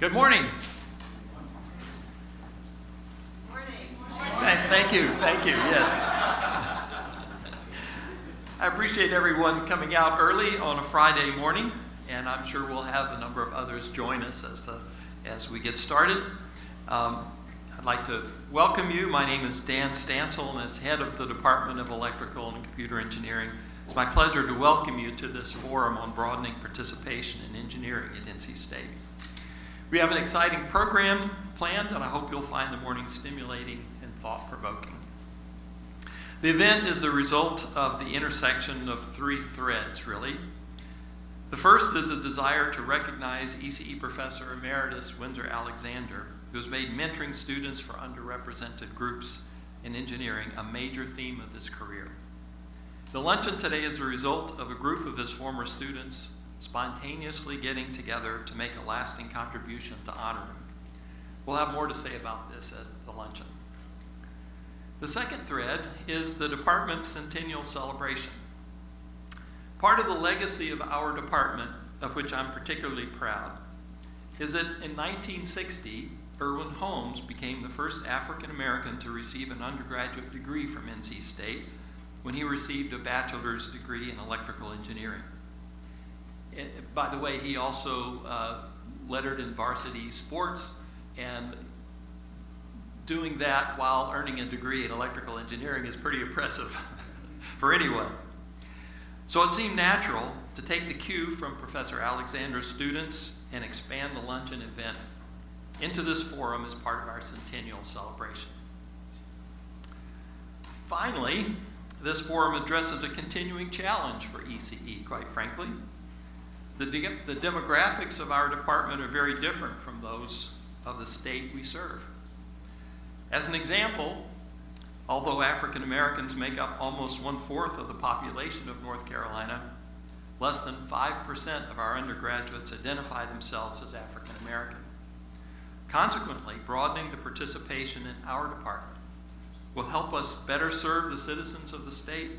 Good morning. Thank you, yes. I appreciate everyone coming out early on a Friday morning, and I'm sure we'll have a number of others join us as we get started. I'd like to welcome you. My name is Dan Stansel, and as head of the Department of Electrical and Computer Engineering, it's my pleasure to welcome you to this forum on broadening participation in engineering at NC State. We have an exciting program planned, and I hope you'll find the morning stimulating and thought-provoking. The event is the result of the intersection of three threads, really. The first is a desire to recognize ECE Professor Emeritus Windsor Alexander, who has made mentoring students for underrepresented groups in engineering a major theme of his career. The luncheon today is a result of a group of his former students spontaneously getting together to make a lasting contribution to honor him. We'll have more to say about this at the luncheon. The second thread is the department's centennial celebration. Part of the legacy of our department, of which I'm particularly proud, is that in 1960, Irwin Holmes became the first African American to receive an undergraduate degree from NC State when he received a bachelor's degree in electrical engineering. By the way, he also lettered in varsity sports, and doing that while earning a degree in electrical engineering is pretty impressive for anyone. So it seemed natural to take the cue from Professor Alexander's students and expand the luncheon event into this forum as part of our centennial celebration. Finally, this forum addresses a continuing challenge for ECE, quite frankly. The demographics of our department are very different from those of the state we serve. As an example, although African Americans make up almost 1/4 of the population of North Carolina, less than 5% of our undergraduates identify themselves as African American. Consequently, broadening the participation in our department will help us better serve the citizens of the state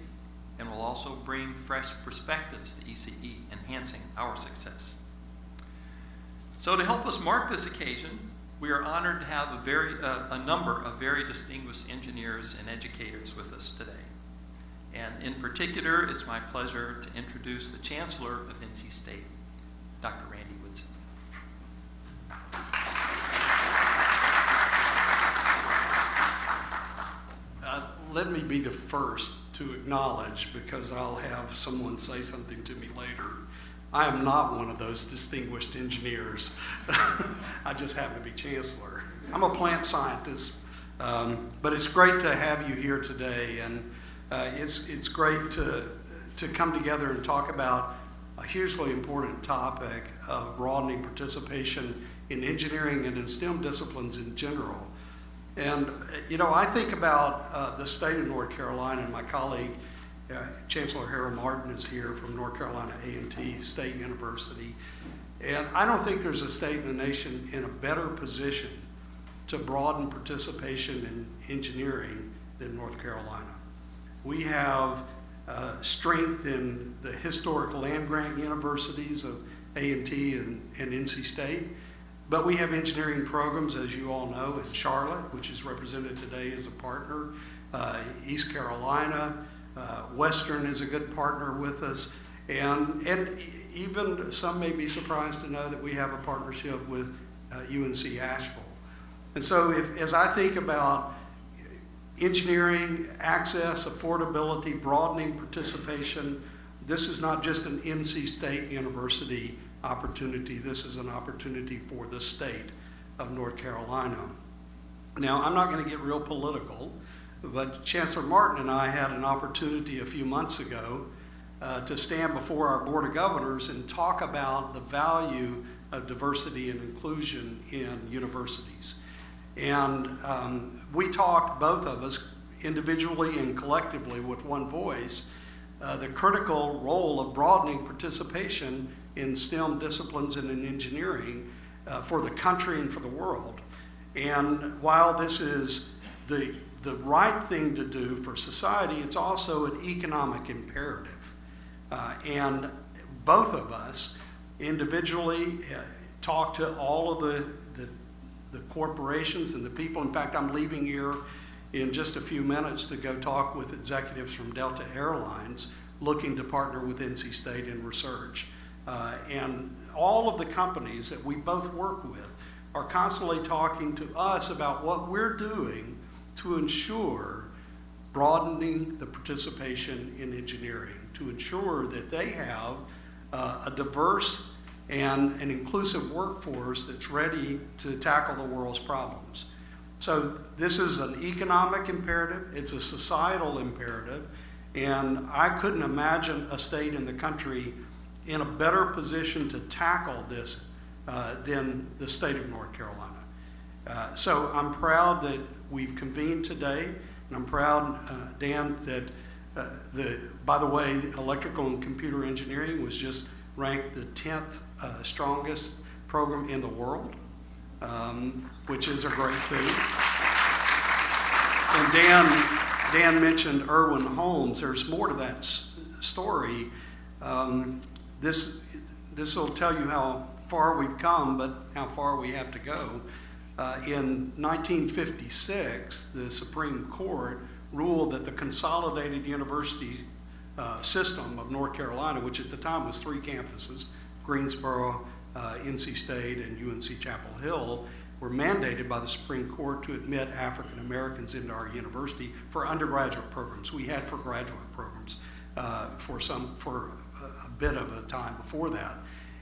and will also bring fresh perspectives to ECE, enhancing our success. So to help us mark this occasion, we are honored to have a number of very distinguished engineers and educators with us today. And in particular, it's my pleasure to introduce the Chancellor of NC State, Dr. Randy Woodson. Let me be the first to acknowledge, because I'll have someone say something to me later, I am not one of those distinguished engineers. I just happen to be Chancellor. I'm a plant scientist, but it's great to have you here today, and it's great to come together and talk about a hugely important topic of broadening participation in engineering and in STEM disciplines in general. And, you know, I think about the state of North Carolina, and my colleague, Chancellor Harold Martin, is here from North Carolina A&T State University. And I don't think there's a state in the nation in a better position to broaden participation in engineering than North Carolina. We have strength in the historic land-grant universities of A&T and NC State. But we have engineering programs, as you all know, in Charlotte, which is represented today as a partner. East Carolina, Western is a good partner with us. And even some may be surprised to know that we have a partnership with UNC Asheville. And so as I think about engineering, access, affordability, broadening participation, this is not just an NC State University opportunity. This is an opportunity for the state of North Carolina. Now, I'm not going to get real political, but Chancellor Martin and I had an opportunity a few months ago to stand before our Board of Governors and talk about the value of diversity and inclusion in universities. And we talked, both of us, individually and collectively with one voice, the critical role of broadening participation in STEM disciplines and in engineering for the country and for the world. And while this is the right thing to do for society, it's also an economic imperative. And both of us individually talked to all of the corporations and the people. In fact, I'm leaving here in just a few minutes to go talk with executives from Delta Airlines looking to partner with NC State in research. And all of the companies that we both work with are constantly talking to us about what we're doing to ensure broadening the participation in engineering, to ensure that they have a diverse and an inclusive workforce that's ready to tackle the world's problems. So this is an economic imperative, it's a societal imperative, and I couldn't imagine a state in the country in a better position to tackle this than the state of North Carolina. So I'm proud that we've convened today, and I'm proud, Dan, that by the way, electrical and computer engineering was just ranked the 10th strongest program in the world, which is a great thing. And Dan mentioned Erwin Holmes. There's more to that story. This will tell you how far we've come, but how far we have to go. In 1956, the Supreme Court ruled that the consolidated university system of North Carolina, which at the time was 3 campuses, Greensboro, NC State, and UNC Chapel Hill, were mandated by the Supreme Court to admit African Americans into our university for undergraduate programs. We had for graduate programs for a bit of a time before that.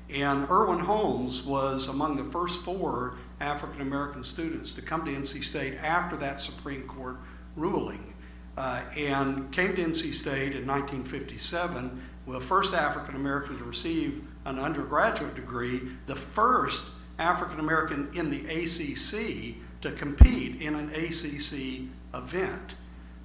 And Erwin Holmes was among the first 4 African American students to come to NC State after that Supreme Court ruling, and came to NC State in 1957, the first African American to receive an undergraduate degree, the first African American in the ACC to compete in an ACC event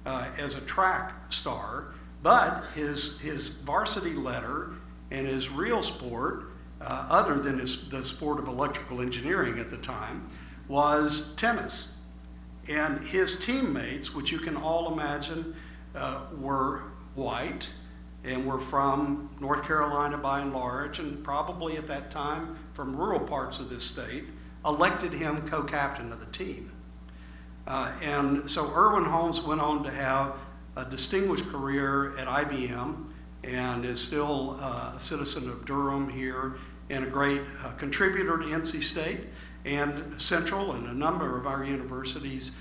as a track star. But his varsity letter and his real sport, other than the sport of electrical engineering at the time, was tennis. And his teammates, which you can all imagine, were white and were from North Carolina by and large, and probably at that time from rural parts of this state, elected him co-captain of the team. And so Erwin Holmes went on to have a distinguished career at IBM and is still a citizen of Durham here and a great contributor to NC State and Central and a number of our universities,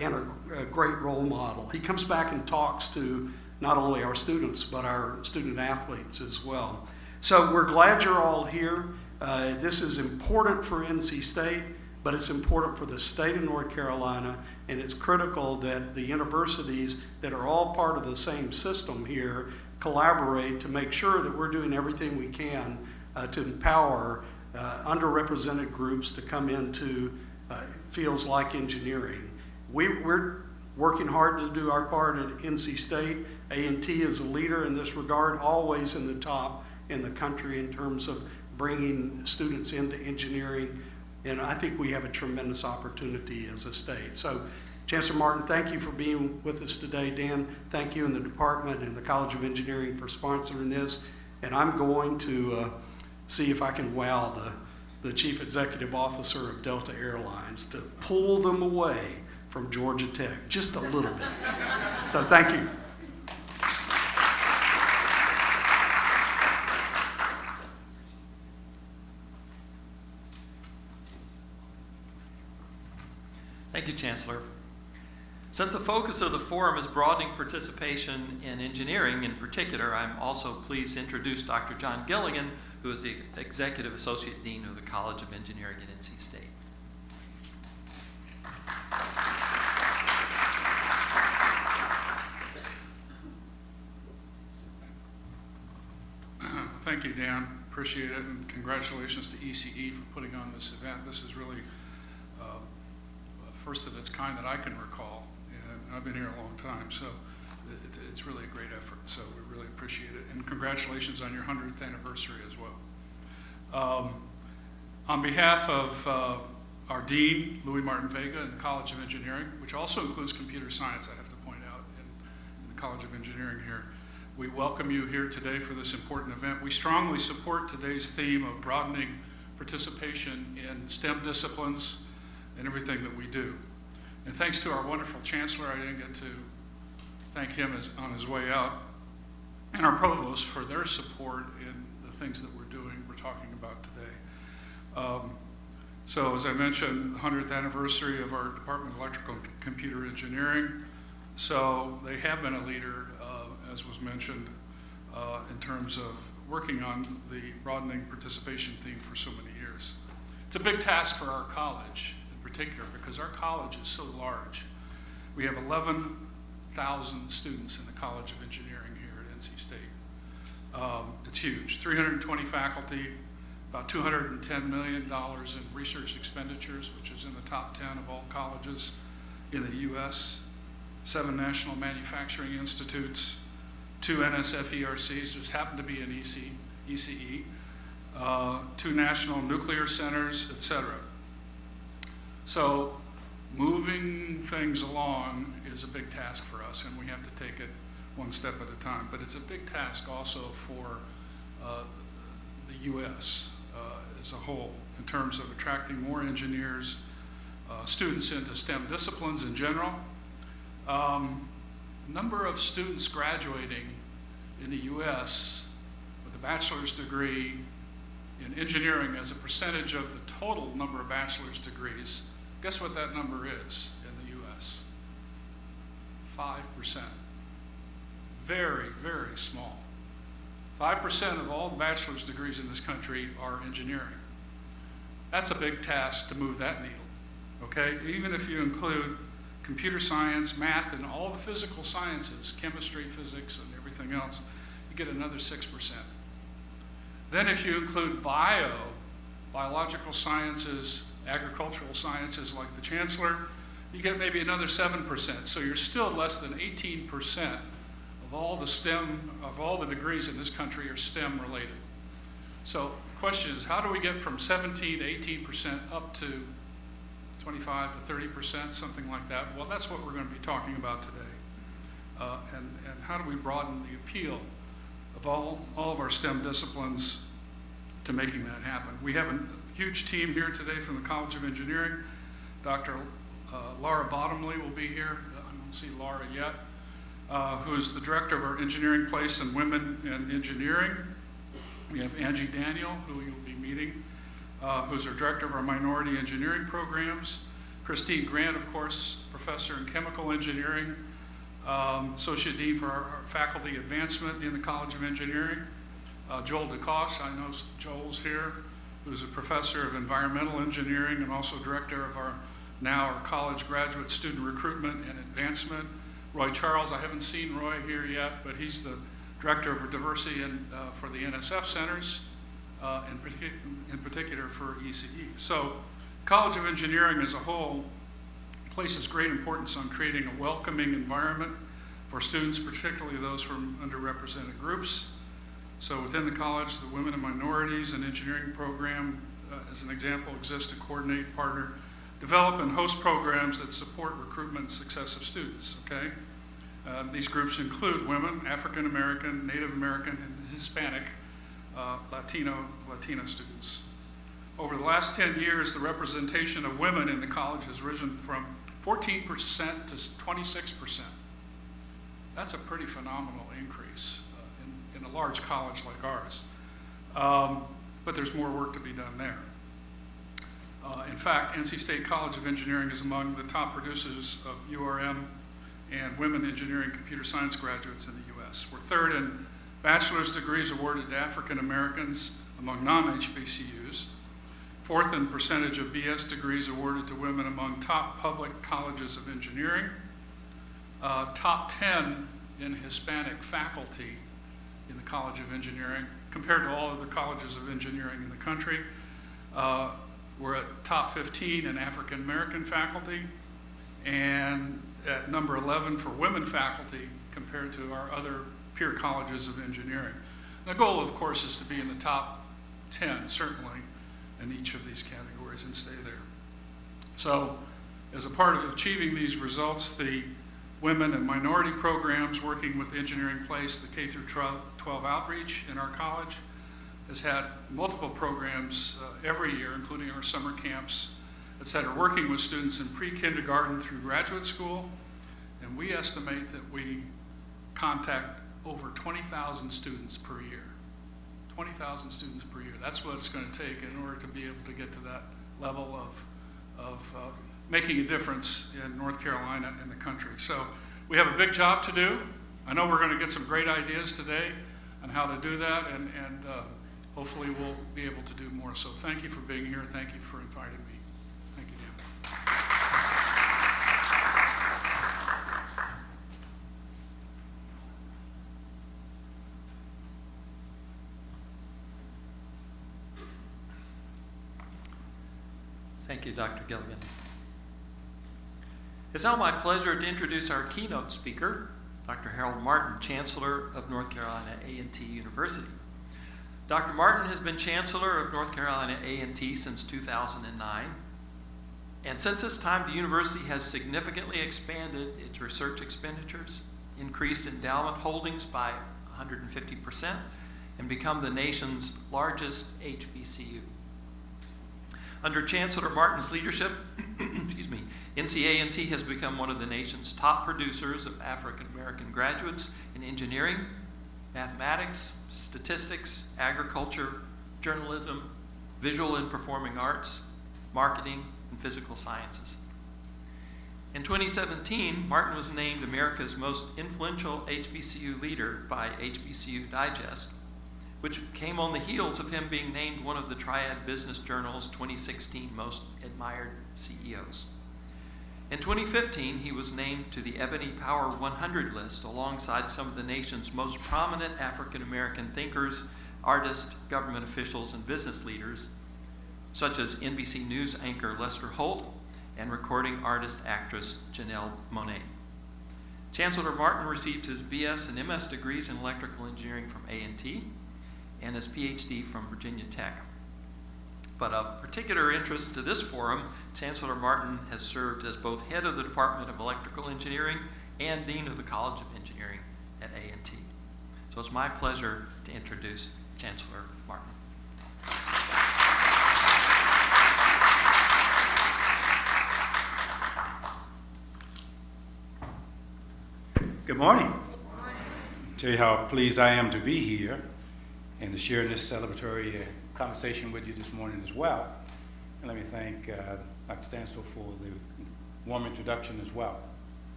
and a great role model. He comes back and talks to not only our students, but our student athletes as well. So we're glad you're all here. This is important for NC State, but it's important for the state of North Carolina, and it's critical that the universities that are all part of the same system here collaborate to make sure that we're doing everything we can to empower underrepresented groups to come into fields like engineering. We're working hard to do our part at NC State. A&T is a leader in this regard, always in the top in the country in terms of bringing students into engineering, and I think we have a tremendous opportunity as a state. So, Chancellor Martin, thank you for being with us today. Dan, thank you and the department and the College of Engineering for sponsoring this, and I'm going to see if I can wow the Chief Executive Officer of Delta Airlines to pull them away from Georgia Tech, just a little bit. So thank you. Thank you, Chancellor. Since the focus of the forum is broadening participation in engineering in particular, I'm also pleased to introduce Dr. John Gilligan, who is the Executive Associate Dean of the College of Engineering at NC State. Thank you, Dan. Appreciate it, and congratulations to ECE for putting on this event. This is really first of its kind that I can recall, and I've been here a long time, so it's really a great effort, so we really appreciate it. And congratulations on your 100th anniversary as well. On behalf of our Dean, Louis Martin Vega, and the College of Engineering, which also includes computer science, I have to point out, in the College of Engineering here, we welcome you here today for this important event. We strongly support today's theme of broadening participation in STEM disciplines and everything that we do. And thanks to our wonderful Chancellor, I didn't get to thank him on his way out, and our Provost for their support in the things that we're talking about today. So as I mentioned, the 100th anniversary of our Department of Electrical and Computer Engineering. So they have been a leader, as was mentioned, in terms of working on the broadening participation theme for so many years. It's a big task for our college in particular because our college is so large. We have 11,000 students in the College of Engineering here at NC State. It's huge, 320 faculty, about $210 million in research expenditures, which is in the top 10 of all colleges in the US, 7 national manufacturing institutes, 2 NSF ERCs, just happen to be an ECE, 2 national nuclear centers, et cetera. So moving things along is a big task for us, and we have to take it one step at a time. But it's a big task also for the US as a whole in terms of attracting more engineers, students into STEM disciplines in general. Number of students graduating in the US with a bachelor's degree in engineering as a percentage of the total number of bachelor's degrees, guess what that number is in the US? 5%. Very, very small. 5% of all the bachelor's degrees in this country are engineering. That's a big task to move that needle, okay? Even if you include computer science, math, and all the physical sciences, chemistry, physics, and everything else, you get another 6%. Then if you include biological sciences, agricultural sciences like the Chancellor, you get maybe another 7%. So you're still less than 18% of all the STEM, of all the degrees in this country are STEM related. So the question is, how do we get from 17 to 18% up to 25 to 30%, something like that? Well, that's what we're going to be talking about today. And how do we broaden the appeal of all of our STEM disciplines to making that happen? We have a huge team here today from the College of Engineering. Dr. Laura Bottomley will be here. I don't see Laura yet. Who is the director of our engineering place and women in engineering. We have Angie Daniel, who you'll be meeting, who's our director of our minority engineering programs. Christine Grant, of course, professor in chemical engineering, associate dean for our faculty advancement in the College of Engineering. Joel DeCoste, I know Joel's here, who's a professor of environmental engineering and also director of our college graduate student recruitment and advancement. Roy Charles, I haven't seen Roy here yet, but he's the director of diversity for the NSF centers, in particular for ECE. So College of Engineering as a whole places great importance on creating a welcoming environment for students, particularly those from underrepresented groups. So within the college, the Women and Minorities and Engineering program, as an example, exists to coordinate, partner, develop, and host programs that support recruitment and success of students, okay? These groups include women, African American, Native American, and Hispanic, Latino students. Over the last 10 years, the representation of women in the college has risen from 14% to 26%. That's a pretty phenomenal increase in a large college like ours. But there's more work to be done there. In fact, NC State College of Engineering is among the top producers of URM and women engineering computer science graduates in the US. We're third in bachelor's degrees awarded to African Americans among non-HBCUs, fourth in percentage of BS degrees awarded to women among top public colleges of engineering, top 10 in Hispanic faculty in the College of Engineering compared to all other colleges of engineering in the country. We're at top 15 in African American faculty and at number 11 for women faculty compared to our other peer colleges of engineering. The goal, of course, is to be in the top 10, certainly, in each of these categories and stay there. So, as a part of achieving these results, the women and minority programs working with Engineering Place, the K through 12 outreach in our college, has had multiple programs every year, including our summer camps, et cetera, working with students in pre-kindergarten through graduate school. And we estimate that we contact over 20,000 students per year. 20,000 students per year. That's what it's going to take in order to be able to get to that level of making a difference in North Carolina and the country. So we have a big job to do. I know we're going to get some great ideas today on how to do that, and hopefully we'll be able to do more. So thank you for being here. Thank you for inviting me. Thank you, Dan. Thank you, Dr. Gilligan. It's now my pleasure to introduce our keynote speaker, Dr. Harold Martin, Chancellor of North Carolina A&T University. Dr. Martin has been Chancellor of North Carolina A&T since 2009. And since this time, the university has significantly expanded its research expenditures, increased endowment holdings by 150%, and become the nation's largest HBCU. Under Chancellor Martin's leadership, excuse me, NCA&T has become one of the nation's top producers of African American graduates in engineering, mathematics, statistics, agriculture, journalism, visual and performing arts, marketing, and physical sciences. In 2017, Martin was named America's most influential HBCU leader by HBCU Digest, which came on the heels of him being named one of the Triad Business Journal's 2016 Most Admired CEOs. In 2015, he was named to the Ebony Power 100 list alongside some of the nation's most prominent African American thinkers, artists, government officials, and business leaders, such as NBC News anchor Lester Holt and recording artist-actress Janelle Monáe. Chancellor Martin received his BS and MS degrees in electrical engineering from A&T and his PhD from Virginia Tech. But of particular interest to this forum, Chancellor Martin has served as both head of the Department of Electrical Engineering and Dean of the College of Engineering at A&T. So it's my pleasure to introduce Chancellor Martin. Good morning. Tell you how pleased I am to be here and to share this celebratory conversation with you this morning as well. And let me thank Dr. Chancellor for the warm introduction as well.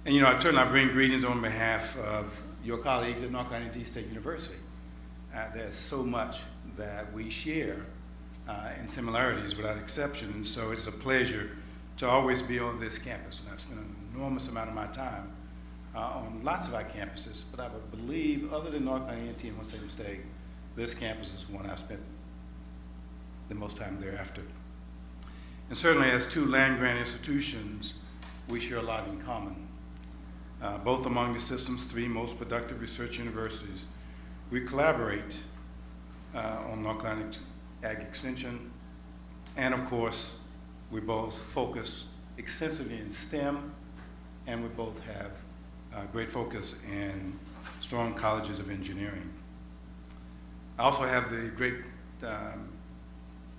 And I certainly bring greetings on behalf of your colleagues at North Carolina State University. There's so much that we share in similarities without exception, and so it's a pleasure to always be on this campus. And I've spent an enormous amount of my time on lots of our campuses, but I would believe, other than North Carolina A&T and Woodson State, this campus is one I spent the most time thereafter. And certainly as two land-grant institutions, we share a lot in common. Both among the system's three most productive research universities, we collaborate on North Carolina Ag Extension, and of course, we both focus extensively in STEM, and we both have great focus in strong colleges of engineering. I also have the great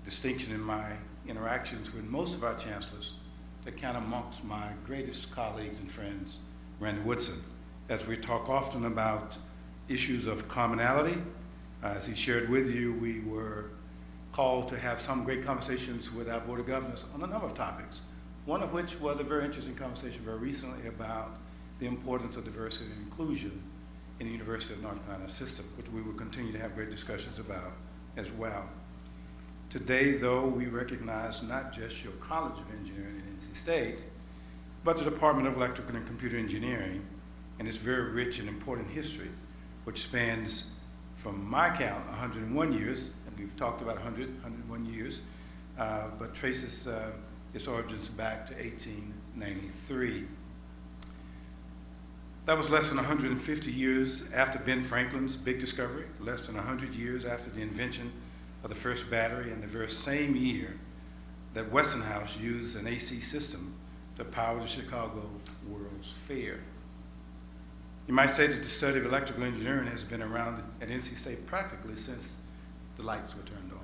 distinction in my interactions with most of our chancellors to count amongst my greatest colleagues and friends, Randy Woodson, as we talk often about issues of commonality. As he shared with you, we were called to have some great conversations with our Board of Governors on a number of topics, one of which was a very interesting conversation very recently about the importance of diversity and inclusion in the University of North Carolina system, which we will continue to have great discussions about as well. Today, though, we recognize not just your College of Engineering at NC State, but the Department of Electrical and Computer Engineering and its very rich and important history, which spans, from my count, 101 years, and we've talked about 101 years, but traces its origins back to 1893. That was less than 150 years after Ben Franklin's big discovery, less than 100 years after the invention of the first battery, and the very same year that Westinghouse used an AC system to power the Chicago World's Fair. You might say that the study of electrical engineering has been around at NC State practically since the lights were turned on.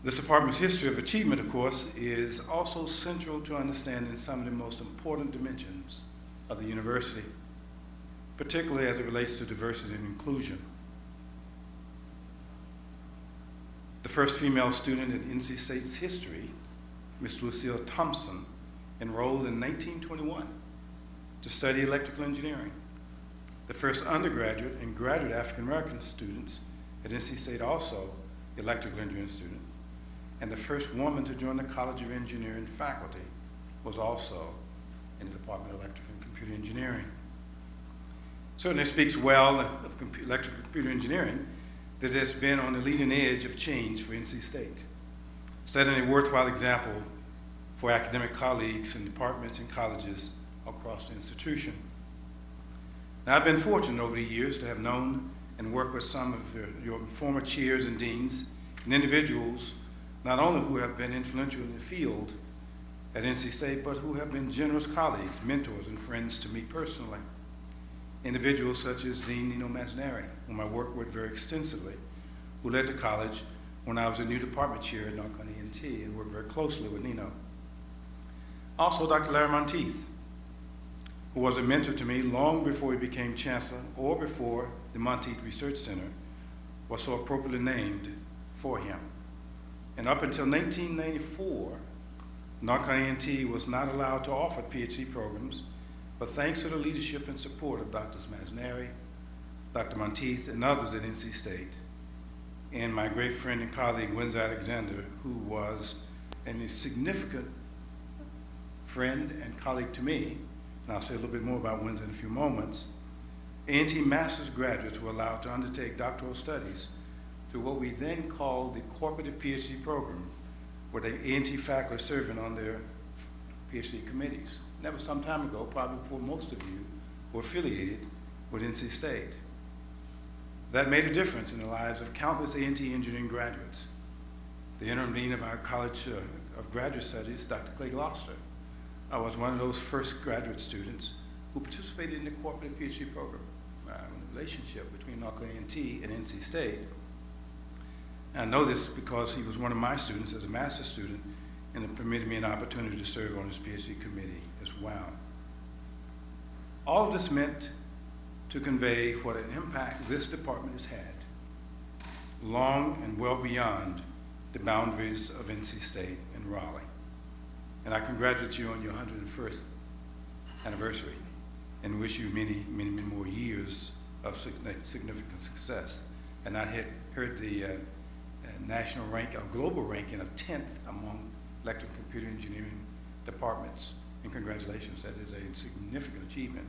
This department's history of achievement, of course, is also central to understanding some of the most important dimensions of the university, particularly as it relates to diversity and inclusion. The first female student in NC State's history, Miss Lucille Thompson, enrolled in 1921 to study electrical engineering. The first undergraduate and graduate African-American students at NC State also electrical engineering student, and the first woman to join the College of Engineering faculty was also in the Department of Electrical and Computer Engineering. Certainly speaks well of electrical and computer engineering that it has been on the leading edge of change for NC State, setting a worthwhile example for academic colleagues in departments and colleges across the institution. Now, I've been fortunate over the years to have known and worked with some of your former chairs and deans and individuals not only who have been influential in the field at NC State, but who have been generous colleagues, mentors, and friends to me personally. Individuals such as Dean Nino Masneri, whom I worked with very extensively, who led the college when I was a new department chair at North Carolina A&T and worked very closely with Nino. Also, Dr. Larry Monteith, who was a mentor to me long before he became Chancellor or before the Monteith Research Center was so appropriately named for him. And up until 1994, North Carolina A&T was not allowed to offer PhD programs, but thanks to the leadership and support of Drs. Masneri, Dr. Monteith, and others at NC State, and my great friend and colleague, Windsor Alexander, who was a significant friend and colleague to me, and I'll say a little bit more about Windsor in a few moments, A&T master's graduates were allowed to undertake doctoral studies through what we then called the cooperative PhD program, where the A&T faculty serving on their PhD committees. And that was some time ago, probably before most of you were affiliated with NC State. That made a difference in the lives of countless A&T engineering graduates. The interim dean of our College of Graduate Studies, Dr. Clay Gloster, I was one of those first graduate students who participated in the cooperative PhD program, the relationship between North Carolina A&T and NC State. And I know this because he was one of my students as a master's student, and it permitted me an opportunity to serve on his PhD committee as well. All of this meant to convey what an impact this department has had, long and well beyond the boundaries of NC State and Raleigh. And I congratulate you on your 101st anniversary and wish you many, many, many more years of significant success. And I had heard the national rank, or global ranking of 10th among electrical and computer engineering departments. And congratulations, that is a significant achievement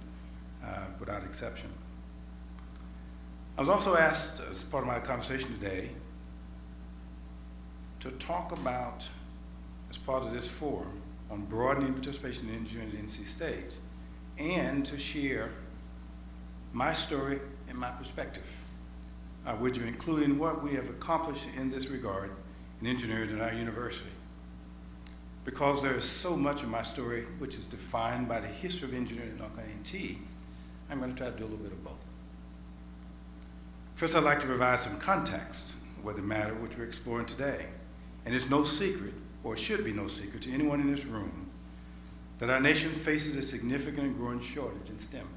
without exception. I was also asked as part of my conversation today to talk about, as part of this forum, on broadening participation in engineering at NC State, and to share my story and my perspective, which are including what we have accomplished in this regard in engineering at our university. Because there is so much of my story which is defined by the history of engineering at North Carolina A&T, I'm going to try to do a little bit of both. First, I'd like to provide some context with the matter which we're exploring today. And it's no secret, or it should be no secret to anyone in this room, that our nation faces a significant and growing shortage in STEM.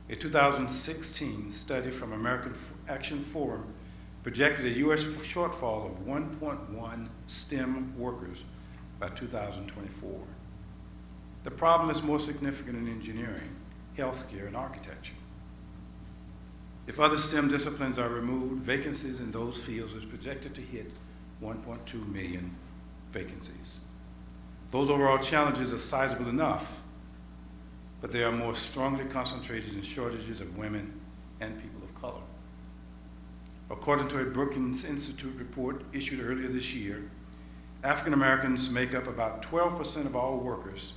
A 2016 study from American Action Forum projected a U.S. shortfall of 1.1 STEM workers by 2024. The problem is more significant in engineering, healthcare, and architecture. If other STEM disciplines are removed, vacancies in those fields is projected to hit 1.2 million vacancies. Those overall challenges are sizable enough, but they are more strongly concentrated in shortages of women and people of color. According to a Brookings Institute report issued earlier this year, African Americans make up about 12% of all workers,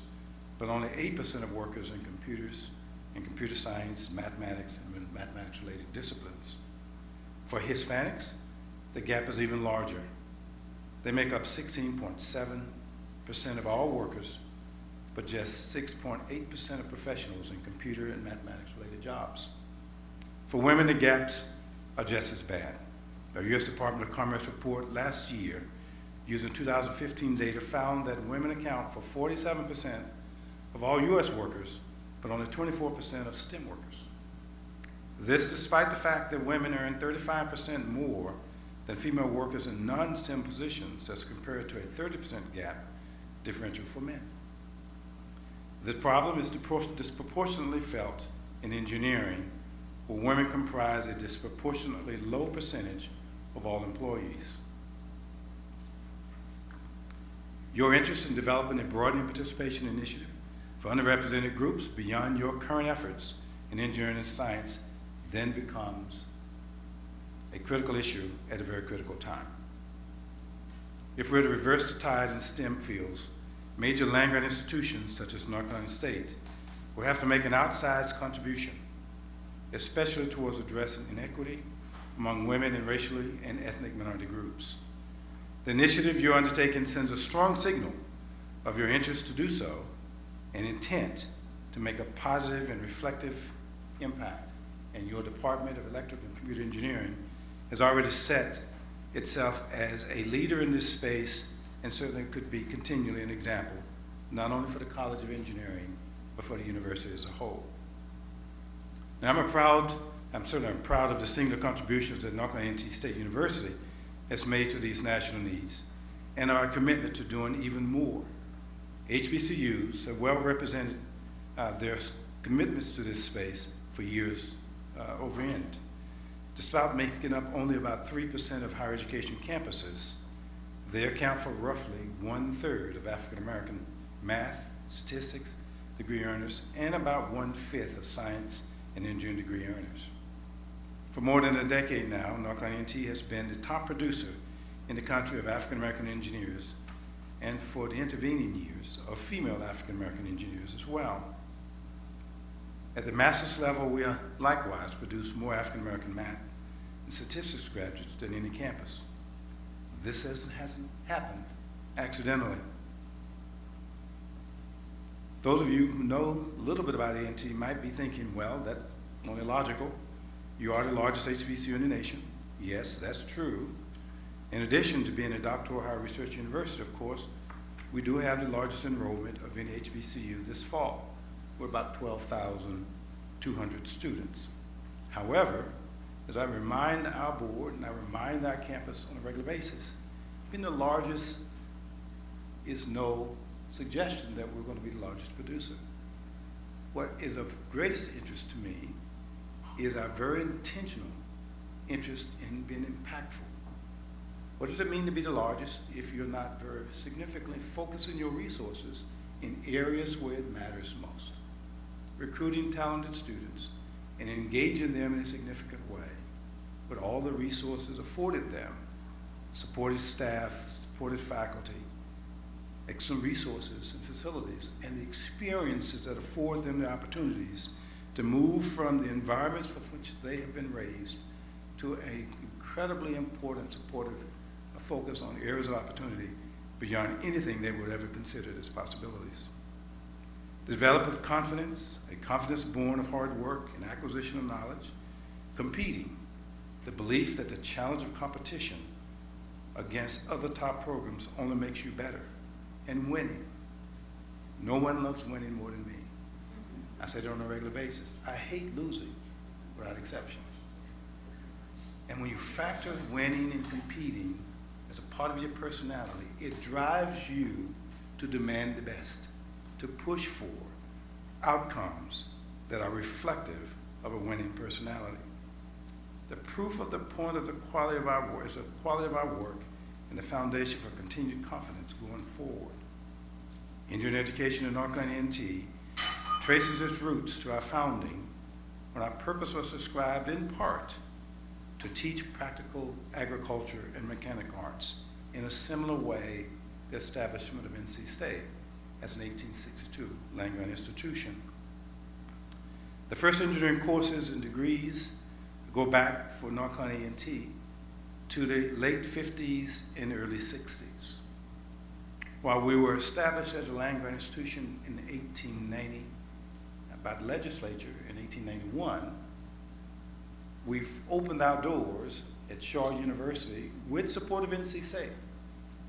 but only 8% of workers in computers, in computer science, mathematics, and mathematics-related disciplines. For Hispanics, the gap is even larger. They make up 16.7% of all workers, but just 6.8% of professionals in computer and mathematics-related jobs. For women, the gaps are just as bad. A U.S. Department of Commerce report last year, using 2015 data, found that women account for 47% of all U.S. workers, but only 24% of STEM workers. This despite the fact that women earn 35% more than female workers in non-STEM positions as compared to a 30% gap differential for men. The problem is disproportionately felt in engineering, where women comprise a disproportionately low percentage of all employees. Your interest in developing a broadening participation initiative for underrepresented groups beyond your current efforts in engineering and science then becomes a critical issue at a very critical time. If we're to reverse the tide in STEM fields, major land-grant institutions such as North Carolina State will have to make an outsized contribution, especially towards addressing inequity among women and racially and ethnic minority groups. The initiative you're undertaking sends a strong signal of your interest to do so and intent to make a positive and reflective impact. And your Department of Electrical and Computer Engineering has already set itself as a leader in this space and certainly could be continually an example, not only for the College of Engineering, but for the university as a whole. Now I'm proud of the singular contributions that North Carolina State University has made to these national needs and our commitment to doing even more. HBCUs have well represented their commitments to this space for years over end. Despite making up only about 3% of higher education campuses, they account for roughly 1/3 of African American math, statistics degree earners, and about 1/5 of science and engineering degree earners. For more than a decade now, North Carolina A&T has been the top producer in the country of African American engineers, and for the intervening years of female African American engineers as well. At the master's level, we are likewise produce more African American math and statistics graduates than any campus. This hasn't happened accidentally. Those of you who know a little bit about A&T might be thinking, well, that's only logical. You are the largest HBCU in the nation. Yes, that's true. In addition to being a doctoral higher research university, of course, we do have the largest enrollment of any HBCU this fall. We're about 12,200 students. However, as I remind our board and I remind our campus on a regular basis, being the largest is no suggestion that we're going to be the largest producer. What is of greatest interest to me is our very intentional interest in being impactful. What does it mean to be the largest if you're not very significantly focusing your resources in areas where it matters most? Recruiting talented students and engaging them in a significant way with all the resources afforded them, supported staff, supported faculty, excellent resources and facilities, and the experiences that afford them the opportunities to move from the environments for which they have been raised to an incredibly important supportive focus on areas of opportunity beyond anything they would ever consider as possibilities. The development of confidence, a confidence born of hard work and acquisition of knowledge, competing, the belief that the challenge of competition against other top programs only makes you better, and winning. No one loves winning more than me. I say that on a regular basis. I hate losing, without exception. And when you factor winning and competing as a part of your personality, it drives you to demand the best, to push for outcomes that are reflective of a winning personality. The proof of the point of the quality of our work is the quality of our work and the foundation for continued confidence going forward. Engineering education in North Carolina A&T traces its roots to our founding when our purpose was described in part to teach practical agriculture and mechanic arts in a similar way the establishment of NC State as an 1862 land-grant institution. The first engineering courses and degrees go back for North Carolina A&T to the late 50s and early 60s. While we were established as a land-grant institution in 1890, by the legislature in 1891, we've opened our doors at Shaw University with support of NC State,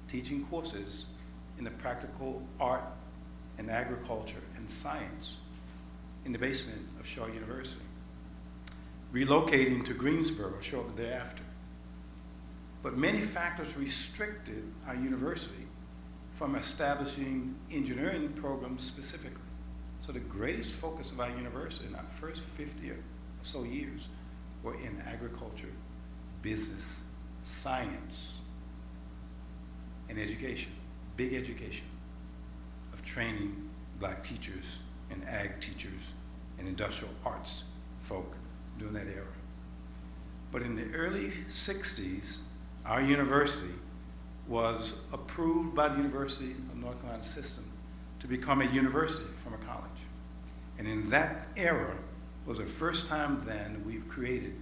teaching courses in the practical art and agriculture and science in the basement of Shaw University, relocating to Greensboro shortly thereafter. But many factors restricted our university from establishing engineering programs specifically. So the greatest focus of our university in our first 50 or so years were in agriculture, business, science, and education, big education of training black teachers and ag teachers and industrial arts folk during that era. But in the early 60s, our university was approved by the University of North Carolina system to become a university from a college. And in that era was the first time then we've created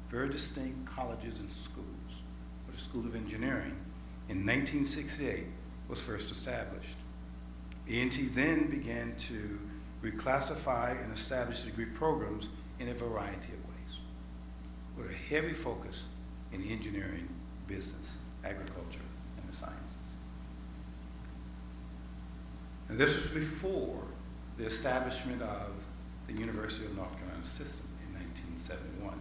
very distinct colleges and schools. But the School of Engineering in 1968 was first established. A&T then began to reclassify and establish degree programs in a variety of ways, with a heavy focus in engineering, business, agriculture, and the sciences. And this was before the establishment of the University of North Carolina system in 1971.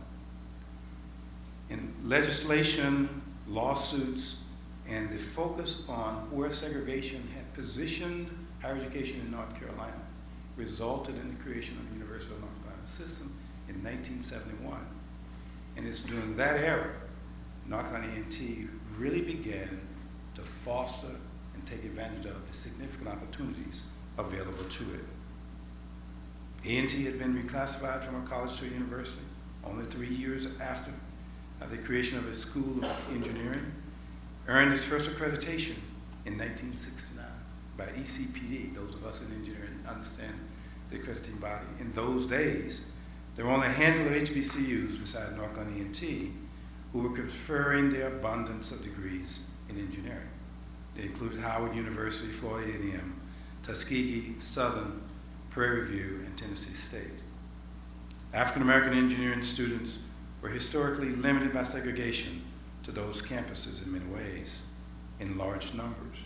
In legislation, lawsuits, and the focus on where segregation had positioned higher education in North Carolina resulted in the creation of the University of North Carolina system in 1971. And it's during that era, North Carolina A&T really began to foster and take advantage of the significant opportunities available to it. A&T had been reclassified from a college to a university only 3 years after the creation of its School of Engineering, earned its first accreditation in 1969 by ECPD. Those of us in engineering understand the accrediting body. In those days, there were only a handful of HBCUs besides North Carolina A&T who were conferring their abundance of degrees in engineering. They included Howard University, Florida A&M, Tuskegee, Southern, Prairie View, and Tennessee State. African American engineering students were historically limited by segregation to those campuses in many ways, in large numbers.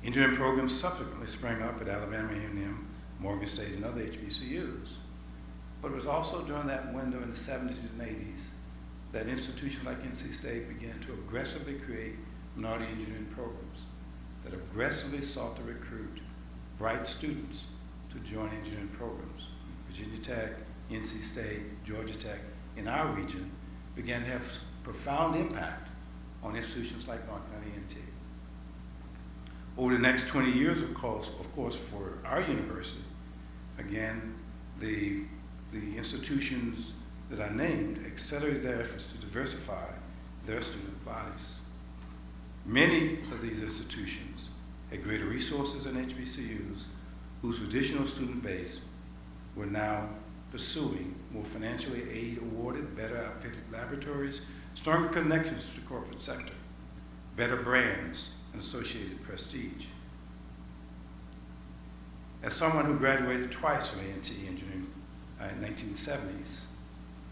Engineering programs subsequently sprang up at Alabama A&M, Morgan State, and other HBCUs. But it was also during that window in the 70s and 80s that institutions like NC State began to aggressively create minority engineering programs that aggressively sought to recruit bright students to join engineering programs. Virginia Tech, NC State, Georgia Tech, in our region began to have profound impact on institutions like North Carolina A&T. Over the next 20 years, of course, for our university, again, the institutions that I named accelerated their efforts to diversify their student bodies. Many of these institutions had greater resources than HBCUs, whose traditional student base were now pursuing more financially aid-awarded, better outfitted laboratories, stronger connections to the corporate sector, better brands, and associated prestige. As someone who graduated twice from A&T Engineering in 1970s,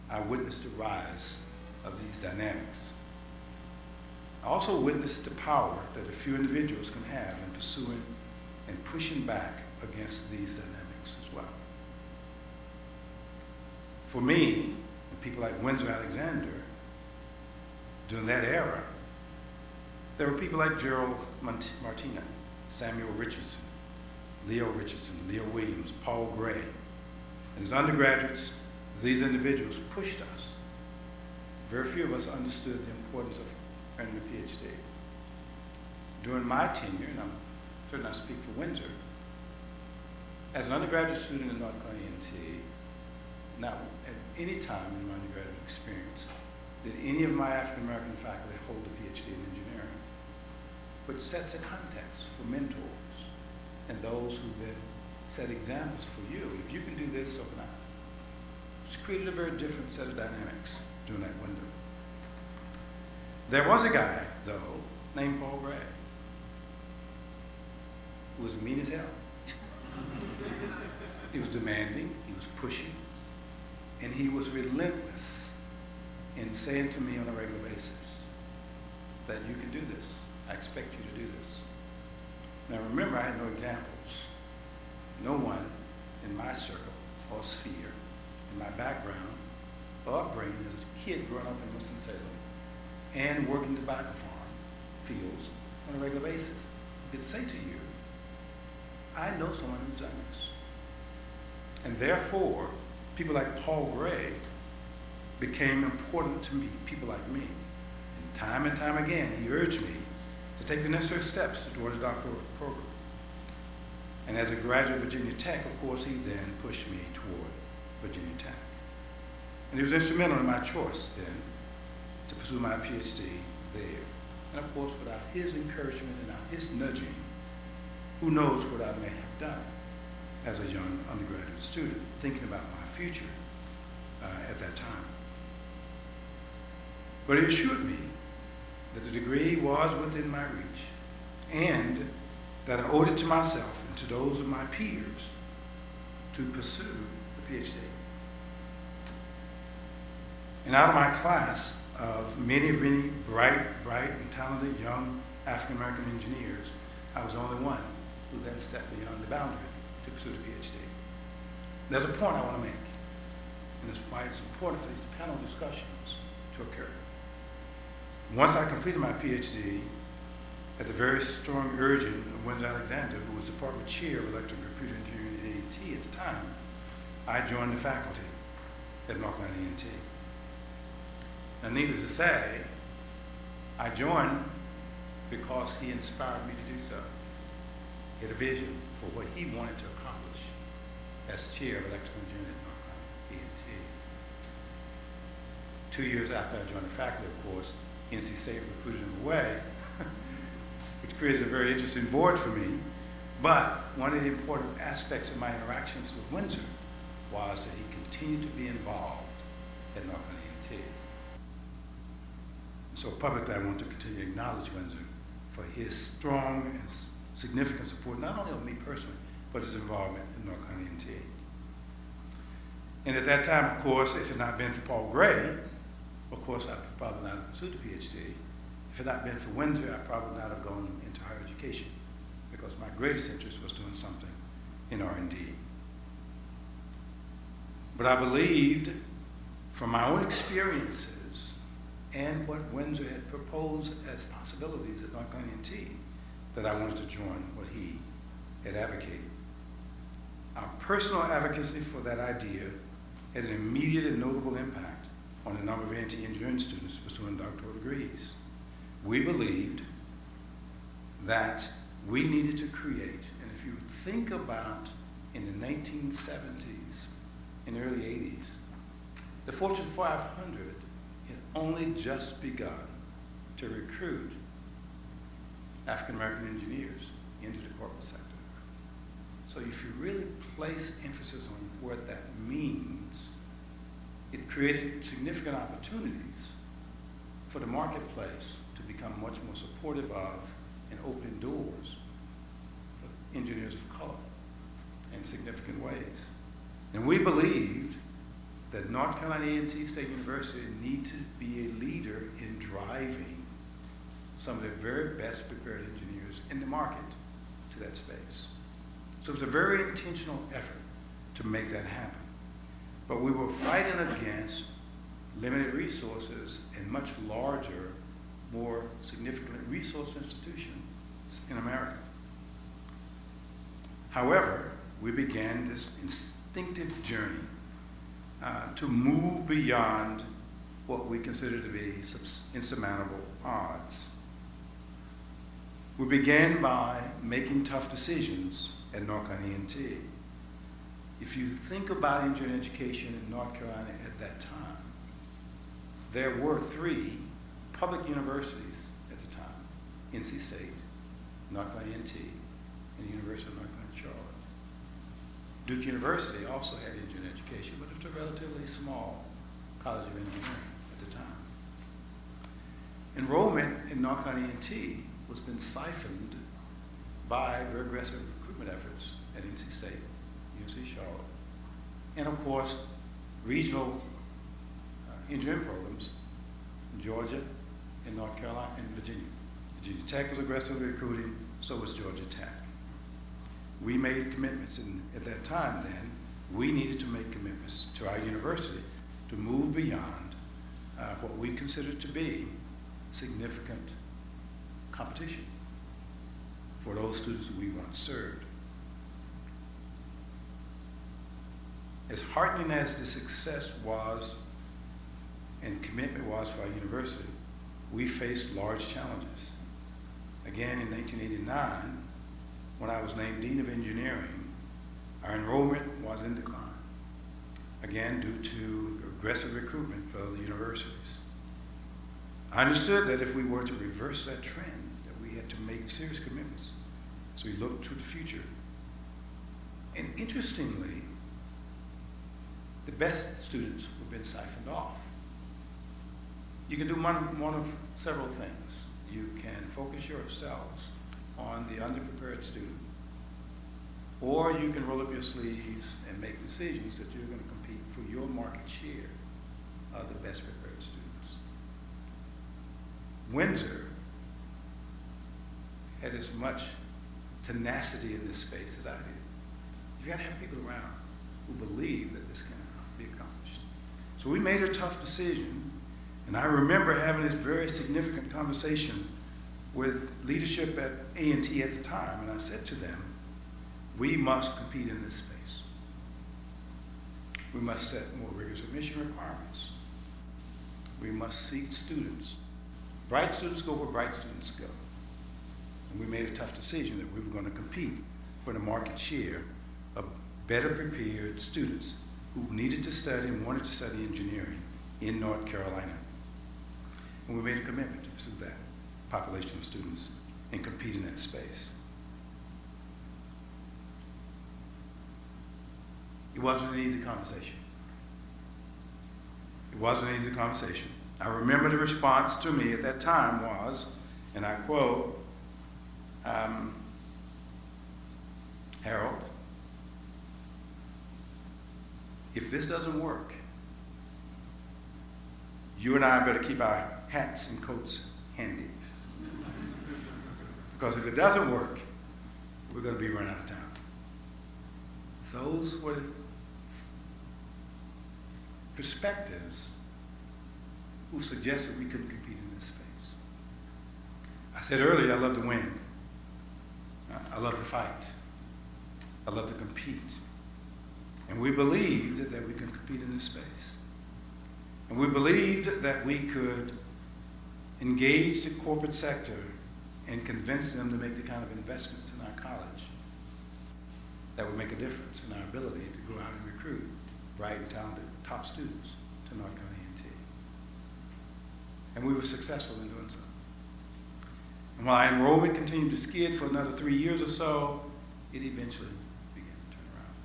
I witnessed the rise of these dynamics. I also witnessed the power that a few individuals can have in pursuing and pushing back against these dynamics as well. For me, and people like Windsor Alexander, during that era, there were people like Gerald Martina, Samuel Richardson, Leo Williams, Paul Gray. And as undergraduates, these individuals pushed us. Very few of us understood the importance of earning a PhD. During my tenure, and I'm certainly not speak for Windsor, as an undergraduate student in North Carolina A&T, not at any time in my undergraduate experience did any of my African American faculty hold a PhD in engineering, which sets a context for mentors and those who then set examples for you. If you can do this, so can I. It's created a very different set of dynamics during that window. There was a guy, though, named Paul Gray, who was mean as hell. He was demanding, he was pushing, and he was relentless and saying to me on a regular basis that you can do this. I expect you to do this. Now remember, I had no examples. No one in my circle or sphere, in my background or upbringing as a kid growing up in Winston-Salem and working tobacco farm fields on a regular basis, could say to you, I know someone who's done this. And therefore, people like Paul Gray became important to me, people like me. And time again, he urged me to take the necessary steps toward a doctoral program. And as a graduate of Virginia Tech, of course, he then pushed me toward Virginia Tech. And he was instrumental in my choice then to pursue my PhD there. And of course, without his encouragement and without his nudging, who knows what I may have done as a young undergraduate student, thinking about my future at that time. But he assured me that the degree was within my reach and that I owed it to myself and to those of my peers to pursue the PhD. And out of my class of many bright and talented young African-American engineers, I was the only one who then stepped beyond the boundary to pursue the PhD. There's a point I want to make, and that's why it's important for these panel discussions to occur. Once I completed my PhD, at the very strong urging of Winsor Alexander, who was department chair of electrical computer engineering at A&T at the time, I joined the faculty at North Carolina A&T. Now, needless to say, I joined because he inspired me to do so. He had a vision for what he wanted to accomplish as chair of electrical engineering at North Carolina A&T. 2 years after I joined the faculty, of course, NC State recruited him away, which created a very interesting void for me. But one of the important aspects of my interactions with Winsor was that he continued to be involved at North Carolina A&T. So publicly, I want to continue to acknowledge Winsor for his strong and significant support, not only of me personally, but his involvement in North Carolina A&T. And at that time, of course, if it had not been for Paul Gray, of course, I probably not have pursued the PhD. If it had not been for Winsor, I probably not have gone into higher education because my greatest interest was doing something in R&D. But I believed from my own experiences and what Winsor had proposed as possibilities at North Carolina A&T that I wanted to join what he had advocated. Our personal advocacy for that idea had an immediate and notable impact on the number of A&T engineering students pursuing doctoral degrees. We believed that we needed to create, and if you think about in the 1970s and early 80s, the Fortune 500 had only just begun to recruit African-American engineers into the corporate sector. So if you really place emphasis on what that means, it created significant opportunities for the marketplace to become much more supportive of and open doors for engineers of color in significant ways. And we believed that North Carolina A&T State University needed to be a leader in driving some of the very best prepared engineers in the market to that space. So it was a very intentional effort to make that happen. But we were fighting against limited resources and much larger, more significant resource institutions in America. However, we began this instinctive journey to move beyond what we consider to be insurmountable odds. We began by making tough decisions at North Carolina A&T. If you think about engineering education in North Carolina at that time, there were 3 public universities at the time: NC State, North Carolina A&T, and the University of North Carolina Charlotte. Duke University also had engineering education, but it was a relatively small college of engineering at the time. Enrollment in North Carolina A&T was being siphoned by very aggressive recruitment efforts at NC State, UNC Charlotte, and of course, regional engineering programs Georgia, and North Carolina, and Virginia. Virginia Tech was aggressively recruiting, so was Georgia Tech. We made commitments, and at that time then, we needed to make commitments to our university to move beyond what we considered to be significant competition for those students that we once served. As heartening as the success was and commitment was for our university, we faced large challenges. Again, in 1989, when I was named Dean of Engineering, our enrollment was in decline, again due to aggressive recruitment for the universities. I understood that if we were to reverse that trend, that we had to make serious commitments. So we looked to the future. And interestingly, the best students were being siphoned off. You can do one of several things. You can focus yourselves on the underprepared student, or you can roll up your sleeves and make decisions that you're going to compete for your market share of the best prepared students. Windsor had as much tenacity in this space as I did. You've got to have people around who believe that this can be accomplished. So we made a tough decision, and I remember having this very significant conversation with leadership at A&T at the time, and I said to them, we must compete in this space. We must set more rigorous admission requirements. We must seek students. Bright students go where bright students go. And we made a tough decision that we were going to compete for the market share of better prepared students who needed to study and wanted to study engineering in North Carolina. And we made a commitment to pursue that population of students and compete in that space. It wasn't an easy conversation. It wasn't an easy conversation. I remember the response to me at that time was, and I quote, Harold, if this doesn't work, you and I better keep our hats and coats handy. Because if it doesn't work, we're going to be run out of town. Those were perspectives who suggested we couldn't compete in this space. I said earlier, I love to win. I love to fight. I love to compete. And we believed that we could compete in this space. And we believed that we could engage the corporate sector and convince them to make the kind of investments in our college that would make a difference in our ability to go out and recruit bright and talented top students to North Carolina A&T. And we were successful in doing so. And while our enrollment continued to skid for another 3 years or so, it eventually began to turn around.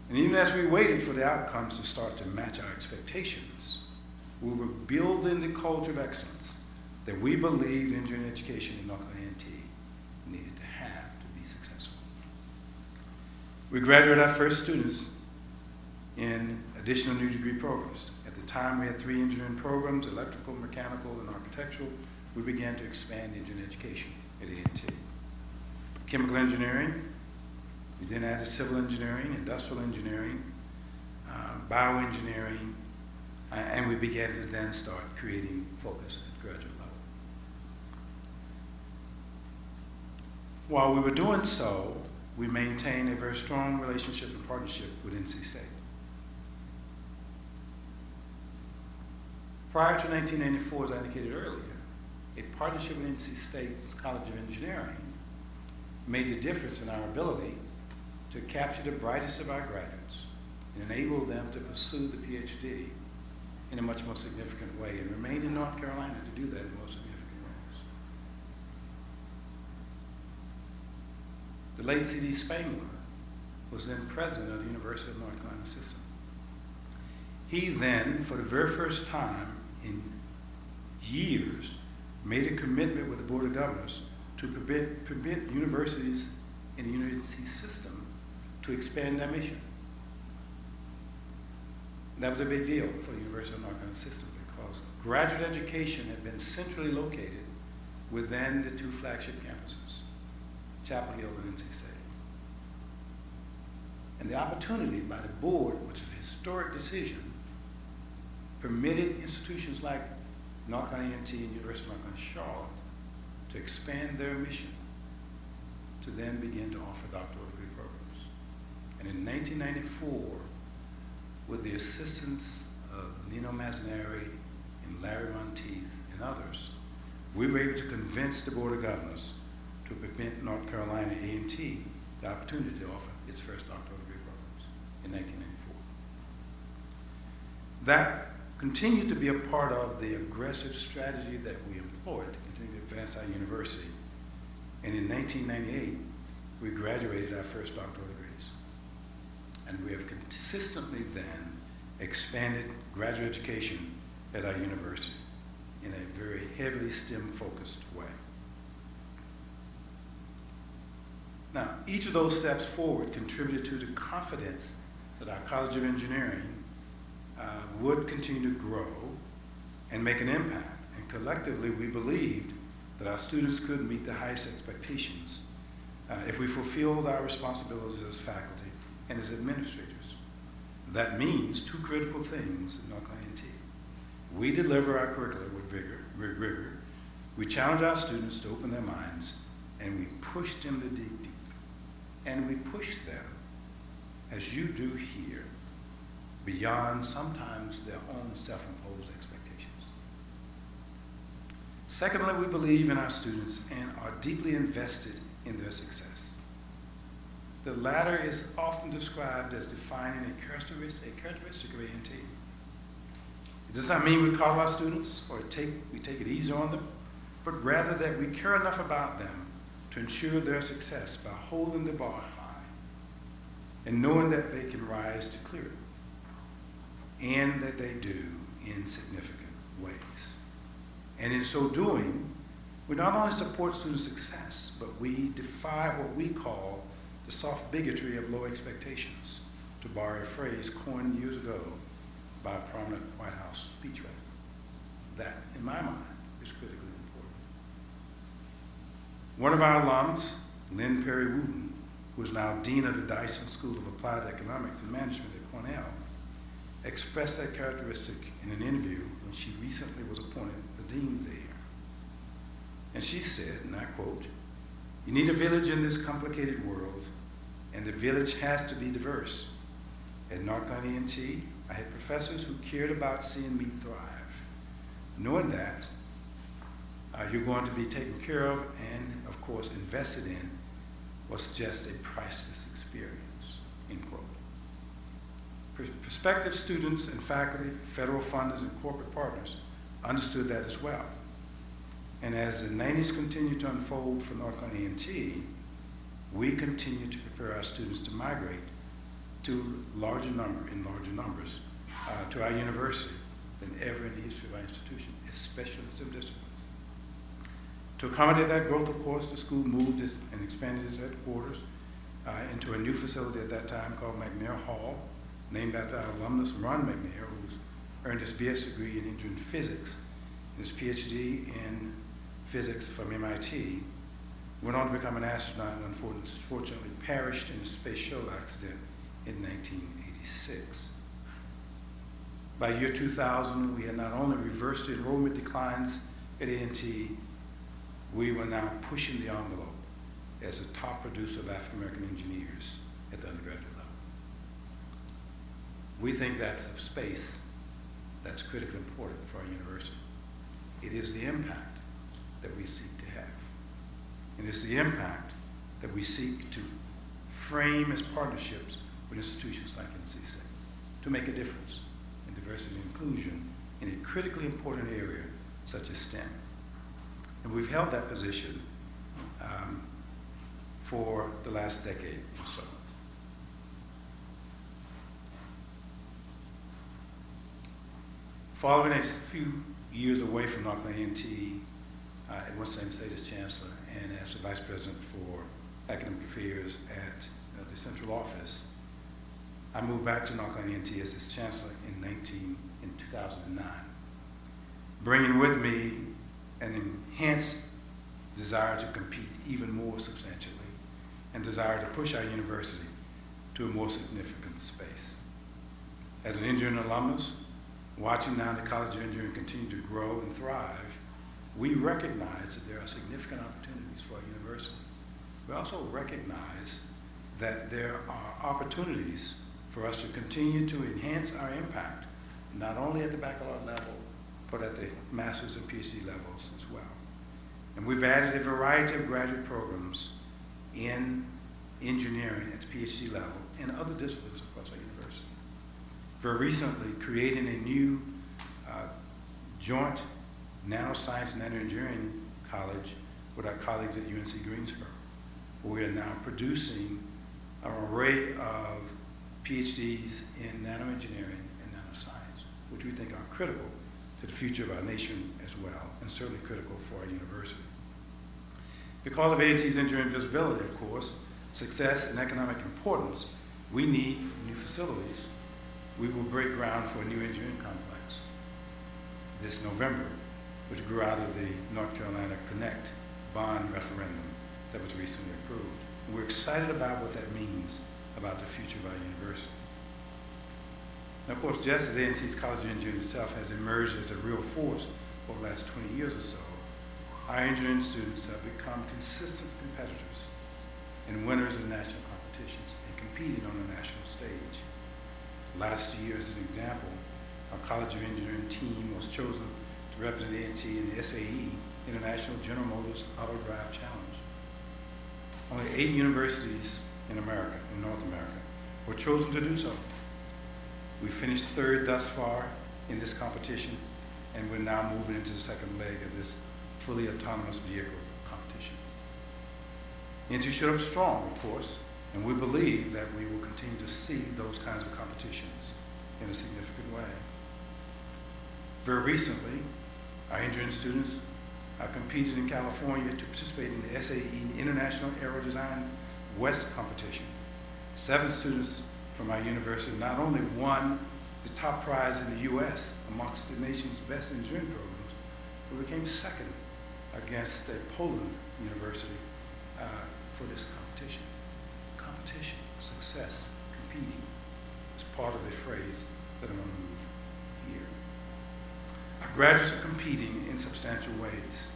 And even as we waited for the outcomes to start to match our expectations, we were building the culture of excellence that we believed engineering education in North Carolina A&T needed to have to be successful. We graduated our first students in additional new degree programs. At the time, we had 3 engineering programs, electrical, mechanical, and architectural. We began to expand engineering education at A&T. Chemical engineering, we then added civil engineering, industrial engineering, bioengineering, and we began to then start creating focus at graduate level. While we were doing so, we maintained a very strong relationship and partnership with NC State. Prior to 1994, as I indicated earlier, a partnership with NC State's College of Engineering made the difference in our ability to capture the brightest of our graduates and enable them to pursue the PhD in a much more significant way and remain in North Carolina to do that in more significant ways. The late C.D. Spangler was then president of the University of North Carolina system. He then, for the very first time in years, made a commitment with the Board of Governors to permit universities in the university system to expand their mission. That was a big deal for the University of North Carolina system because graduate education had been centrally located within the two flagship campuses, Chapel Hill and NC State. And the opportunity by the board, which is a historic decision, permitted institutions like North Carolina A&T and University of North Carolina Charlotte to expand their mission to then begin to offer doctoral degree programs. And in 1994, with the assistance of Nino Mazzaneri and Larry Monteith and others, we were able to convince the Board of Governors to permit North Carolina A&T the opportunity to offer its first doctoral degree programs in 1994. That continued to be a part of the aggressive strategy that we employed to continue to advance our university. And in 1998, we graduated our first doctoral degrees. And we have consistently then expanded graduate education at our university in a very heavily STEM-focused way. Now, each of those steps forward contributed to the confidence that our College of Engineering would continue to grow and make an impact. And collectively, we believed that our students could meet the highest expectations if we fulfilled our responsibilities as faculty and as administrators. That means two critical things in North Carolina A&T. We deliver our curriculum with rigor. We challenge our students to open their minds, and we push them to dig deep. And we push them, as you do here, beyond sometimes their own self-imposed expectations. Secondly, we believe in our students and are deeply invested in their success. The latter is often described as defining a characteristic of A&T. It does not mean we coddle our students or we take it easy on them, but rather that we care enough about them to ensure their success by holding the bar high and knowing that they can rise to clear it, and that they do in significant ways. And in so doing, we not only support student success, but we defy what we call the soft bigotry of low expectations, to borrow a phrase coined years ago by a prominent White House speechwriter. That, in my mind, is critically important. One of our alums, Lynn Perry Wooten, who is now Dean of the Dyson School of Applied Economics and Management at Cornell, expressed that characteristic in an interview when she recently was appointed the dean there. And she said, and I quote, "You need a village in this complicated world, and the village has to be diverse. At North Carolina A&T, I had professors who cared about seeing me thrive. Knowing that you're going to be taken care of and, of course, invested in was just a priceless experience," end quote. Prospective students and faculty, federal funders, and corporate partners understood that as well. And as the 90s continue to unfold for North Carolina A&T, we continue to prepare our students to migrate to larger numbers to our university than ever in the history of our institution, especially in STEM disciplines. To accommodate that growth, of course, the school moved and expanded its headquarters into a new facility at that time called McNair Hall, named after our alumnus Ron McNair, who's earned his BS degree in Interim Physics and his PhD in Physics from MIT, went on to become an astronaut and unfortunately perished in a space shuttle accident in 1986. By year 2000, we had not only reversed the enrollment declines at A&T, we were now pushing the envelope as the top producer of African-American engineers at the undergraduate level. We think that's a space that's critically important for our university. It is the impact that we seek to have. And it's the impact that we seek to frame as partnerships with institutions like NCC to make a difference in diversity and inclusion in a critically important area such as STEM. And we've held that position for the last decade or so. Following a few years away from North Carolina A&T at Woodson State as Chancellor and as the Vice President for Academic Affairs at the Central Office, I moved back to North Carolina A&T as its chancellor in 2009, bringing with me an enhanced desire to compete even more substantially and desire to push our university to a more significant space. As an engineering alumnus, watching now the College of Engineering continue to grow and thrive, we recognize that there are significant opportunities for our university. We also recognize that there are opportunities for us to continue to enhance our impact, not only at the baccalaureate level, but at the master's and PhD levels as well. And we've added a variety of graduate programs in engineering at the PhD level and other disciplines across our university. Very recently, creating a new joint nanoscience and nanoengineering college with our colleagues at UNC Greensboro, where we are now producing an array of PhDs in nanoengineering and nanoscience, which we think are critical to the future of our nation as well, and certainly critical for our university. Because of A&T's engineering visibility, of course, success and economic importance, we need new facilities. We will break ground for a new engineering complex this November, which grew out of the North Carolina Connect bond referendum that was recently approved. And we're excited about what that means about the future of our university. Now, of course, just as A&T's College of Engineering itself has emerged as a real force over the last 20 years or so, our engineering students have become consistent competitors and winners of national competitions and competing on the national stage. Last year, as an example, our College of Engineering team was chosen to represent A&T in the SAE, International General Motors Auto Drive Challenge. Only 8 universities in America, in North America, were chosen to do so. We finished 3rd thus far in this competition, and we're now moving into the second leg of this fully autonomous vehicle competition. A&T stood up strong, of course, and we believe that we will continue to see those kinds of competitions in a significant way. Very recently, our engineering students competed in California to participate in the SAE International Aero Design West competition. 7 students from our university not only won the top prize in the U.S. amongst the nation's best engineering programs, but became second against a Poland university for this competition. Competition, success, competing is part of the phrase that I'm going to move here. Our graduates are competing in substantial ways.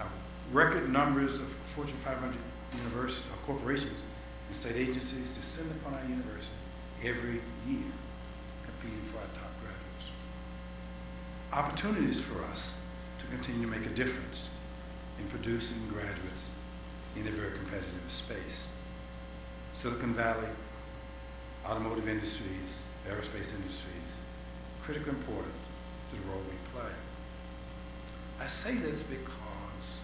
Our record numbers of Fortune 500 universities or corporations and state agencies descend upon our university every year, competing for our top graduates. Opportunities for us to continue to make a difference in producing graduates in a very competitive space. Silicon Valley, automotive industries, aerospace industries, critically important to the role we play. I say this because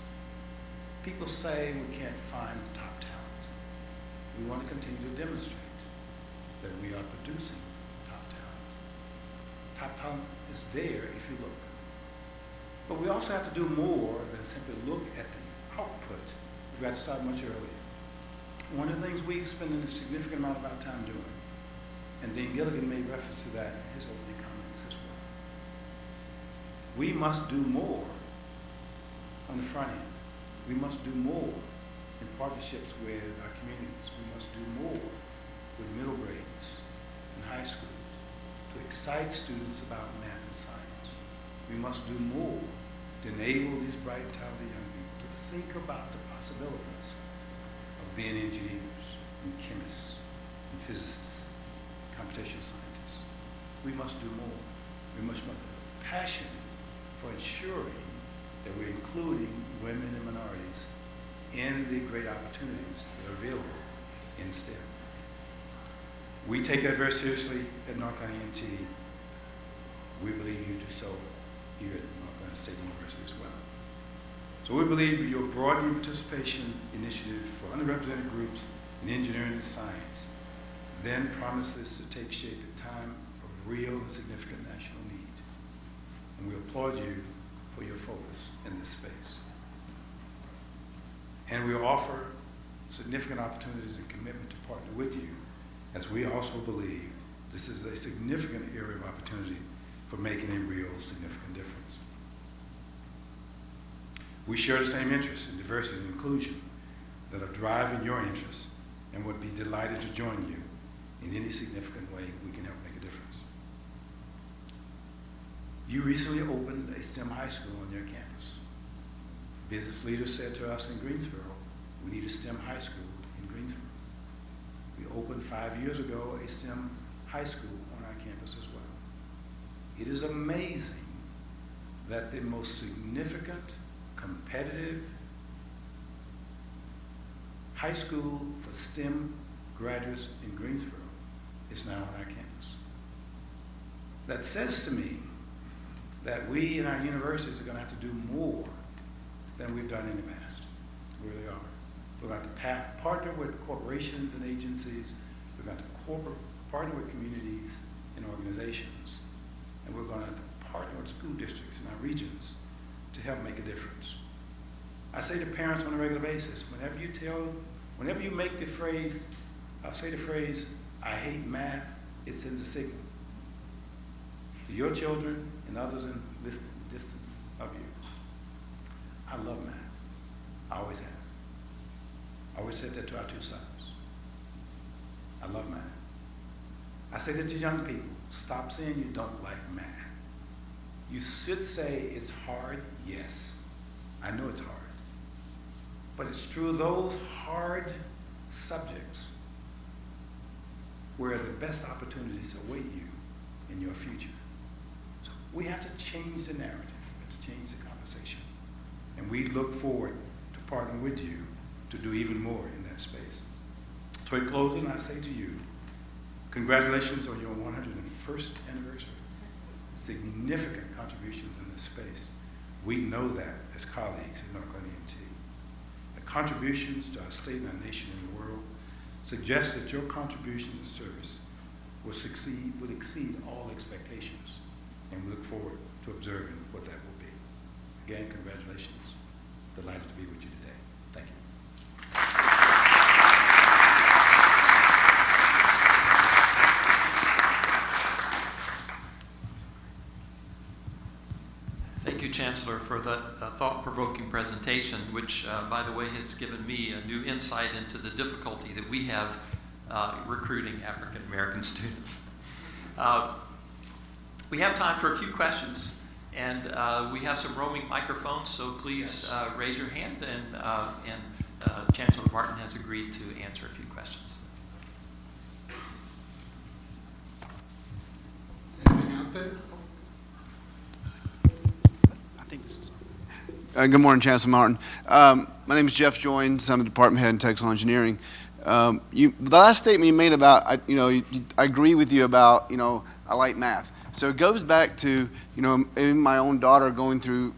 people say we can't find top talent. We want to continue to demonstrate that we are producing top talent. Top talent is there if you look. But we also have to do more than simply look at the output. We've got to start much earlier. One of the things we spend a significant amount of our time doing, and Dean Gilligan made reference to that in his opening comments as well. We must do more on the front end. We must do more in partnerships with our communities. We must do more with middle grades and high schools to excite students about math and science. We must do more to enable these bright, talented young people to think about the possibilities of being engineers and chemists and physicists, computational scientists. We must do more. We must have a passion for ensuring that we're including women and minorities in the great opportunities that are available in STEM. We take that very seriously at North Carolina A&T. We believe you do so here at North Carolina State University as well. So we believe your Broadening participation initiative for underrepresented groups in engineering and science then promises to take shape at a time of real and significant national need. And we applaud you for your focus in this space. And we offer significant opportunities and commitment to partner with you as we also believe this is a significant area of opportunity for making a real significant difference. We share the same interests in diversity and inclusion that are driving your interests, and would be delighted to join you in any significant way we can help make a difference. You recently opened a STEM high school on your campus. Business leaders said to us in Greensboro, we need a STEM high school in Greensboro. We opened 5 years ago a STEM high school on our campus as well. It is amazing that the most significant, competitive high school for STEM graduates in Greensboro is now on our campus. That says to me that we in our universities are going to have to do more than we've done in the past. We really are. We're going to have to partner with corporations and agencies. We're going to have to partner with communities and organizations. And we're going to have to partner with school districts in our regions to help make a difference. I say to parents on a regular basis, whenever you make the phrase, I'll say the phrase, I hate math, it sends a signal to your children and others in distance of you. I love math. I always have. I always said that to our two sons. I love math. I say that to young people, stop saying you don't like math. You should say it's hard, yes. I know it's hard. But it's true, those hard subjects where the best opportunities await you in your future. So we have to change the narrative. We have to change the conversation. And we look forward to partnering with you to do even more in that space. So in closing, I say to you, congratulations on your 101st anniversary. Significant contributions in this space. We know that as colleagues at North Carolina A&T. The contributions to our state and our nation and the world suggest that your contribution to service will exceed all expectations, and we look forward to observing what that will be. Again, congratulations. Delighted to be with you today. Thank you. Thank you, Chancellor, for that thought-provoking presentation, which, by the way, has given me a new insight into the difficulty that we have recruiting African-American students. We have time for a few questions, and we have some roaming microphones, so please raise your hand, and Chancellor Martin has agreed to answer a few questions. Anything out there? Good morning, Chancellor Martin. My name is Jeff Joins. I'm the department head in technical engineering. The last statement you made about, I agree with you about, I like math. So it goes back to, even my own daughter going through,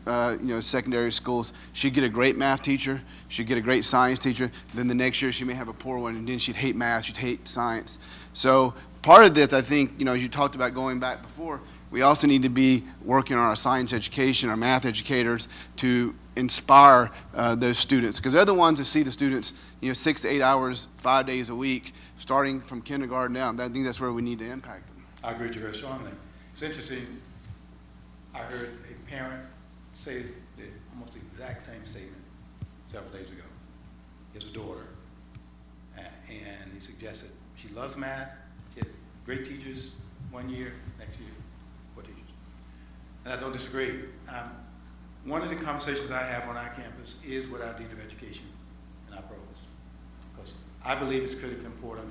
secondary schools. She'd get a great math teacher. She'd get a great science teacher. Then the next year she may have a poor one, and then she'd hate math. She'd hate science. So part of this, I think, as you talked about going back before, we also need to be working on our science education, our math educators, to inspire those students, because they're the ones that see the students 6 to 8 hours, 5 days a week, starting from kindergarten down. I think that's where we need to impact them. I agree with you very strongly. It's interesting, I heard a parent say almost the exact same statement several days ago. He has a daughter, and he suggested she loves math, she had great teachers 1 year, next year, poor teachers. And I don't disagree. One of the conversations I have on our campus is with our Dean of Education and our Provost, because I believe it's critically important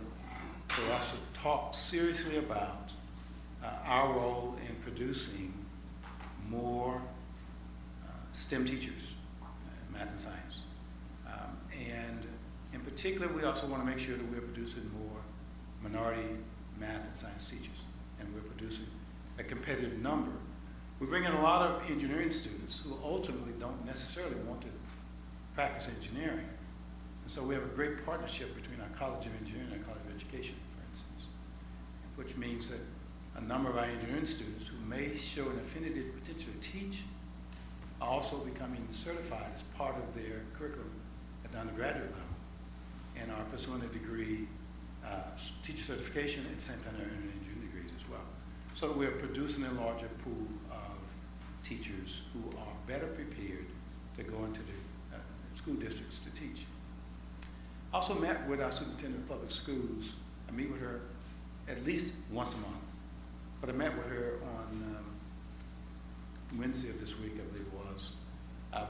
for us to talk seriously about our role in producing more STEM teachers, math and science. And in particular, we also want to make sure that we're producing more minority math and science teachers, and we're producing a competitive number. We bring in a lot of engineering students who ultimately don't necessarily want to practice engineering. And so we have a great partnership between our College of Engineering and our College of Education, for instance, which means that a number of our engineering students who may show an affinity to potentially teach are also becoming certified as part of their curriculum at the undergraduate level and are pursuing a degree teacher certification, at the same time they're earning engineering degrees as well. So we're producing a larger pool of teachers who are better prepared to go into the school districts to teach. I also met with our superintendent of public schools. I meet with her at least once a month, but I met with her on Wednesday of this week, I believe it was,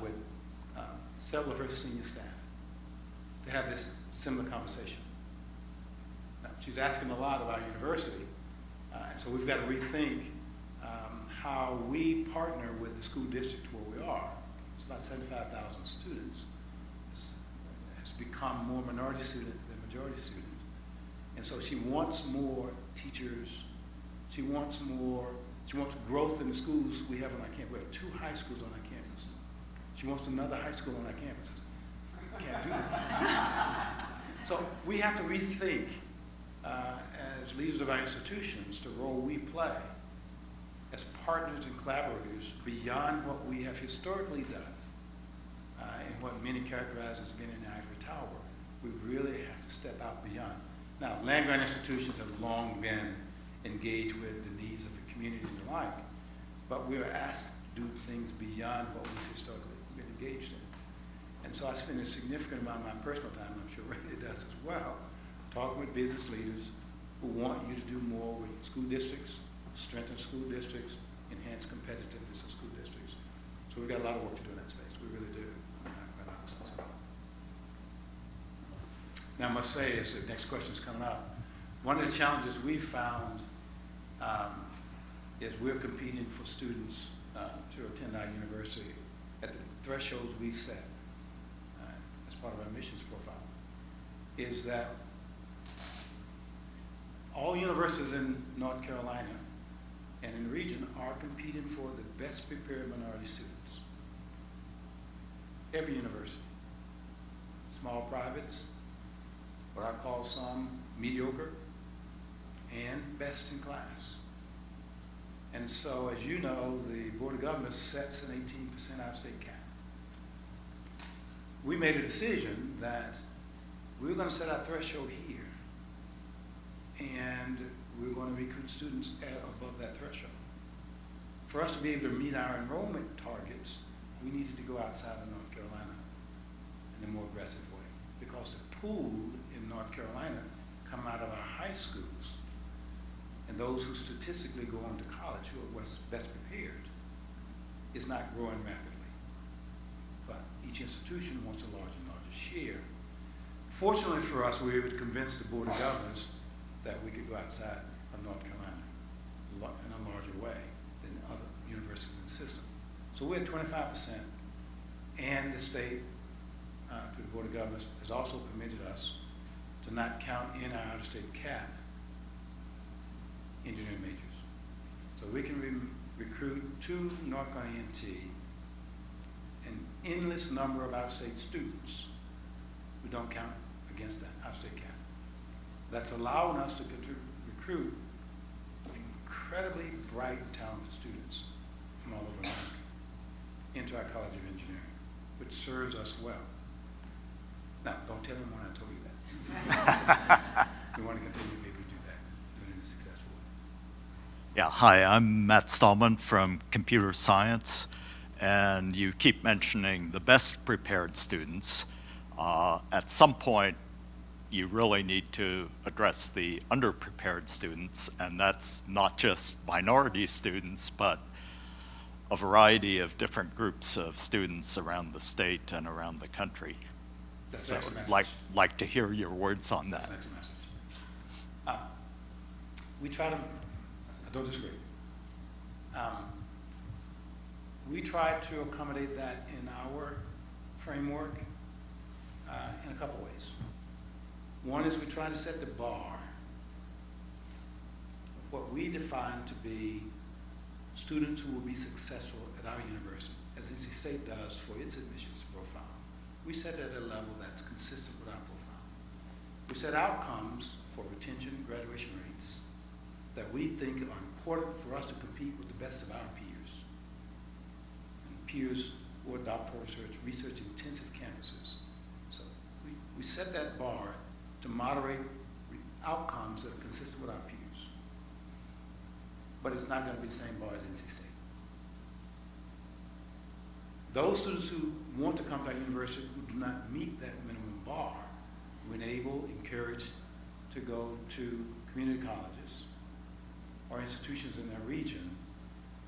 with several of her senior staff to have this similar conversation. Now, she's asking a lot about university, and so we've got to rethink how we partner with the school district where we are. It's about 75,000 students. It's become more minority student than majority student. And so she wants more teachers. She wants growth in the schools we have on our campus. We have 2 high schools on our campus. She wants another high school on our campus. Can't do that. So we have to rethink as leaders of our institutions the role we play as partners and collaborators beyond what we have historically done and what many characterize as being in the ivory tower. We really have to step out beyond. Now, land-grant institutions have long been engaged with the needs of the community and the like, but we're asked to do things beyond what we've historically been engaged in. And so I spend a significant amount of my personal time, I'm sure Randy does as well, talking with business leaders who want you to do more with school districts, strengthen school districts, enhance competitiveness of school districts. So we've got a lot of work to do in that space. We really do. Quite honestly. Now I must say, as the next question is coming up, one of the challenges we've found is we're competing for students to attend our university at the thresholds we've set as part of our admissions profile, is that all universities in North Carolina and in the region are competing for the best prepared minority students. Every university. Small privates, what I call some mediocre, and best in class. And so, as you know, the Board of Governors sets an 18% out-of-state cap. We made a decision that we were going to set our threshold here, and we were going to recruit students at above that threshold. For us to be able to meet our enrollment targets, we needed to go outside of North Carolina in a more aggressive way, because the pool in North Carolina come out of our high schools, and those who statistically go on to college, who are best prepared, is not growing rapidly. But each institution wants a larger and larger share. Fortunately for us, we were able to convince the Board of Governors that we could go outside of North Carolina in a larger way than other universities in the system. So we're at 25%, and the state, through the Board of Governors, has also permitted us to not count in our out-of-state cap engineering majors. So we can recruit 2 North Carolina ENT, an endless number of out-of-state students who don't count against the out-of-state cap. That's allowing us to recruit incredibly bright and talented students from all over America into our College of Engineering, which serves us well. Now, don't tell anyone I told you that. We want to continue to be able to do that, do it in a successful way. Yeah, hi, I'm Matt Stallman from Computer Science, and you keep mentioning the best prepared students. At some point, you really need to address the underprepared students, and that's not just minority students, but a variety of different groups of students around the state and around the country. That's So an excellent message. like to hear your words on That's that. an excellent message. We try to, I don't disagree. We try to accommodate that in our framework in a couple ways. One is we try to set the bar, what we define to be students who will be successful at our university, as NC State does for its admissions profile. We set it at a level that's consistent with our profile. We set outcomes for retention, graduation rates that we think are important for us to compete with the best of our peers. And peers who are doctoral research intensive campuses. So we set that bar to moderate outcomes that are consistent with our peers. But it's not going to be the same bar as NC State. Those students who want to come to our university who do not meet that minimum bar, we enable, encourage to go to community colleges or institutions in their region,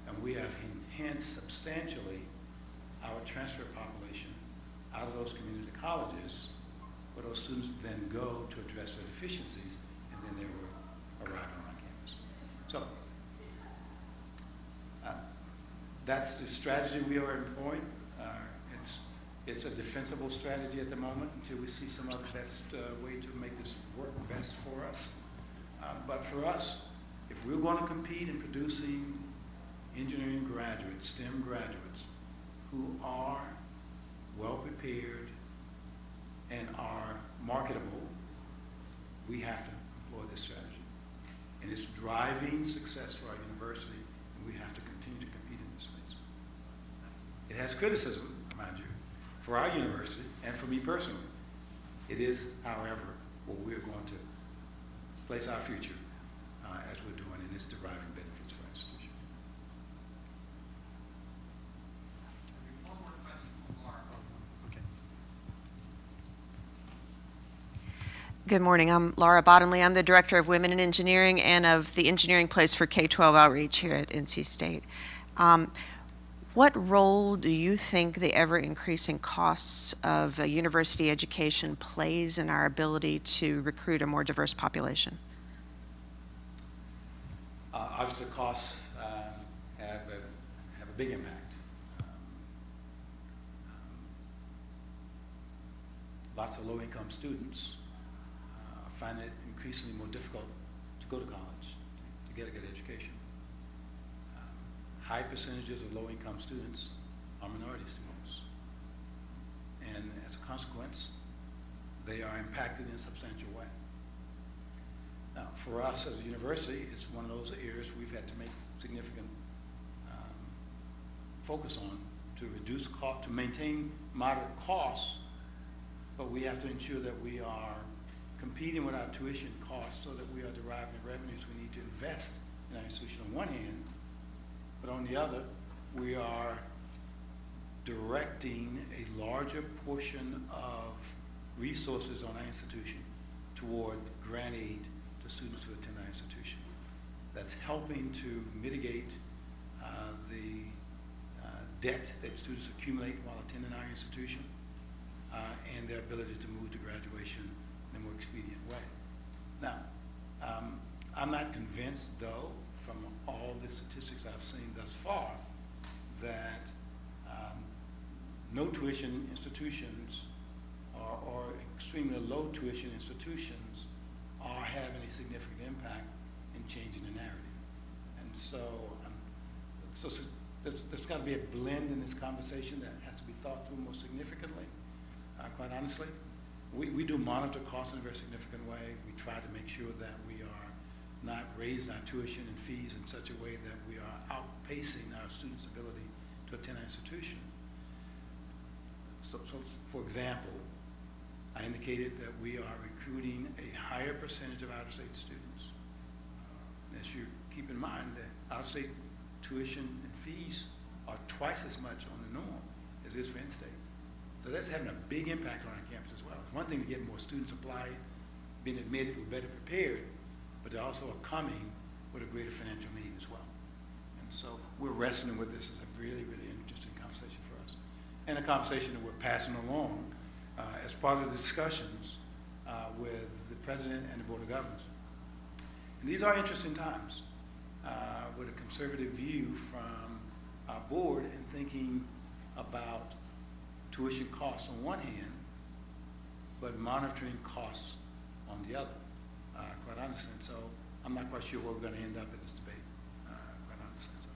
and we have enhanced substantially our transfer population out of those community colleges, where those students then go to address their deficiencies, and then they will arrive on our campus. So that's the strategy we are employing. It's a defensible strategy at the moment until we see some other best way to make this work best for us. But for us, if we're going to compete in producing engineering graduates, STEM graduates, who are well prepared and are marketable, we have to employ this strategy. And it's driving success for our university, and we have to continue to compete in this space. It has criticism, mind you, for our university and for me personally. It is, however, where we're going to place our future as we're doing, and it's deriving benefits for our institution. One more question from Laura. Okay. Good morning. I'm Laura Bottomley. I'm the Director of Women in Engineering and of the Engineering Place for K-12 Outreach here at NC State. What role do you think the ever-increasing costs of university education plays in our ability to recruit a more diverse population? Obviously, costs have a big impact. Lots of low-income students find it increasingly more difficult to go to college, to get a good education. High percentages of low-income students are minority students. And as a consequence, they are impacted in a substantial way. Now, for us as a university, it's one of those areas we've had to make significant focus on to reduce cost, to maintain moderate costs, but we have to ensure that we are competing with our tuition costs so that we are deriving the revenues we need to invest in our institution on one hand, but on the other, we are directing a larger portion of resources on our institution toward grant aid to students who attend our institution. That's helping to mitigate the debt that students accumulate while attending our institution and their ability to move to graduation in a more expedient way. Now, I'm not convinced, though, from all the statistics I've seen thus far, that no tuition institutions or extremely low tuition institutions are having a significant impact in changing the narrative. And so, there's got to be a blend in this conversation that has to be thought through more significantly, quite honestly. We do monitor costs in a very significant way. We try to make sure that we are not raising our tuition and fees in such a way that we are outpacing our students' ability to attend our institution. So for example, I indicated that we are recruiting a higher percentage of out-of-state students. As you keep in mind that out-of-state tuition and fees are twice as much on the norm as it is for in-state. So that's having a big impact on our campus as well. It's one thing to get more students applied, being admitted, we're better prepared, but they also are coming with a greater financial need as well. And so we're wrestling with this as a really, really interesting conversation for us. And a conversation that we're passing along as part of the discussions with the President and the Board of Governors. And these are interesting times with a conservative view from our board and thinking about tuition costs on one hand, but monitoring costs on the other, quite honestly. And so I'm not quite sure where we're going to end up in this debate, quite honestly. So.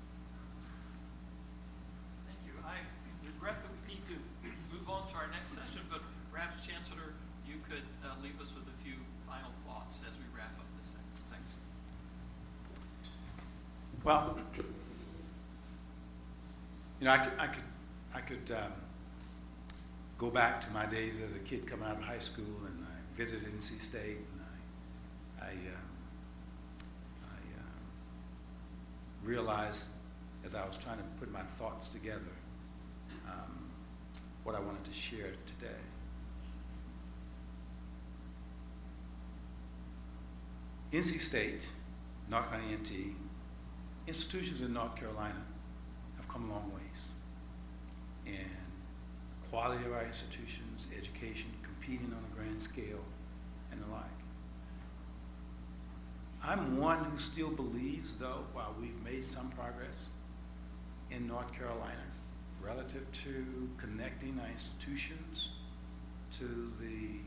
Thank you. I regret that we need to move on to our next session, but perhaps, Chancellor, you could leave us with a few final thoughts as we wrap up this section. Well, you know, I could go back to my days as a kid coming out of high school, and I visited NC State, and realized as I was trying to put my thoughts together what I wanted to share today. NC State, North Carolina A&T, institutions in North Carolina have come a long ways in quality of our institutions, education, competing on a grand scale, and the like. I'm one who still believes, though, while we've made some progress in North Carolina relative to connecting our institutions to the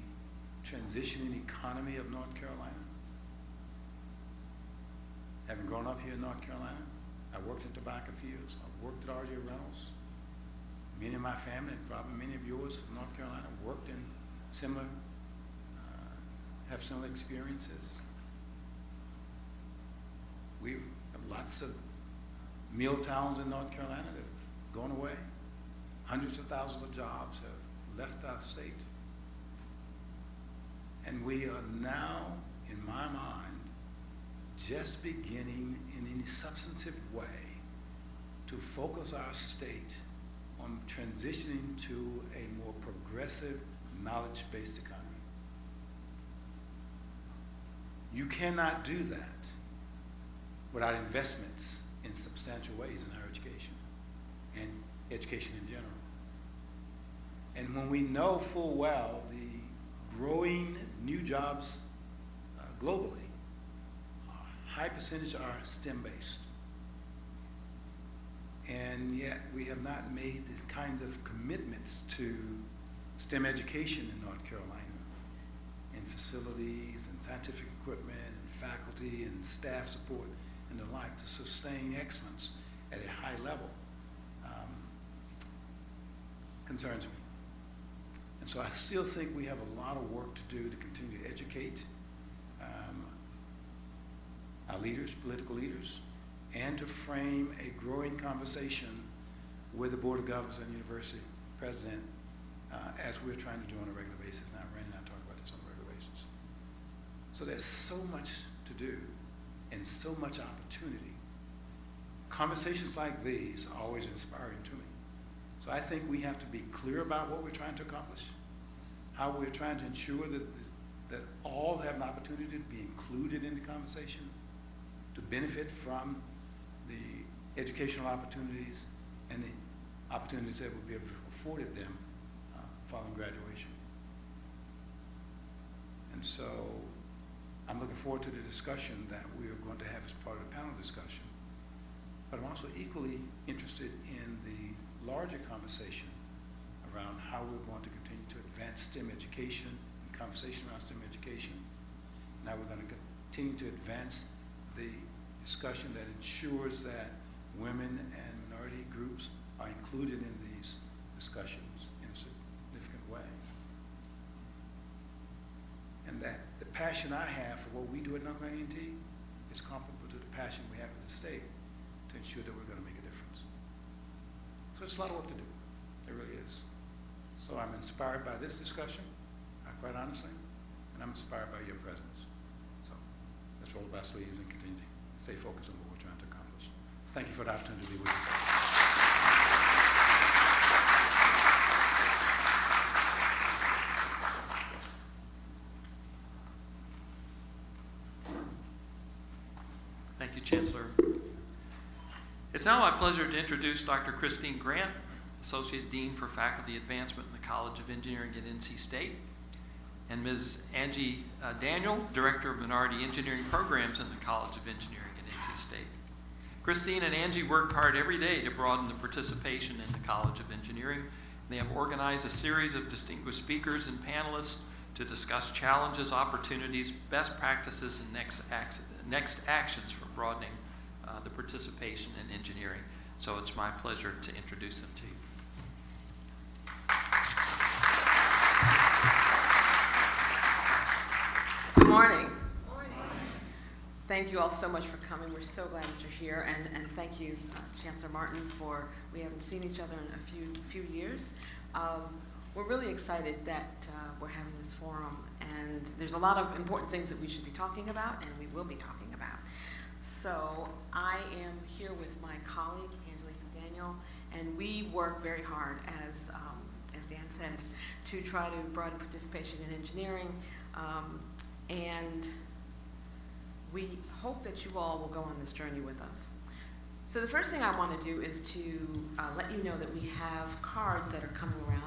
transitioning economy of North Carolina. Having grown up here in North Carolina, I worked in tobacco fields, I worked at RJ Reynolds. Many of my family, and probably many of yours from North Carolina, worked in similar, have similar experiences. We have lots of mill towns in North Carolina that have gone away. Hundreds of thousands of jobs have left our state. And we are now, in my mind, just beginning in any substantive way to focus our state on transitioning to a more progressive, knowledge-based economy. You cannot do that without investments in substantial ways in higher education and education in general. And when we know full well the growing new jobs globally, a high percentage are STEM-based. And yet we have not made the kinds of commitments to STEM education in North Carolina, in facilities and scientific equipment and faculty and staff support and the like, to sustain excellence at a high level. Concerns me. And so I still think we have a lot of work to do to continue to educate our leaders, political leaders, and to frame a growing conversation with the Board of Governors and University President as we're trying to do on a regular basis. Now, Randy and I talk about this on a regular basis. So there's so much to do and so much opportunity. Conversations like these are always inspiring to me. So I think we have to be clear about what we're trying to accomplish, how we're trying to ensure that all have an opportunity to be included in the conversation, to benefit from the educational opportunities and the opportunities that will be afforded them following graduation. And so I'm looking forward to the discussion that we are going to have as part of the panel discussion. But I'm also equally interested in the larger conversation around how we're going to continue to advance STEM education and conversation around STEM education. Now we're going to continue to advance the discussion that ensures that women and minority groups are included in these discussions in a significant way. And that the passion I have for what we do at North Carolina A&T is comparable to the passion we have as a state to ensure that we're going to make a difference. So it's a lot of work to do. It really is. So I'm inspired by this discussion, quite honestly, and I'm inspired by your presence. So let's roll up our sleeves and continue to stay focused on what we're trying to accomplish. Thank you for the opportunity to be with you. Thank you, Chancellor. It's now my pleasure to introduce Dr. Christine Grant, Associate Dean for Faculty Advancement in the College of Engineering at NC State, and Ms. Angie Daniel, Director of Minority Engineering Programs in the College of Engineering at NC State. Christine and Angie work hard every day to broaden the participation in the College of Engineering. They have organized a series of distinguished speakers and panelists to discuss challenges, opportunities, best practices, and next actions for broadening the participation in engineering. So it's my pleasure to introduce them to you. Good morning. Thank you all so much for coming. We're so glad that you're here, and thank you, Chancellor Martin, for, we haven't seen each other in a few years. we're really excited that we're having this forum, and there's a lot of important things that we should be talking about, and we will be talking about. So I am here with my colleague, Angelique and Daniel, and we work very hard, as Dan said, to try to broaden participation in engineering, and we hope that you all will go on this journey with us. So the first thing I want to do is to let you know that we have cards that are coming around.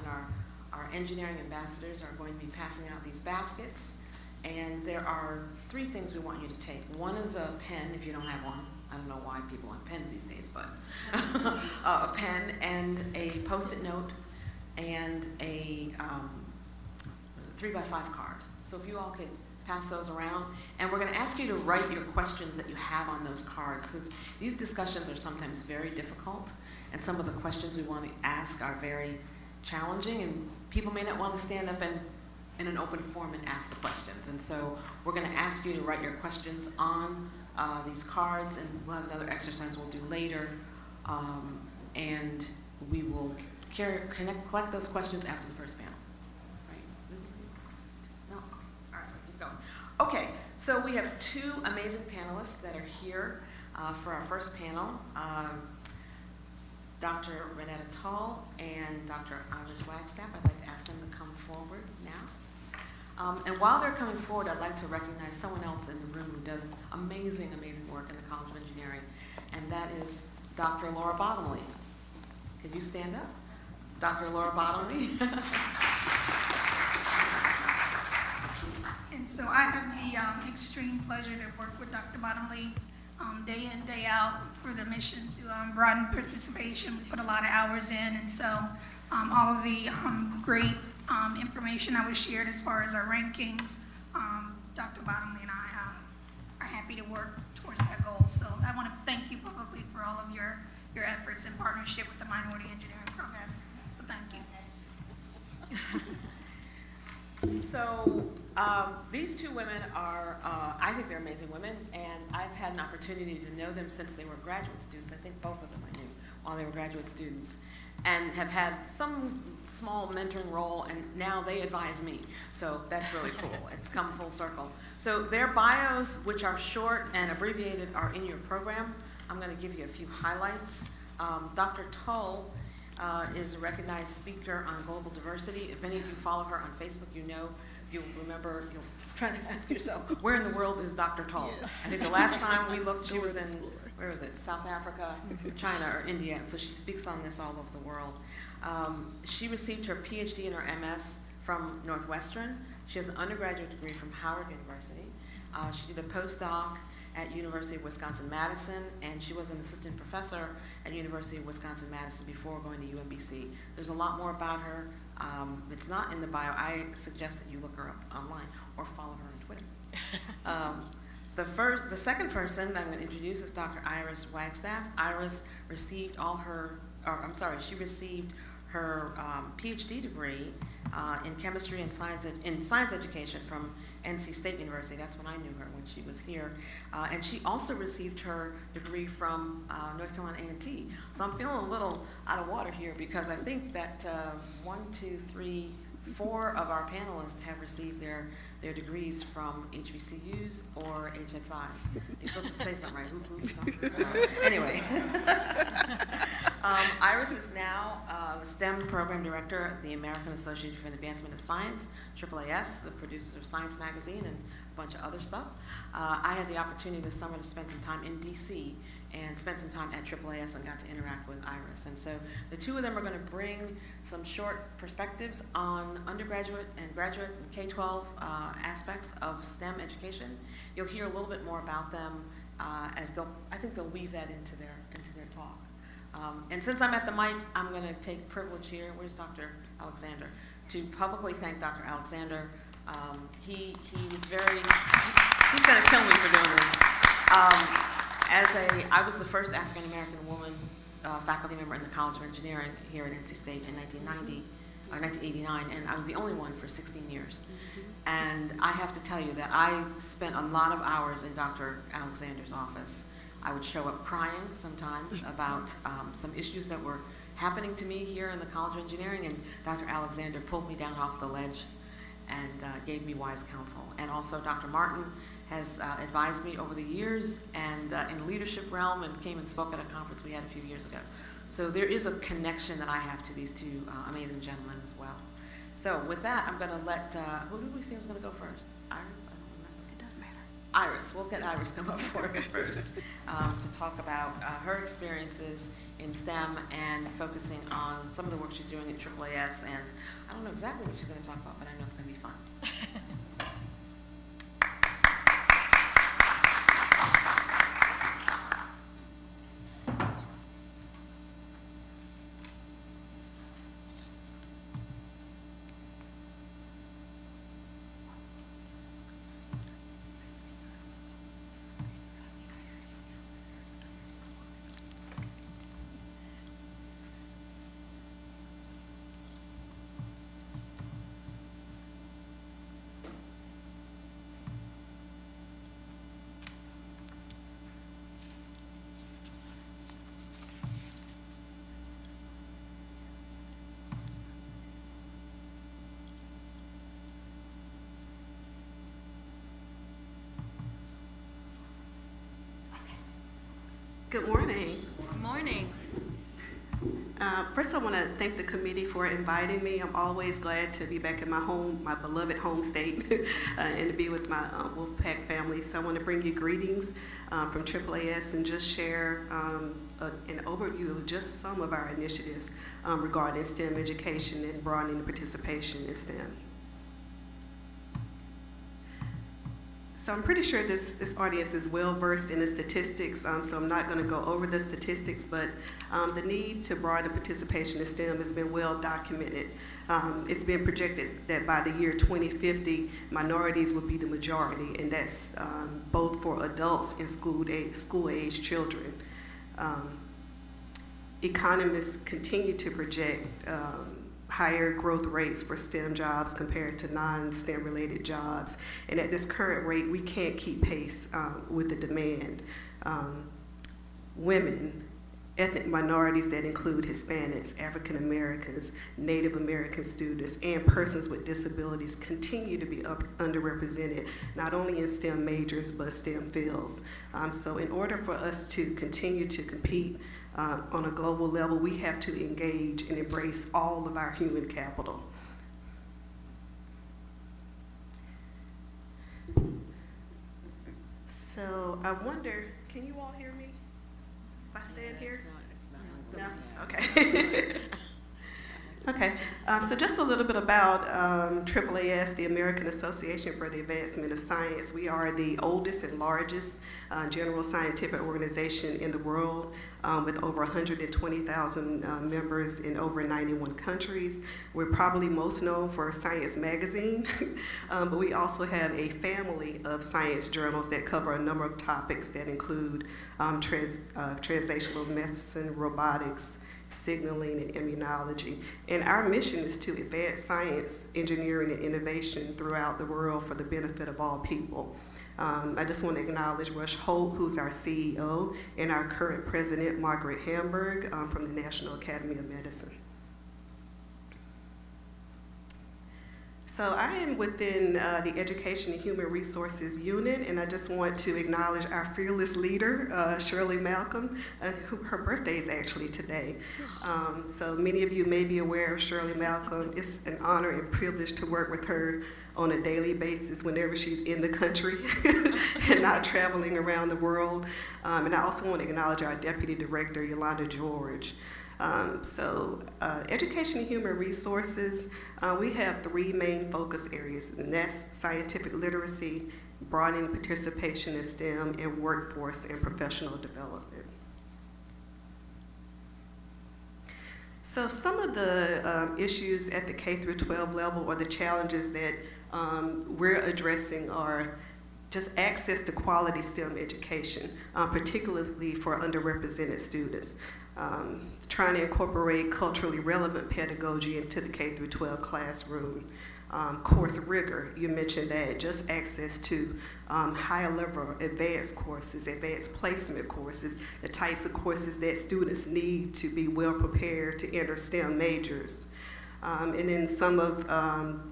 Our engineering ambassadors are going to be passing out these baskets, and there are 3 things we want you to take. One is a pen, if you don't have one. I don't know why people want pens these days, but a pen and a Post-it note and a 3x5 card. So if you all could pass those around, and we're going to ask you to write your questions that you have on those cards, because these discussions are sometimes very difficult, and some of the questions we want to ask are very challenging, and people may not want to stand up and in an open forum and ask the questions. And so we're going to ask you to write your questions on these cards, and we'll have another exercise we'll do later, and we will collect those questions after the first panel. Right? No? All right, keep going. Okay, so we have 2 amazing panelists that are here for our first panel. Dr. Renetta Tull and Dr. Iris Wagstaff. I'd like to ask them to come forward now. And while they're coming forward, I'd like to recognize someone else in the room who does amazing, amazing work in the College of Engineering, and that is Dr. Laura Bottomley. Could you stand up? Dr. Laura Bottomley. And so I have the extreme pleasure to work with Dr. Bottomley day in, day out for the mission to broaden participation. We put a lot of hours in, and so all of the great information that was shared as far as our rankings, Dr. Bottomley and I are happy to work towards that goal. So I want to thank you publicly for all of your efforts in partnership with the Minority Engineering Program. So thank you. So these 2 women are, I think they're amazing women, and I've had an opportunity to know them since they were graduate students. I think both of them I knew while they were graduate students, and have had some small mentoring role, and now they advise me. So that's really cool. It's come full circle. So their bios, which are short and abbreviated, are in your program. I'm going to give you a few highlights. Dr. Tull is a recognized speaker on global diversity. If any of you follow her on Facebook, you'll remember, you'll try to ask yourself, where in the world is Dr. Tull? Yes. I think the last time we looked, she was in, where was it, South Africa, China, or India. So she speaks on this all over the world. She received her PhD and her MS from Northwestern. She has an undergraduate degree from Howard University. She did a postdoc at University of Wisconsin-Madison, and she was an assistant professor at University of Wisconsin-Madison before going to UMBC. There's a lot more about her. It's not in the bio. I suggest that you look her up online or follow her on Twitter. The second person that I'm going to introduce is Dr. Iris Wagstaff. Iris received she received her PhD degree in chemistry and science education from NC State University. That's when I knew her, when she was here. And she also received her degree from North Carolina A&T. So I'm feeling a little out of water here, because I think that 4 of our panelists have received their degrees from HBCUs or HSIs. You're supposed to say something, right? Anyway. Iris is now the STEM Program Director at the American Association for the Advancement of Science, AAAS, the producers of Science Magazine, and a bunch of other stuff. I had the opportunity this summer to spend some time in DC and spent some time at AAAS and got to interact with Iris. And so the 2 of them are going to bring some short perspectives on undergraduate and graduate and K-12 aspects of STEM education. You'll hear a little bit more about them as I think they'll weave that into their talk. And since I'm at the mic, I'm going to take privilege here. Where's Dr. Alexander? To publicly thank Dr. Alexander. He's going to kill me for doing this. I was the first African-American woman faculty member in the College of Engineering here at NC State in 1989, and I was the only one for 16 years. And I have to tell you that I spent a lot of hours in Dr. Alexander's office. I would show up crying sometimes about some issues that were happening to me here in the College of Engineering, and Dr. Alexander pulled me down off the ledge and gave me wise counsel. And also Dr. Martin has advised me over the years and in leadership realm, and came and spoke at a conference we had a few years ago. So there is a connection that I have to these two amazing gentlemen as well. So with that, I'm going to let, who did we say was going to go first? Iris? I don't remember. It doesn't matter. Iris. We'll get Iris to come up for it first to talk about her experiences in STEM and focusing on some of the work she's doing at AAAS. And I don't know exactly what she's going to talk about, but I know it's going to be fun. Good morning. Good morning. First, I want to thank the committee for inviting me. I'm always glad to be back in my home, my beloved home state, and to be with my Wolfpack family. So I want to bring you greetings from AAAS and just share an overview of just some of our initiatives regarding STEM education and broadening participation in STEM. So I'm pretty sure this audience is well versed in the statistics, so I'm not going to go over the statistics, but the need to broaden participation in STEM has been well documented. It's been projected that by the year 2050, minorities will be the majority, and that's both for adults and school-age children. Economists continue to project higher growth rates for STEM jobs compared to non-STEM related jobs. And at this current rate, we can't keep pace with the demand. Women, ethnic minorities that include Hispanics, African Americans, Native American students, and persons with disabilities continue to be underrepresented, not only in STEM majors, but STEM fields. So in order for us to continue to compete on a global level, we have to engage and embrace all of our human capital. So I wonder, can you all hear me if I stand here? No? Okay. Okay, so just a little bit about AAAS, the American Association for the Advancement of Science. We are the oldest and largest general scientific organization in the world with over 120,000 members in over 91 countries. We're probably most known for Science Magazine, but we also have a family of science journals that cover a number of topics that include translational medicine, robotics, signaling, and immunology. And our mission is to advance science, engineering, and innovation throughout the world for the benefit of all people. I just want to acknowledge Rush Holt, who's our CEO, and our current president, Margaret Hamburg, from the National Academy of Medicine. So I am within the Education and Human Resources Unit, and I just want to acknowledge our fearless leader, Shirley Malcolm, her birthday is actually today. So many of you may be aware of Shirley Malcolm. It's an honor and privilege to work with her on a daily basis whenever she's in the country and not traveling around the world. And I also want to acknowledge our Deputy Director, Yolanda George. Education and Human Resources, we have three main focus areas, and that's scientific literacy, broadening participation in STEM, and workforce and professional development. So some of the issues at the K through 12 level, or the challenges that we're addressing, are just access to quality STEM education, particularly for underrepresented students. Trying to incorporate culturally relevant pedagogy into the K through 12 classroom. course rigor. You mentioned that, just access to higher level advanced courses, advanced placement courses, the types of courses that students need to be well prepared to enter STEM majors. And then some of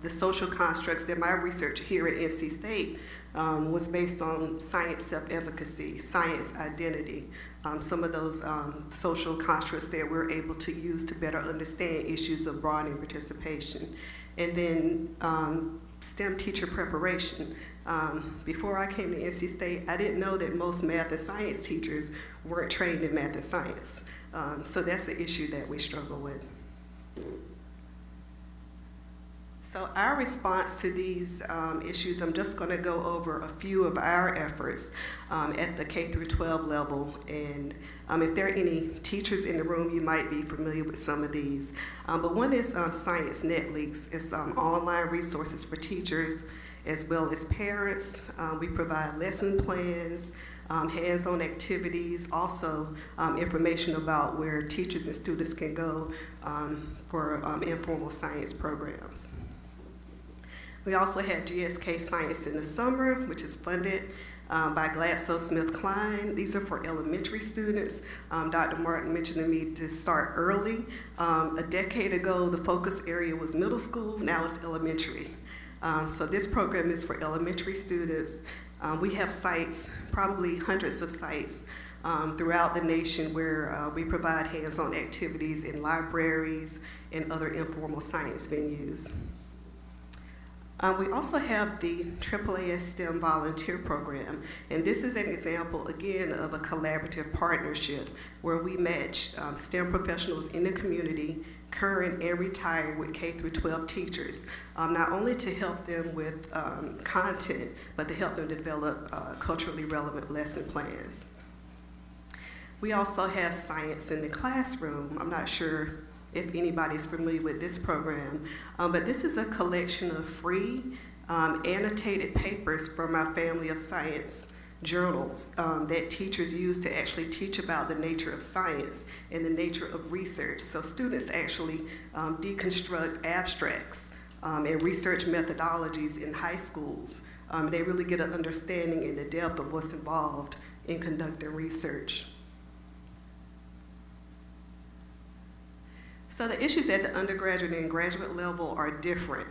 the social constructs that my research here at NC State was based on science self-efficacy, science identity, some of those social constructs that we're able to use to better understand issues of broadening participation. And then STEM teacher preparation. Before I came to NC State, I didn't know that most math and science teachers weren't trained in math and science. So that's an issue that we struggle with. So our response to these issues, I'm just going to go over a few of our efforts at the K through 12 level. And if there are any teachers in the room, you might be familiar with some of these. But one is Science Net Leaks. It's online resources for teachers as well as parents. We provide lesson plans, hands-on activities, also information about where teachers and students can go for informal science programs. We also have GSK Science in the Summer, which is funded by GlaxoSmithKline. These are for elementary students. Dr. Martin mentioned to me to start early. A decade ago, the focus area was middle school, now it's elementary. So this program is for elementary students. We have sites, probably hundreds of sites throughout the nation where we provide hands-on activities in libraries and other informal science venues. We also have the AAAS STEM Volunteer Program, and this is an example, again, of a collaborative partnership where we match STEM professionals in the community, current and retired, with K through 12 teachers, not only to help them with content, but to help them develop culturally relevant lesson plans. We also have Science in the Classroom. I'm not sure if anybody's familiar with this program, but this is a collection of free annotated papers from our Family of Science journals that teachers use to actually teach about the nature of science and the nature of research. So students actually deconstruct abstracts and research methodologies in high schools. They really get an understanding in the depth of what's involved in conducting research. So the issues at the undergraduate and graduate level are different.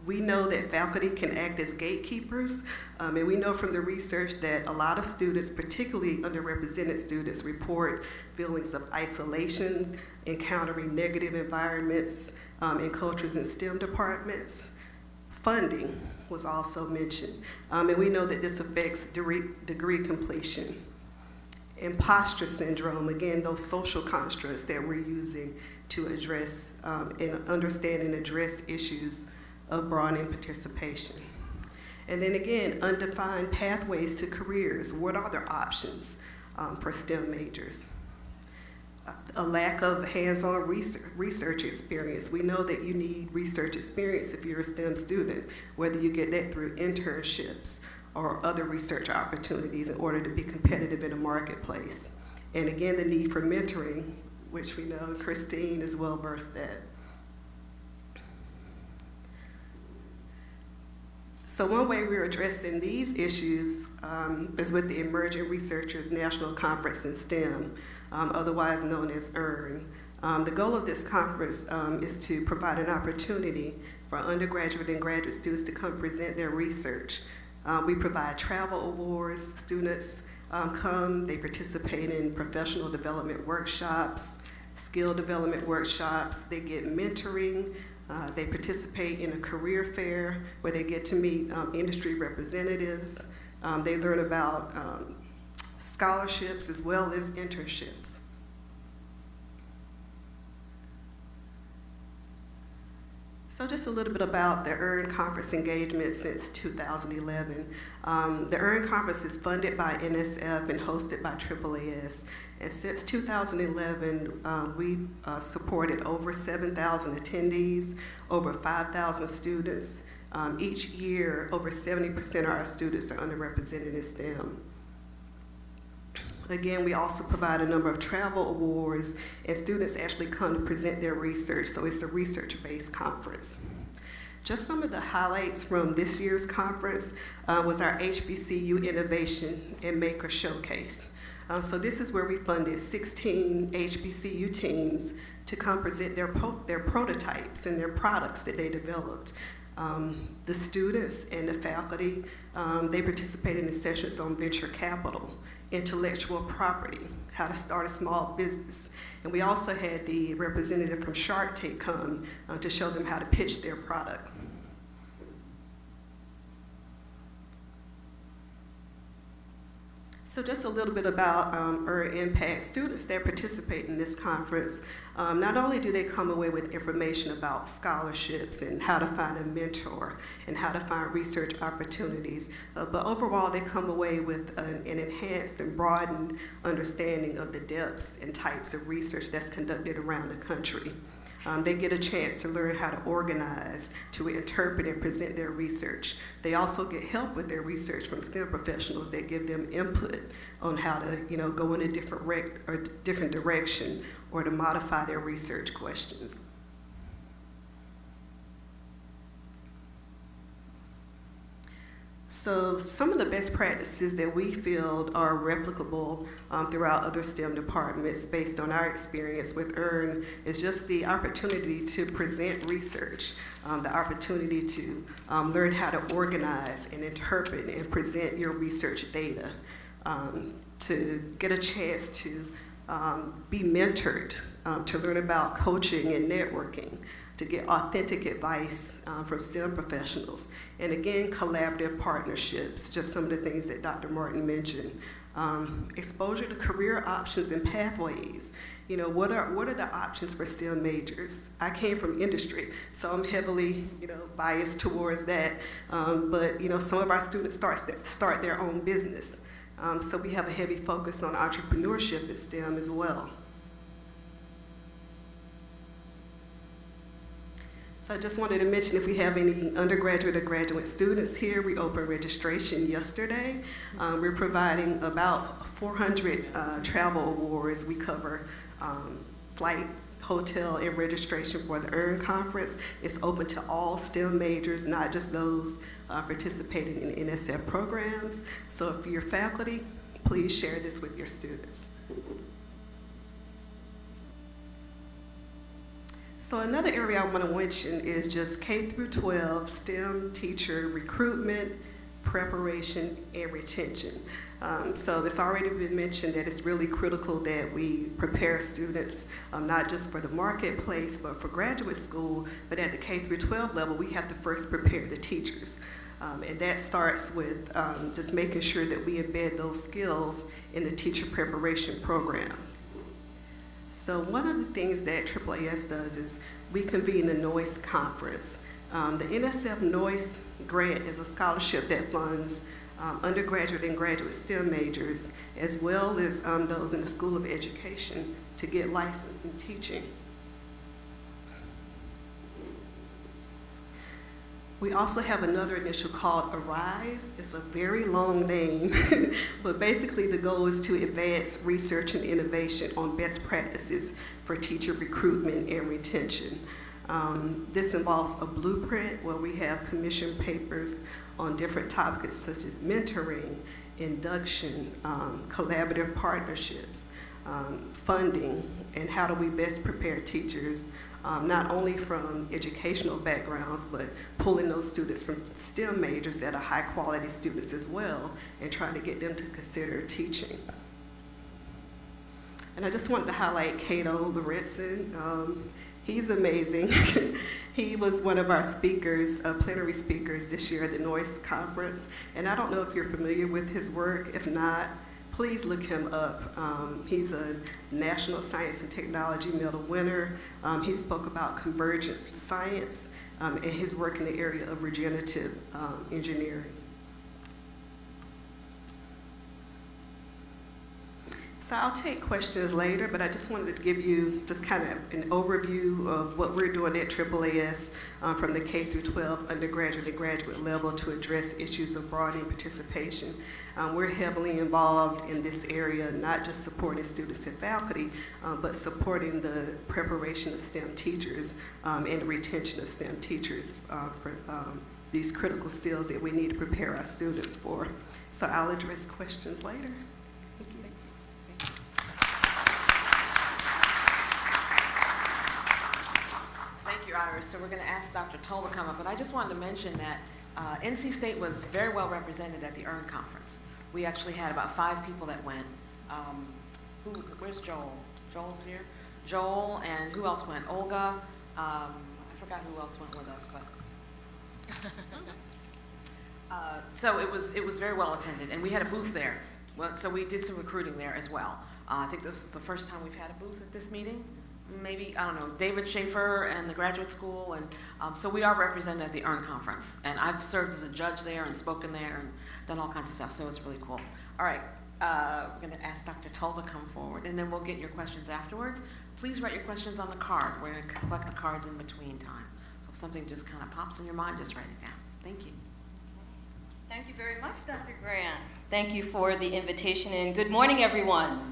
We know that faculty can act as gatekeepers, and we know from the research that a lot of students, particularly underrepresented students, report feelings of isolation, encountering negative environments and cultures in STEM departments. Funding was also mentioned, and we know that this affects degree completion. Imposter syndrome, again, those social constructs that we're using to address and understand and address issues of broadening participation. And then again, undefined pathways to careers. What are their options for STEM majors? A lack of hands-on research experience. We know that you need research experience if you're a STEM student, whether you get that through internships or other research opportunities in order to be competitive in the marketplace. And again, the need for mentoring, which we know Christine is well versed at. So one way we're addressing these issues is with the Emerging Researchers National Conference in STEM, otherwise known as EARN. The goal of this conference is to provide an opportunity for undergraduate and graduate students to come present their research. We provide travel awards. Students come, they participate in professional development workshops, skill development workshops, they get mentoring, they participate in a career fair where they get to meet industry representatives. They learn about scholarships as well as internships. So just a little bit about the EARN Conference engagement since 2011. The EARN Conference is funded by NSF and hosted by AAAS. And since 2011, we supported over 7,000 attendees, over 5,000 students. Each year, over 70% of our students are underrepresented in STEM. Again, we also provide a number of travel awards, and students actually come to present their research, so it's a research-based conference. Just some of the highlights from this year's conference was our HBCU Innovation and Maker Showcase. So this is where we funded 16 HBCU teams to come present their prototypes and their products that they developed. The students and the faculty, they participated in sessions on venture capital, intellectual property, how to start a small business. And we also had the representative from Shark Tank come to show them how to pitch their product. So just a little bit about our impact. Students that participate in this conference, not only do they come away with information about scholarships and how to find a mentor and how to find research opportunities, but overall they come away with an enhanced and broadened understanding of the depths and types of research that's conducted around the country. They get a chance to learn how to organize, to interpret and present their research. They also get help with their research from STEM professionals that give them input on how to, go in a different direction or to modify their research questions. So some of the best practices that we feel are replicable throughout other STEM departments based on our experience with EARN is just the opportunity to present research, the opportunity to learn how to organize and interpret and present your research data, to get a chance to be mentored, to learn about coaching and networking, to get authentic advice from STEM professionals. And again, collaborative partnerships, just some of the things that Dr. Martin mentioned. Exposure to career options and pathways. What are the options for STEM majors? I came from industry, so I'm heavily, biased towards that. But some of our students start their own business. So we have a heavy focus on entrepreneurship at STEM as well. So I just wanted to mention if we have any undergraduate or graduate students here, we opened registration yesterday. We're providing about 400 travel awards. We cover flight, hotel, and registration for the EARN conference. It's open to all STEM majors, not just those participating in NSF programs. So if you're faculty, please share this with your students. So another area I want to mention is just K through 12 STEM teacher recruitment, preparation, and retention. So it's already been mentioned that it's really critical that we prepare students, not just for the marketplace, but for graduate school, but at the K through 12 level, we have to first prepare the teachers. And that starts with just making sure that we embed those skills in the teacher preparation programs. So one of the things that AAAS does is we convene the NOIS conference. The NSF NOIS grant is a scholarship that funds undergraduate and graduate STEM majors, as well as those in the School of Education to get licensed in teaching. We also have another initiative called ARISE. It's a very long name, but basically the goal is to advance research and innovation on best practices for teacher recruitment and retention. This involves a blueprint where we have commission papers on different topics such as mentoring, induction, collaborative partnerships, funding, and how do we best prepare teachers not only from educational backgrounds, but pulling those students from STEM majors that are high quality students as well, and trying to get them to consider teaching. And I just wanted to highlight Cato Lorenzen. He's amazing. He was one of our speakers, plenary speakers this year at the NOIS conference. And I don't know if you're familiar with his work. If not, please look him up. He's a National Science and Technology Medal winner. He spoke about convergent science and his work in the area of regenerative engineering. So I'll take questions later, but I just wanted to give you just kind of an overview of what we're doing at AAAS from the K through 12 undergraduate and graduate level to address issues of broadening participation. We're heavily involved in this area, not just supporting students and faculty, but supporting the preparation of STEM teachers and the retention of STEM teachers for these critical skills that we need to prepare our students for. So I'll address questions later. Thank you. Thank you, Iris. So we're going to ask Dr. Toll to come up, but I just wanted to mention that NC State was very well represented at the EARN conference. We actually had about 5 people that went. Where's Joel? Joel's here? Joel, and who else went? Olga. I forgot who else went with us, but. So it was very well attended, and we had a booth there. Well, so we did some recruiting there as well. I think this is the first time we've had a booth at this meeting. Maybe, I don't know, David Schaefer and the graduate school, and so we are represented at the EARN conference. And I've served as a judge there and spoken there and done all kinds of stuff, so it's really cool. All right, we're gonna ask Dr. Tull to come forward, and then we'll get your questions afterwards. Please write your questions on the card. We're gonna collect the cards in between time. So if something just kind of pops in your mind, just write it down. Thank you. Thank you very much, Dr. Grant. Thank you for the invitation, and good morning, everyone.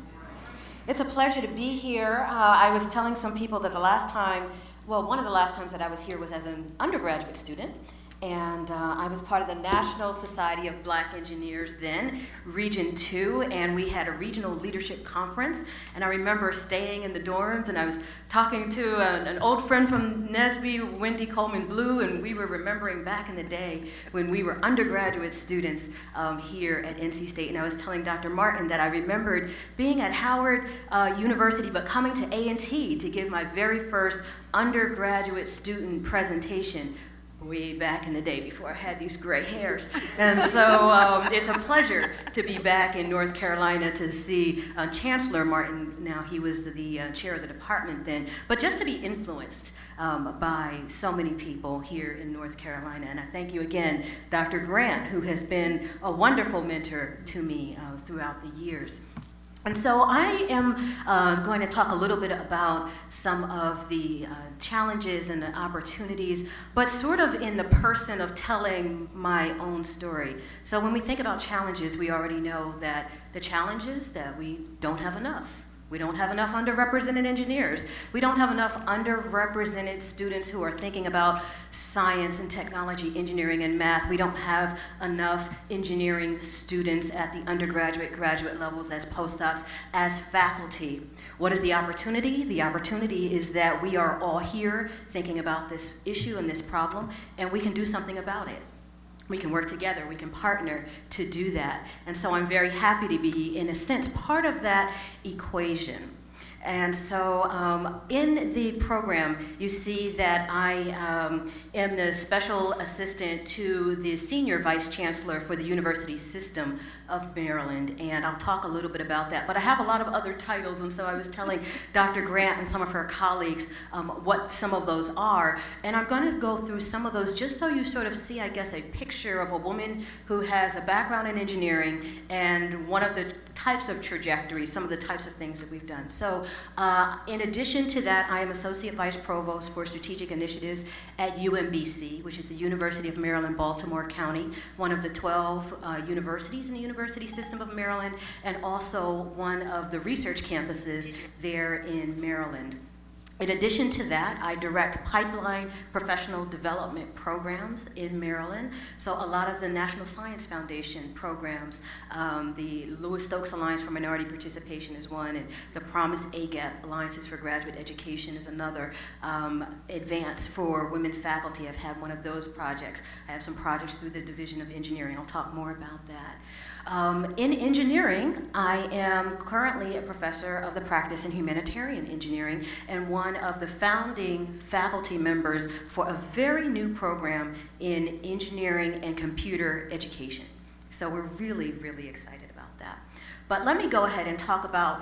It's a pleasure to be here. I was telling some people that one of the last times that I was here was as an undergraduate student, and I was part of the National Society of Black Engineers then, Region 2, and we had a regional leadership conference, and I remember staying in the dorms, and I was talking to an old friend from NSBE, Wendy Coleman Blue, and we were remembering back in the day when we were undergraduate students here at NC State, and I was telling Dr. Martin that I remembered being at Howard University, but coming to A&T to give my very first undergraduate student presentation way back in the day before I had these gray hairs. And so it's a pleasure to be back in North Carolina to see Chancellor Martin. Now he was the chair of the department then, but just to be influenced by so many people here in North Carolina. And I thank you again, Dr. Grant, who has been a wonderful mentor to me throughout the years. And so I am going to talk a little bit about some of the challenges and the opportunities, but sort of in the person of telling my own story. So when we think about challenges, we already know that the challenge is that we don't have enough. We don't have enough underrepresented engineers. We don't have enough underrepresented students who are thinking about science and technology, engineering and math. We don't have enough engineering students at the undergraduate, graduate levels as postdocs, as faculty. What is the opportunity? The opportunity is that we are all here thinking about this issue and this problem, and we can do something about it. We can work together, we can partner to do that. And so I'm very happy to be, in a sense, part of that equation. And so in the program, you see that I am the special assistant to the senior vice chancellor for the University System of Maryland, and I'll talk a little bit about that. But I have a lot of other titles, and so I was telling Dr. Grant and some of her colleagues what some of those are, and I'm going to go through some of those just so you sort of see, I guess, a picture of a woman who has a background in engineering and one of the types of trajectories, some of the types of things that we've done. So in addition to that, I am Associate Vice Provost for Strategic Initiatives at UMBC, which is the University of Maryland, Baltimore County, one of the 12 universities in the University System of Maryland, and also one of the research campuses there in Maryland. In addition to that, I direct pipeline professional development programs in Maryland. So a lot of the National Science Foundation programs, the Lewis Stokes Alliance for Minority Participation is one, and the Promise AGAP Alliances for Graduate Education is another. Advance for Women Faculty, I've had one of those projects. I have some projects through the Division of Engineering. I'll talk more about that. In engineering, I am currently a professor of the practice in humanitarian engineering and one of the founding faculty members for a very new program in engineering and computer education. So we're really, really excited about that. But let me go ahead and talk about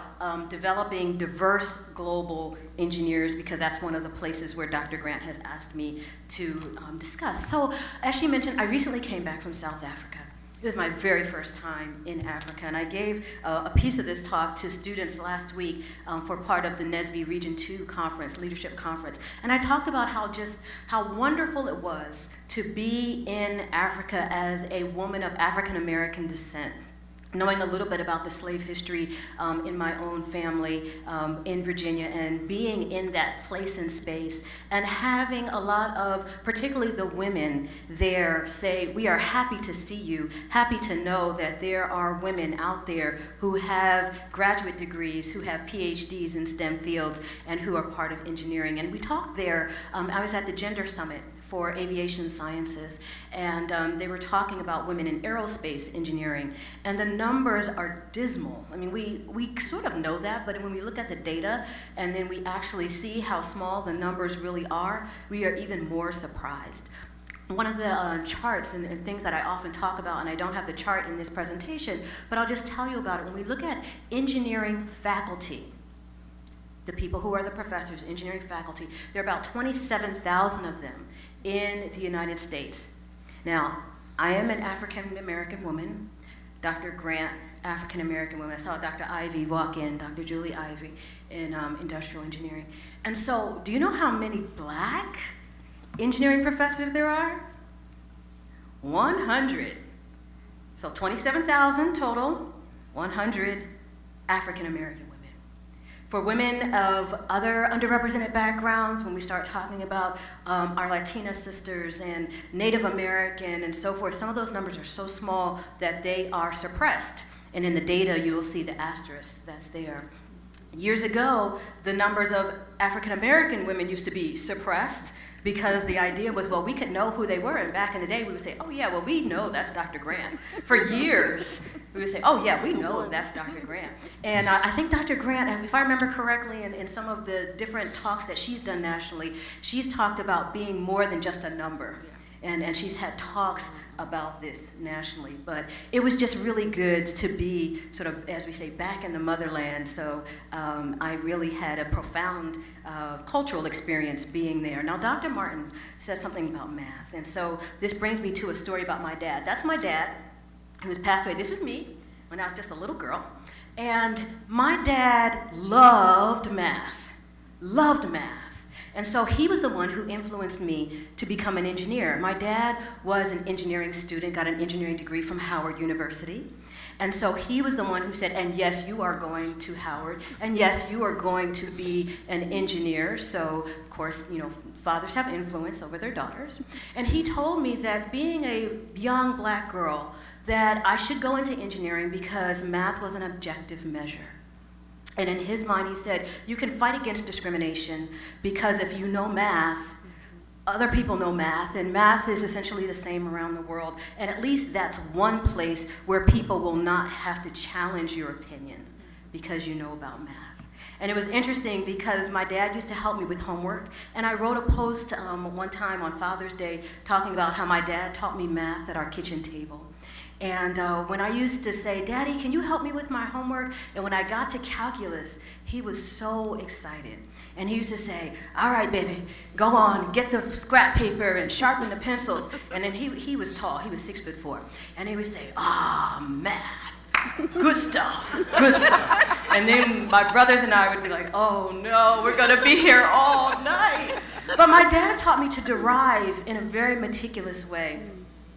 developing diverse global engineers, because that's one of the places where Dr. Grant has asked me to discuss. So as she mentioned, I recently came back from South Africa. It was my very first time in Africa, and I gave a piece of this talk to students last week for part of the NSBE Region 2 conference, leadership conference. And I talked about how wonderful it was to be in Africa as a woman of African American descent, knowing a little bit about the slave history in my own family in Virginia, and being in that place and space, and having a lot of, particularly the women there, say, we are happy to see you, happy to know that there are women out there who have graduate degrees, who have PhDs in STEM fields, and who are part of engineering. And we talked there, I was at the Gender Summit for Aviation Sciences, and they were talking about women in aerospace engineering, and the numbers are dismal. I mean, we sort of know that, but when we look at the data and then we actually see how small the numbers really are, we are even more surprised. One of the charts and things that I often talk about, and I don't have the chart in this presentation, but I'll just tell you about it. When we look at engineering faculty, the people who are the professors, engineering faculty, there are about 27,000 of them in the United States. Now, I am an African American woman, Dr. Grant, African American woman. I saw Dr. Ivy walk in, Dr. Julie Ivy in industrial engineering. And so, do you know how many black engineering professors there are? 100. So 27,000 total, 100 African American women. For women of other underrepresented backgrounds, when we start talking about our Latina sisters and Native American and so forth, some of those numbers are so small that they are suppressed. And in the data, you will see the asterisk that's there. Years ago, the numbers of African American women used to be suppressed because the idea was, well, we could know who they were. And back in the day, we would say, oh yeah, well, we know that's Dr. Grant. For years, we would say, oh yeah, we know that's Dr. Grant. And I think Dr. Grant, if I remember correctly, in some of the different talks that she's done nationally, she's talked about being more than just a number. And she's had talks about this nationally. But it was just really good to be sort of, as we say, back in the motherland. So I really had a profound cultural experience being there. Now, Dr. Martin said something about math. And so this brings me to a story about my dad. That's my dad, who has passed away. This was me when I was just a little girl. And my dad loved math, loved math. And so he was the one who influenced me to become an engineer. My dad was an engineering student, got an engineering degree from Howard University. And so he was the one who said, and yes, you are going to Howard, and yes, you are going to be an engineer. So, of course, you know, fathers have influence over their daughters. And he told me that being a young black girl, that I should go into engineering because math was an objective measure. And in his mind, he said, you can fight against discrimination because if you know math, other people know math, and math is essentially the same around the world. And at least that's one place where people will not have to challenge your opinion because you know about math. And it was interesting because my dad used to help me with homework, and I wrote a post one time on Father's Day talking about how my dad taught me math at our kitchen table. And when I used to say, Daddy, can you help me with my homework? And when I got to calculus, he was so excited. And he used to say, all right, baby, go on, get the scrap paper and sharpen the pencils. And then he was tall, he was 6'4". And he would say, math, good stuff, good stuff. And then my brothers and I would be like, oh no, we're gonna be here all night. But my dad taught me to derive in a very meticulous way.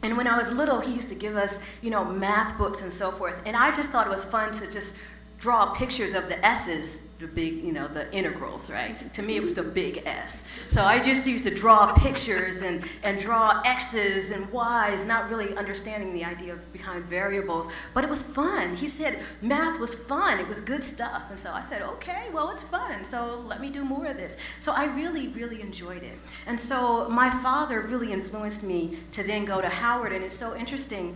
And when I was little, he used to give us, you know, math books and so forth. And I just thought it was fun to just draw pictures of the S's, the big, you know, the integrals, right? To me, it was the big S. So I just used to draw pictures and draw X's and Y's, not really understanding the idea behind variables. But it was fun. He said math was fun. It was good stuff. And so I said, okay, well, it's fun. So let me do more of this. So I really, really enjoyed it. And so my father really influenced me to then go to Howard. And it's so interesting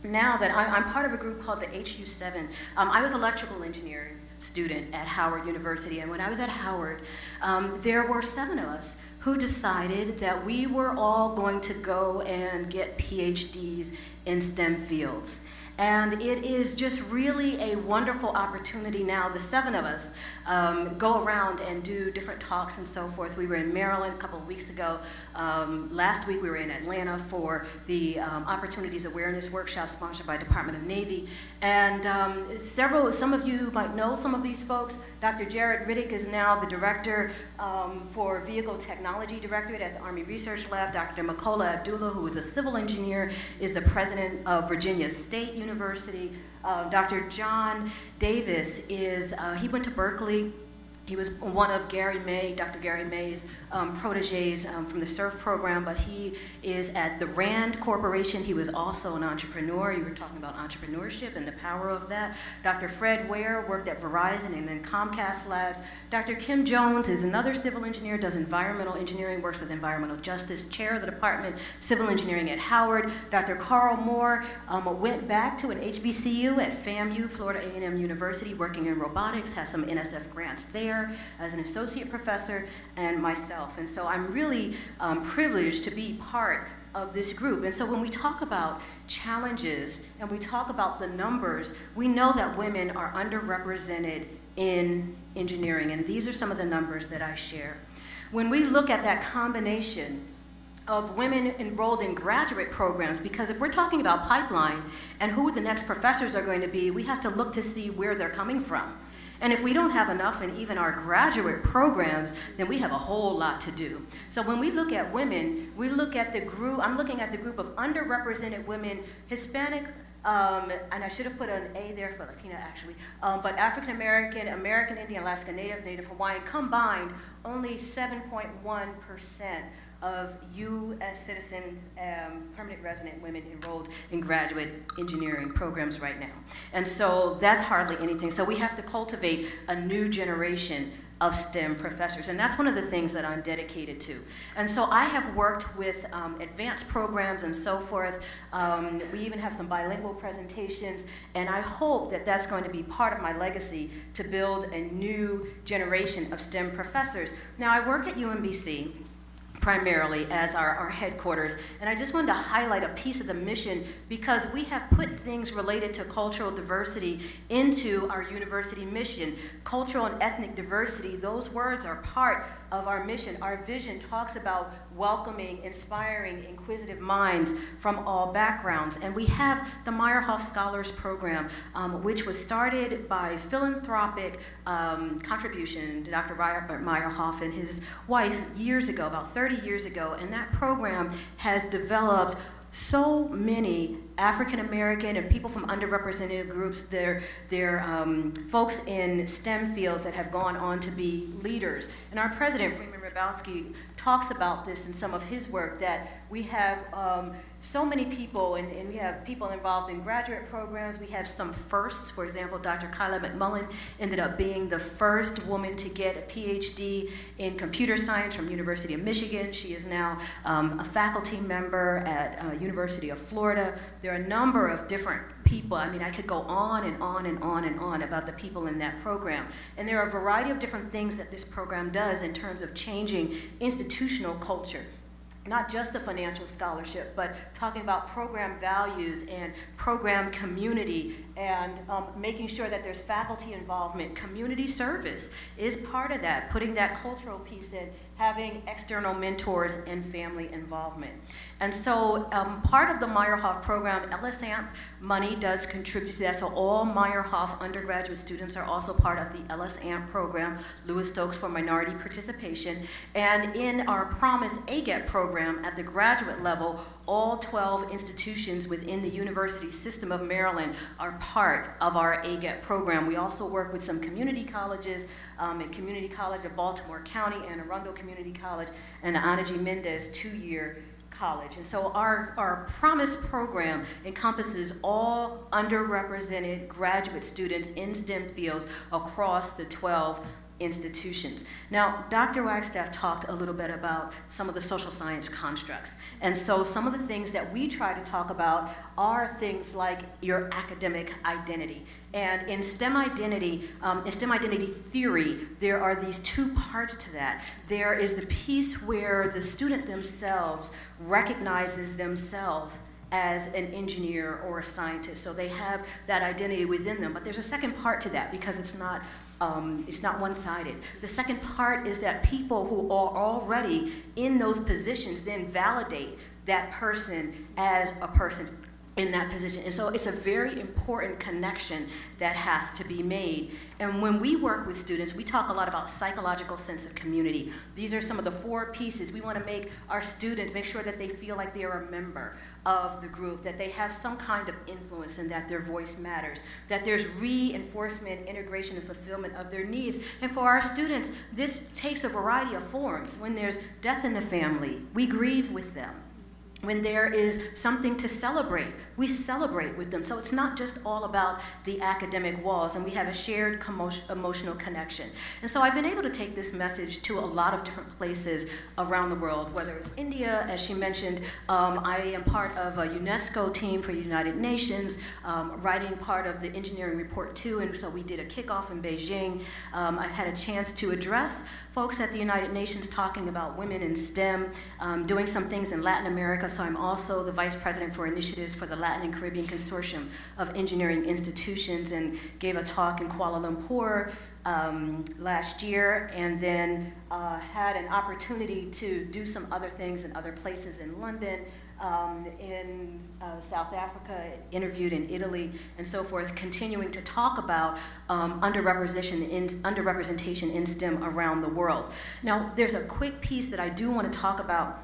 now that I'm part of a group called the HU7. I was electrical engineering student at Howard University, and when I was at Howard, there were 7 of us who decided that we were all going to go and get PhDs in STEM fields. And it is just really a wonderful opportunity now. The 7 of us go around and do different talks and so forth. We were in Maryland a couple of weeks ago. Last week we were in Atlanta for the Opportunities Awareness Workshop sponsored by Department of Navy. And some of you might know some of these folks. Dr. Jared Riddick is now the director for Vehicle Technology Directorate at the Army Research Lab. Dr. Makola Abdullah, who is a civil engineer, is the president of Virginia State University. Dr. John Davis he went to Berkeley. He was one of Dr. Gary May's proteges from the SURF program, but he is at the RAND Corporation. He was also an entrepreneur. You were talking about entrepreneurship and the power of that. Dr. Fred Ware worked at Verizon and then Comcast Labs. Dr. Kim Jones is another civil engineer, does environmental engineering, works with environmental justice, chair of the department, civil engineering at Howard. Dr. Carl Moore went back to an HBCU at FAMU, Florida A&M University, working in robotics, has some NSF grants there as an associate professor, and myself. And so I'm really privileged to be part of this group. And so when we talk about challenges and we talk about the numbers, we know that women are underrepresented in engineering, and these are some of the numbers that I share. When we look at that combination of women enrolled in graduate programs, because if we're talking about pipeline and who the next professors are going to be, we have to look to see where they're coming from. And if we don't have enough in even our graduate programs, then we have a whole lot to do. So when we look at women, we look at the group, I'm looking at the group of underrepresented women, Hispanic, and I should have put an A there for Latina actually, but African American, American Indian, Alaska Native, Native Hawaiian, combined, only 7.1% of U.S. citizen permanent resident women enrolled in graduate engineering programs right now. And so that's hardly anything. So we have to cultivate a new generation of STEM professors, and that's one of the things that I'm dedicated to. And so I have worked with advanced programs and so forth. We even have some bilingual presentations, and I hope that that's going to be part of my legacy to build a new generation of STEM professors. Now, I work at UMBC primarily as our headquarters. And I just wanted to highlight a piece of the mission because we have put things related to cultural diversity into our university mission. Cultural and ethnic diversity, those words are part of our mission. Our vision talks about welcoming, inspiring, inquisitive minds from all backgrounds. And we have the Meyerhoff Scholars Program, which was started by philanthropic contribution to Dr. Meyerhoff and his wife years ago, about 30 years ago. And that program has developed so many African American and people from underrepresented groups. They're folks in STEM fields that have gone on to be leaders. And our president, Freeman Hrabowski, talks about this in some of his work, that we have so many people, and we have people involved in graduate programs. We have some firsts. For example, Dr. Kyla McMullen ended up being the first woman to get a PhD in computer science from University of Michigan. She is now a faculty member at University of Florida. There are a number of different people. I mean, I could go on and on and on and on about the people in that program. And there are a variety of different things that this program does in terms of changing institutional culture. Not just the financial scholarship, but talking about program values and program community and making sure that there's faculty involvement. Community service is part of that, putting that cultural piece in, having external mentors and family involvement. And so part of the Meyerhoff program, LSAMP money does contribute to that. So all Meyerhoff undergraduate students are also part of the LSAMP program, Lewis Stokes for Minority Participation. And in our Promise AGET program at the graduate level, all 12 institutions within the University System of Maryland are part of our AGET program. We also work with some community colleges, at Community College of Baltimore County, Anne Arundel Community College, and the Ana G. Mendez two-year college. And so our Promise program encompasses all underrepresented graduate students in STEM fields across the 12 institutions. Now, Dr. Wagstaff talked a little bit about some of the social science constructs. And so some of the things that we try to talk about are things like your academic identity. And in STEM identity theory, there are these two parts to that. There is the piece where the student themselves recognizes themselves as an engineer or a scientist. So they have that identity within them. But there's a second part to that, because it's not one-sided. The second part is that people who are already in those positions then validate that person as a person in that position. And so it's a very important connection that has to be made. And when we work with students, we talk a lot about psychological sense of community. These are some of the 4 pieces. We want to make our students, make sure that they feel like they are a member of the group, that they have some kind of influence and that their voice matters, that there's reinforcement, integration, and fulfillment of their needs. And for our students, this takes a variety of forms. When there's death in the family, we grieve with them. When there is something to celebrate, we celebrate with them. So it's not just all about the academic walls, and we have a shared emotional connection. And so I've been able to take this message to a lot of different places around the world, whether it's India, as she mentioned. I am part of a UNESCO team for United Nations, writing part of the engineering report too, and so we did a kickoff in Beijing. I've had a chance to address folks at the United Nations talking about women in STEM, doing some things in Latin America. So I'm also the Vice President for Initiatives for the Latin and Caribbean Consortium of Engineering Institutions, and gave a talk in Kuala Lumpur last year, and then had an opportunity to do some other things in other places in London, in South Africa, interviewed in Italy, and so forth, continuing to talk about underrepresentation in STEM around the world. Now, there's a quick piece that I do want to talk about,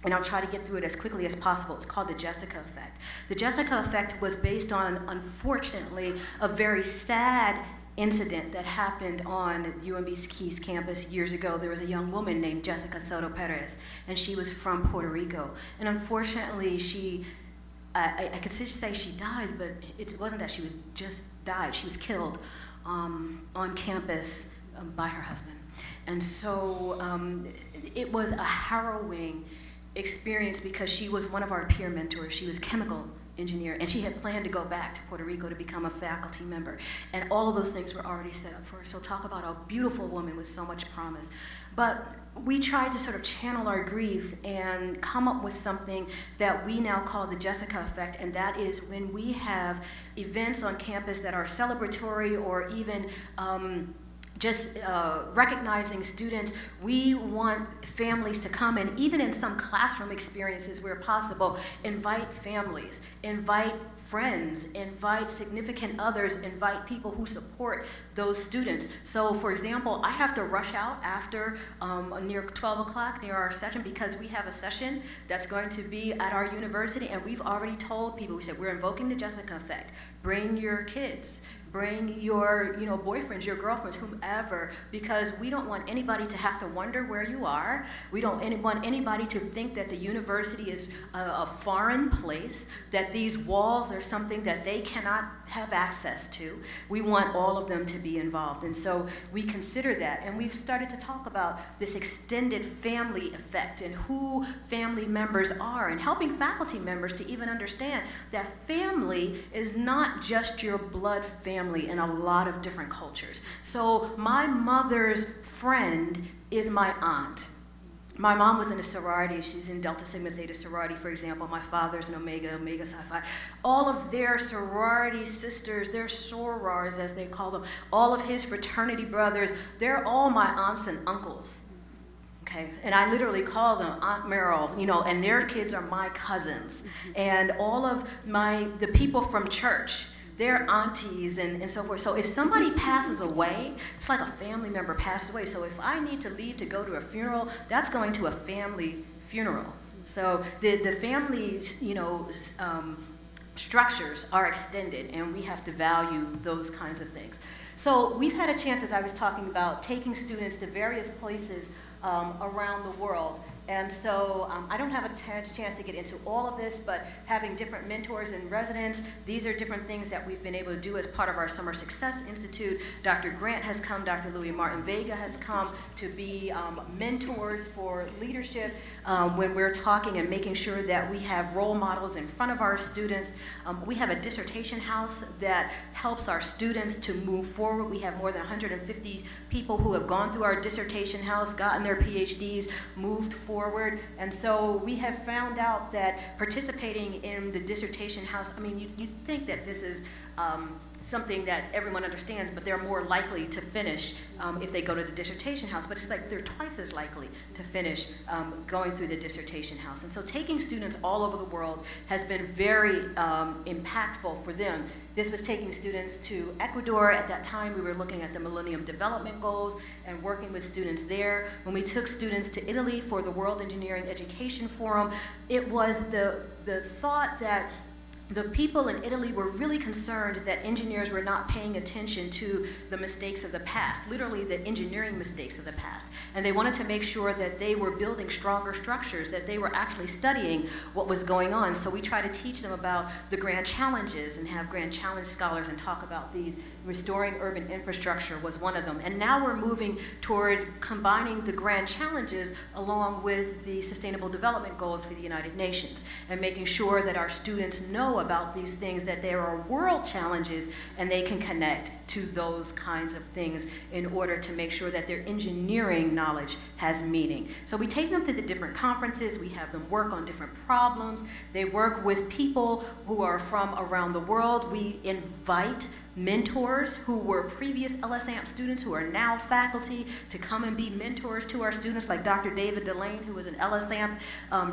and I'll try to get through it as quickly as possible. It's called the Jessica effect. The Jessica effect was based on, unfortunately, a very sad incident that happened on UMBC's campus years ago. There was a young woman named Jessica Soto Perez, and she was from Puerto Rico. And unfortunately, I could say she died, but it wasn't that she just died. She was killed on campus by her husband. And so it was a harrowing experience, because she was one of our peer mentors. She was a chemical engineer, and she had planned to go back to Puerto Rico to become a faculty member. And all of those things were already set up for her. So talk about a beautiful woman with so much promise. But we tried to sort of channel our grief and come up with something that we now call the Jessica effect, and that is when we have events on campus that are celebratory or even just recognizing students, we want families to come, and even in some classroom experiences where possible, invite families, invite friends, invite significant others, invite people who support those students. So for example, I have to rush out after near 12 o'clock, near our session, because we have a session that's going to be at our university, and we've already told people, we said, we're invoking the Jessica effect. Bring your kids. Bring your boyfriends, your girlfriends, whomever, because we don't want anybody to have to wonder where you are. We don't want anybody to think that the university is a foreign place, that these walls are something that they cannot have access to. We want all of them to be involved. And so we consider that. And we've started to talk about this extended family effect and who family members are, and helping faculty members to even understand that family is not just your blood family in a lot of different cultures. So my mother's friend is my aunt. My mom was in a sorority. She's in Delta Sigma Theta sorority, for example. My father's in Omega Psi Phi. All of their sorority sisters, their sorors as they call them, all of his fraternity brothers, they're all my aunts and uncles. Okay, and I literally call them Aunt Meryl, and their kids are my cousins. And all of the people from church, their aunties and so forth. So if somebody passes away, it's like a family member passed away. So if I need to leave to go to a funeral, that's going to a family funeral. So the family, structures are extended, and we have to value those kinds of things. So we've had a chance, as I was talking about, taking students to various places around the world. And so I don't have a chance to get into all of this, but having different mentors and residents, these are different things that we've been able to do as part of our Summer Success Institute. Dr. Grant has come, Dr. Louis Martin Vega has come to be mentors for leadership when we're talking and making sure that we have role models in front of our students. We have a dissertation house that helps our students to move forward. We have more than 150 people who have gone through our dissertation house, gotten their PhDs, moved forward forward. And so we have found out that participating in the dissertation house, I mean, you'd think that this is something that everyone understands, but they're more likely to finish if they go to the dissertation house. But it's like they're twice as likely to finish going through the dissertation house. And so taking students all over the world has been very impactful for them. This was taking students to Ecuador. At that time, we were looking at the Millennium Development Goals and working with students there. When we took students to Italy for the World Engineering Education Forum, it was the thought that the people in Italy were really concerned that engineers were not paying attention to the mistakes of the past, literally the engineering mistakes of the past. And they wanted to make sure that they were building stronger structures, that they were actually studying what was going on. So we try to teach them about the grand challenges and have grand challenge scholars and talk about these. Restoring urban infrastructure was one of them. And now we're moving toward combining the grand challenges along with the Sustainable Development Goals for the United Nations and making sure that our students know about these things, that there are world challenges and they can connect to those kinds of things in order to make sure that their engineering knowledge has meaning. So we take them to the different conferences, we have them work on different problems, they work with people who are from around the world, we invite mentors who were previous LSAMP students who are now faculty to come and be mentors to our students, like Dr. David Delane, who was an LSAMP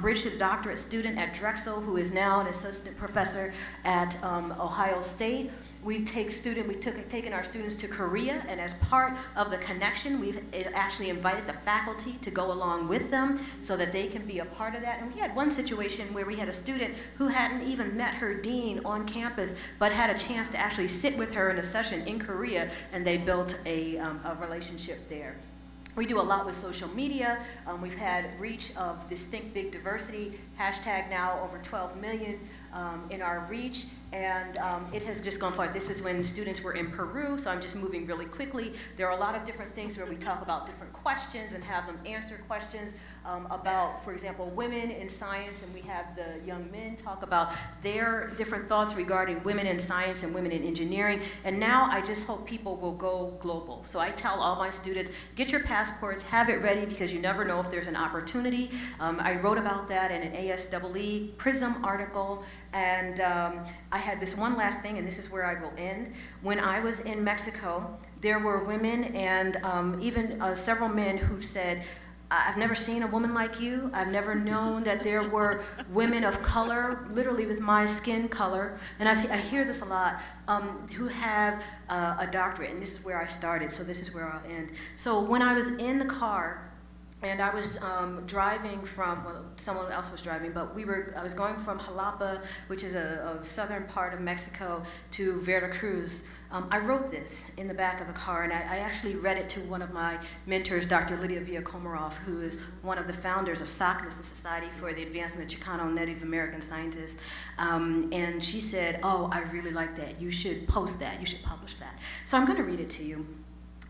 Bridge to the Doctorate student at Drexel, who is now an assistant professor at Ohio State. We've taken our students to Korea, and as part of the connection, we've actually invited the faculty to go along with them so that they can be a part of that. And we had one situation where we had a student who hadn't even met her dean on campus, but had a chance to actually sit with her in a session in Korea, and they built a relationship there. We do a lot with social media. We've had reach of this Think Big Diversity hashtag, now over 12 million in our reach. And it has just gone far. This was when students were in Peru, so I'm just moving really quickly. There are a lot of different things where we talk about different questions and have them answer questions about, for example, women in science, and we have the young men talk about their different thoughts regarding women in science and women in engineering. And now I just hope people will go global. So I tell all my students, get your passports, have it ready, because you never know if there's an opportunity. I wrote about that in an ASEE PRISM article. And I had this one last thing, and this is where I will end. When I was in Mexico, there were women and even several men who said, I've never seen a woman like you. I've never known that there were women of color, literally with my skin color, and I hear this a lot, who have a doctorate, and this is where I started, so this is where I'll end. So when I was in the car, and I was driving from, well, someone else was driving, but I was going from Jalapa, which is a southern part of Mexico, to Veracruz. I wrote this in the back of the car, and I actually read it to one of my mentors, Dr. Lydia Villa-Komarov, who is one of the founders of SACNAS, the Society for the Advancement of Chicano Native American Scientists. And she said, oh, I really like that. You should post that. You should publish that. So I'm going to read it to you.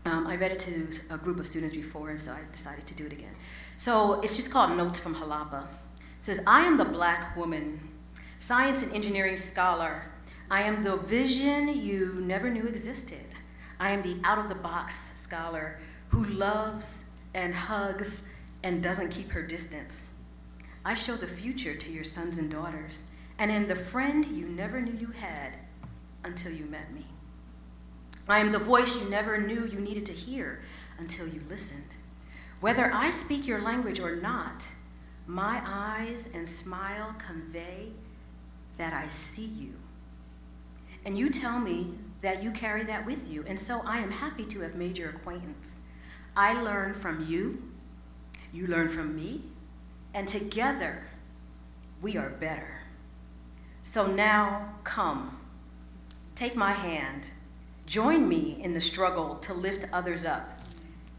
I read it to a group of students before, and so I decided to do it again. So it's just called Notes from Jalapa. It says, I am the Black woman, science and engineering scholar. I am the vision you never knew existed. I am the out-of-the-box scholar who loves and hugs and doesn't keep her distance. I show the future to your sons and daughters, and am the friend you never knew you had until you met me. I am the voice you never knew you needed to hear until you listened. Whether I speak your language or not, my eyes and smile convey that I see you. And you tell me that you carry that with you, and so I am happy to have made your acquaintance. I learn from you, you learn from me, and together we are better. So now come, take my hand, join me in the struggle to lift others up,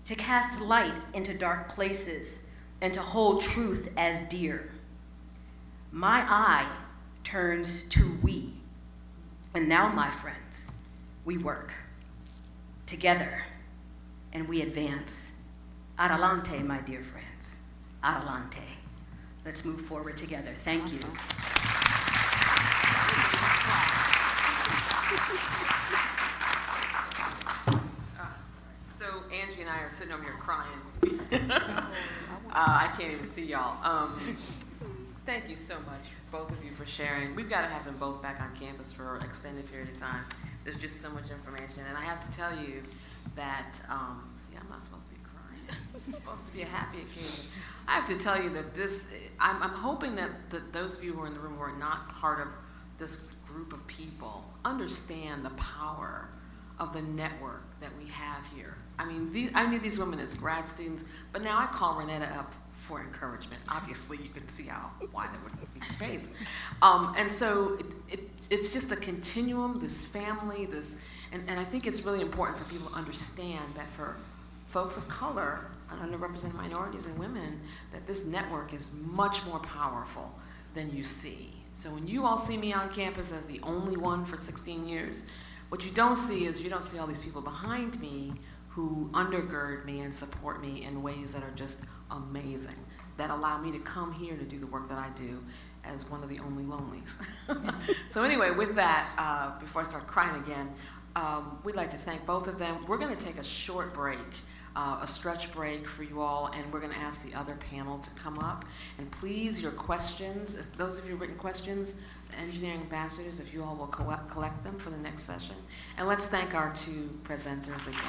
to cast light into dark places, and to hold truth as dear. My eye turns to we, and now, my friends, we work together and we advance. Adelante, my dear friends, adelante. Let's move forward together. Thank you. So know Angie and I are sitting over here crying. I can't even see y'all. Thank you so much, both of you, for sharing. We've got to have them both back on campus for an extended period of time. There's just so much information. And I have to tell you that, see, I'm not supposed to be crying. This is supposed to be a happy occasion. I have to tell you that I'm hoping that those of you who are in the room who are not part of this group of people understand the power of the network that we have here. I mean, I knew these women as grad students, but now I call Renetta up for encouragement. Obviously, you can see why that would be the case. And so it's just a continuum, this family, and I think it's really important for people to understand that for folks of color and underrepresented minorities and women, that this network is much more powerful than you see. So when you all see me on campus as the only one for 16 years, what you don't see is you don't see all these people behind me who undergird me and support me in ways that are just amazing, that allow me to come here to do the work that I do as one of the only lonelies. So anyway, with that, before I start crying again, we'd like to thank both of them. We're going to take a short break, a stretch break for you all, and we're going to ask the other panel to come up. And please, your questions, if those of you who've written questions, the engineering ambassadors, if you all will collect them for the next session. And let's thank our two presenters again.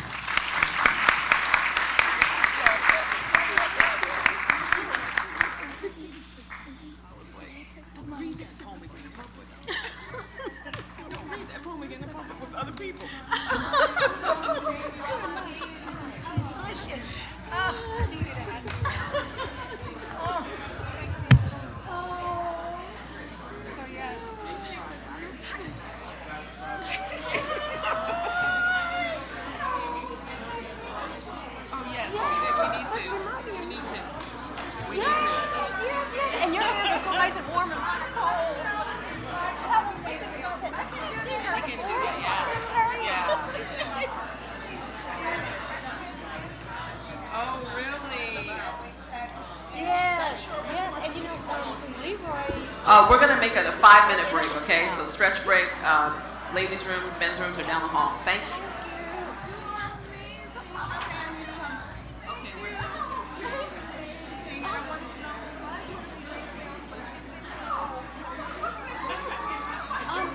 We're going to make it a 5-minute break, okay? So stretch break. Ladies' rooms, men's rooms are down the hall. Thank you.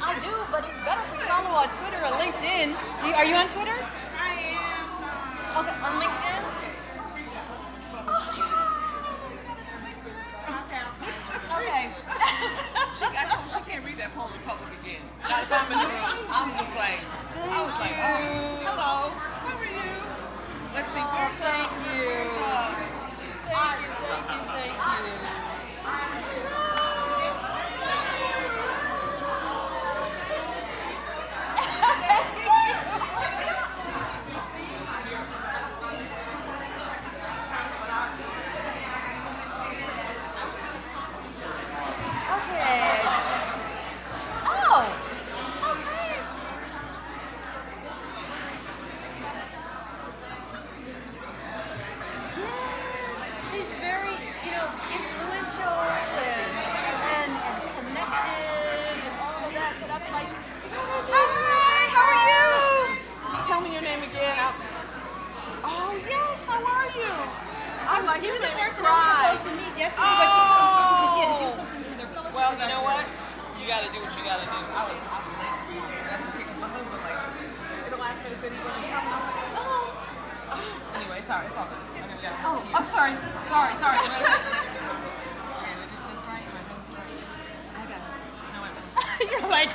I do, but it's better if you follow on Twitter or LinkedIn. Are you on Twitter? I am. Okay, on LinkedIn? Okay. She can't read that poem in public again. Not if I'm in the room. I'm just like, I was like, oh, hello, how are you? Let's see, where's Thank you. Thank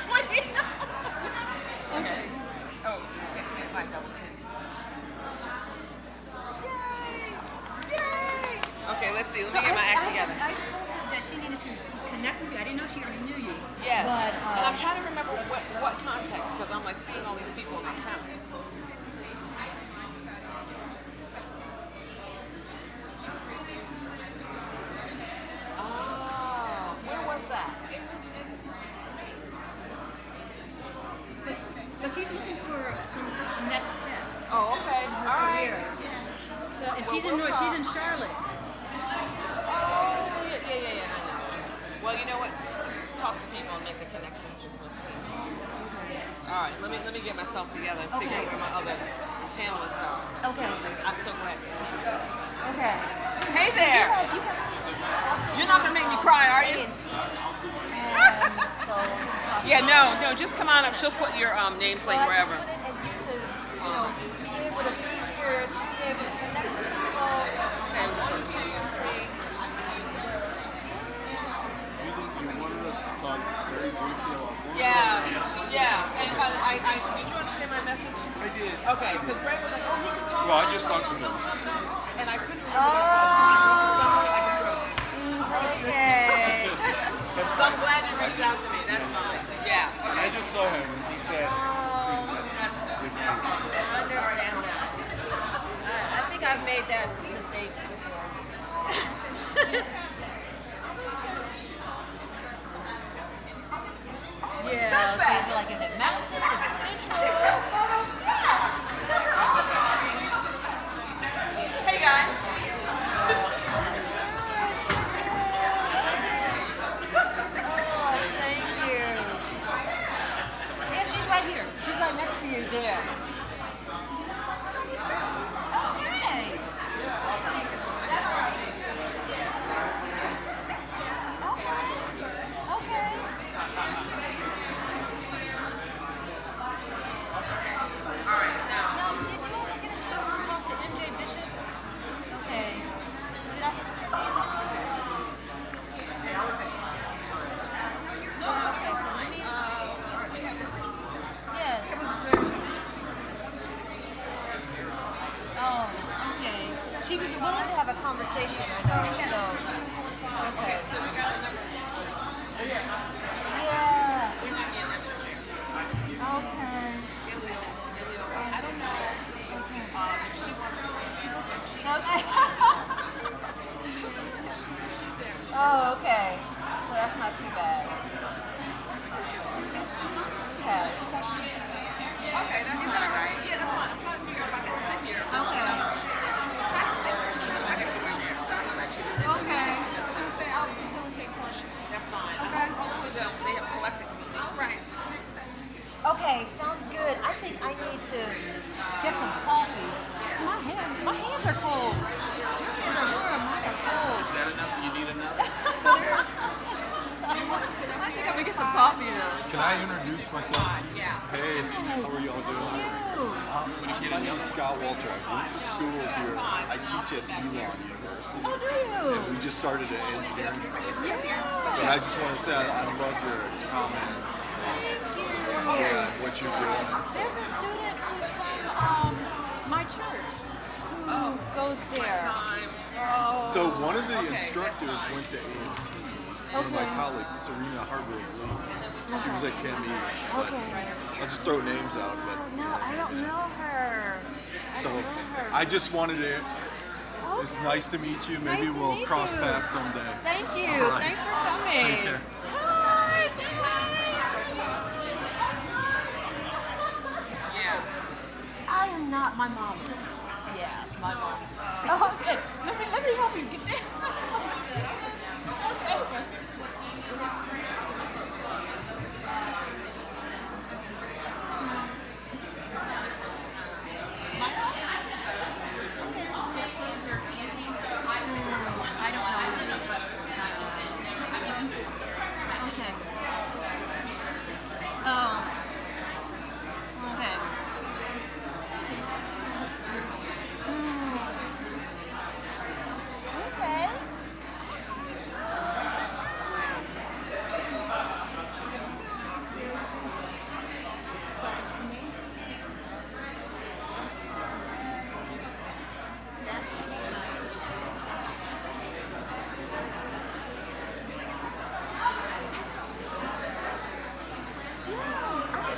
you. Okay. I'm so glad. Okay. Hey there. You're not gonna make me cry, are you? Yeah, no, just come on up. She'll put your nameplate wherever. Be able to be here, to be able to connect with people. Okay, 1, 2, 3. You wanted us to talk very briefly about one. Yeah. And did you understand my message? I did. Okay, because Greg was like, oh, he can talk. Well, I just talked to him. And I couldn't remember. Okay. So I'm glad you reached out to me. That's fine. Yeah. Okay. I just saw him and he said, That's good. That's fine. I understand that. I think I've made that mistake before. Yeah. So is it like, is it mountain? Is it central? Hey, guys. Right here. She's right next to you there. Okay. Okay. All right, now. Now, did you ever get a chance to talk to MJ Bishop? Okay. Did I? Okay, so let me. Yes. It was good. Oh, okay. She was willing to have a conversation, I know, so. Okay. So we got a number. Yeah. Okay. I don't know. She wants to. Okay. Oh, okay. Well, that's not too bad. Okay. Okay, that's fine. All right. Yeah, that's fine. I'm trying to figure out if I can sit here. Okay. I don't think there's another extra chair. So I'm gonna let you do this. Okay. I'm just gonna say I'll facilitate questions. That's fine. Okay. Hopefully they have collected some. All right. Next session. Okay, sounds good. I think I need to get some coffee. My hands are cold. Your hands are warm. Mine are cold. is that enough? You need enough? I think I'm gonna get some coffee now. Can I introduce myself? Yeah. Hey, how are y'all doing? My name is Scott Walter. I went to school here. I teach at University. Oh, do you? And we just started an engineering program. And I just want to say I love your comments. Yeah, what you're doing. There's a student who's from my church who goes there. Oh. So one of the instructors went to A&T. One of my colleagues, Serena Hargrove, she was at CAME. Okay. I'll just throw names out. But No, I don't know her. so I just wanted to. It's nice to meet you. Maybe Nice to we'll meet cross you. paths someday. Thank you. All right. Thanks for coming. Take care. Hi, Yeah. I am not my mom. Yeah, my mom. Oh, okay. Let me help you get there. Okay. I don't know. Okay. Oh. Okay. Okay.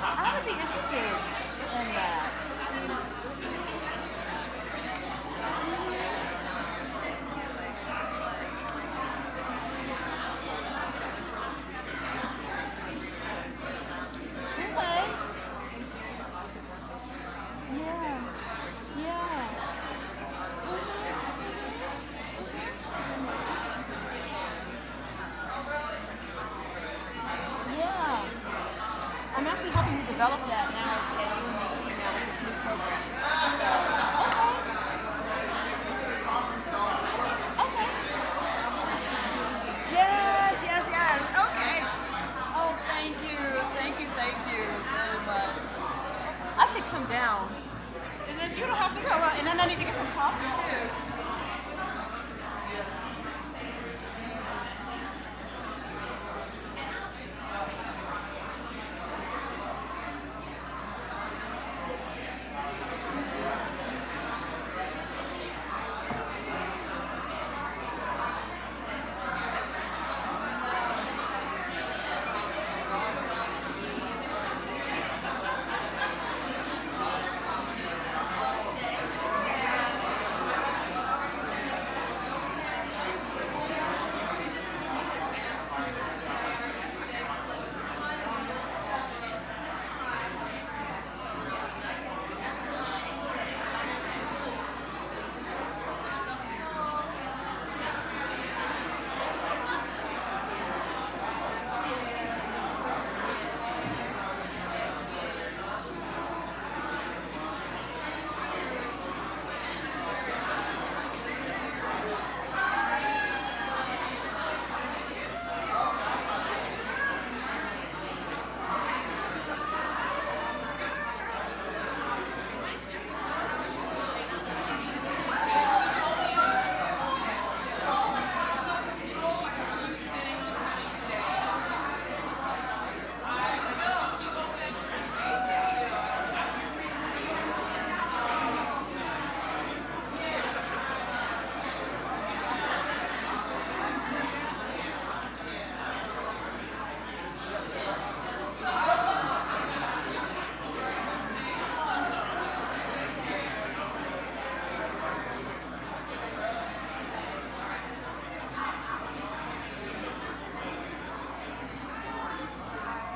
I would be interested in that. Okay. Yeah. Yeah. Yeah. I'm actually helping to develop that now at UNBC now with this new program. So, okay. down. And then you don't have to come out. And then I need to get some coffee too.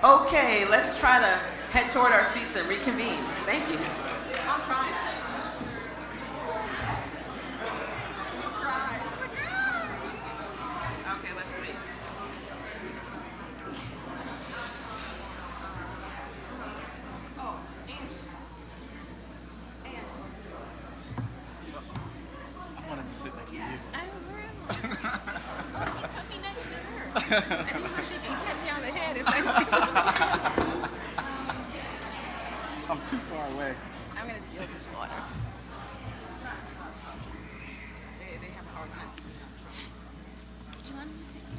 Okay, let's try to head toward our seats and reconvene. Thank you. I'm trying. Okay, let's see. Oh, I wanted to sit next to you. I don't know. Put me next to her. And he said she can hit me on the head if I I'm too far away. I'm going to steal this water. They have a hard time. Do you want me to sit here?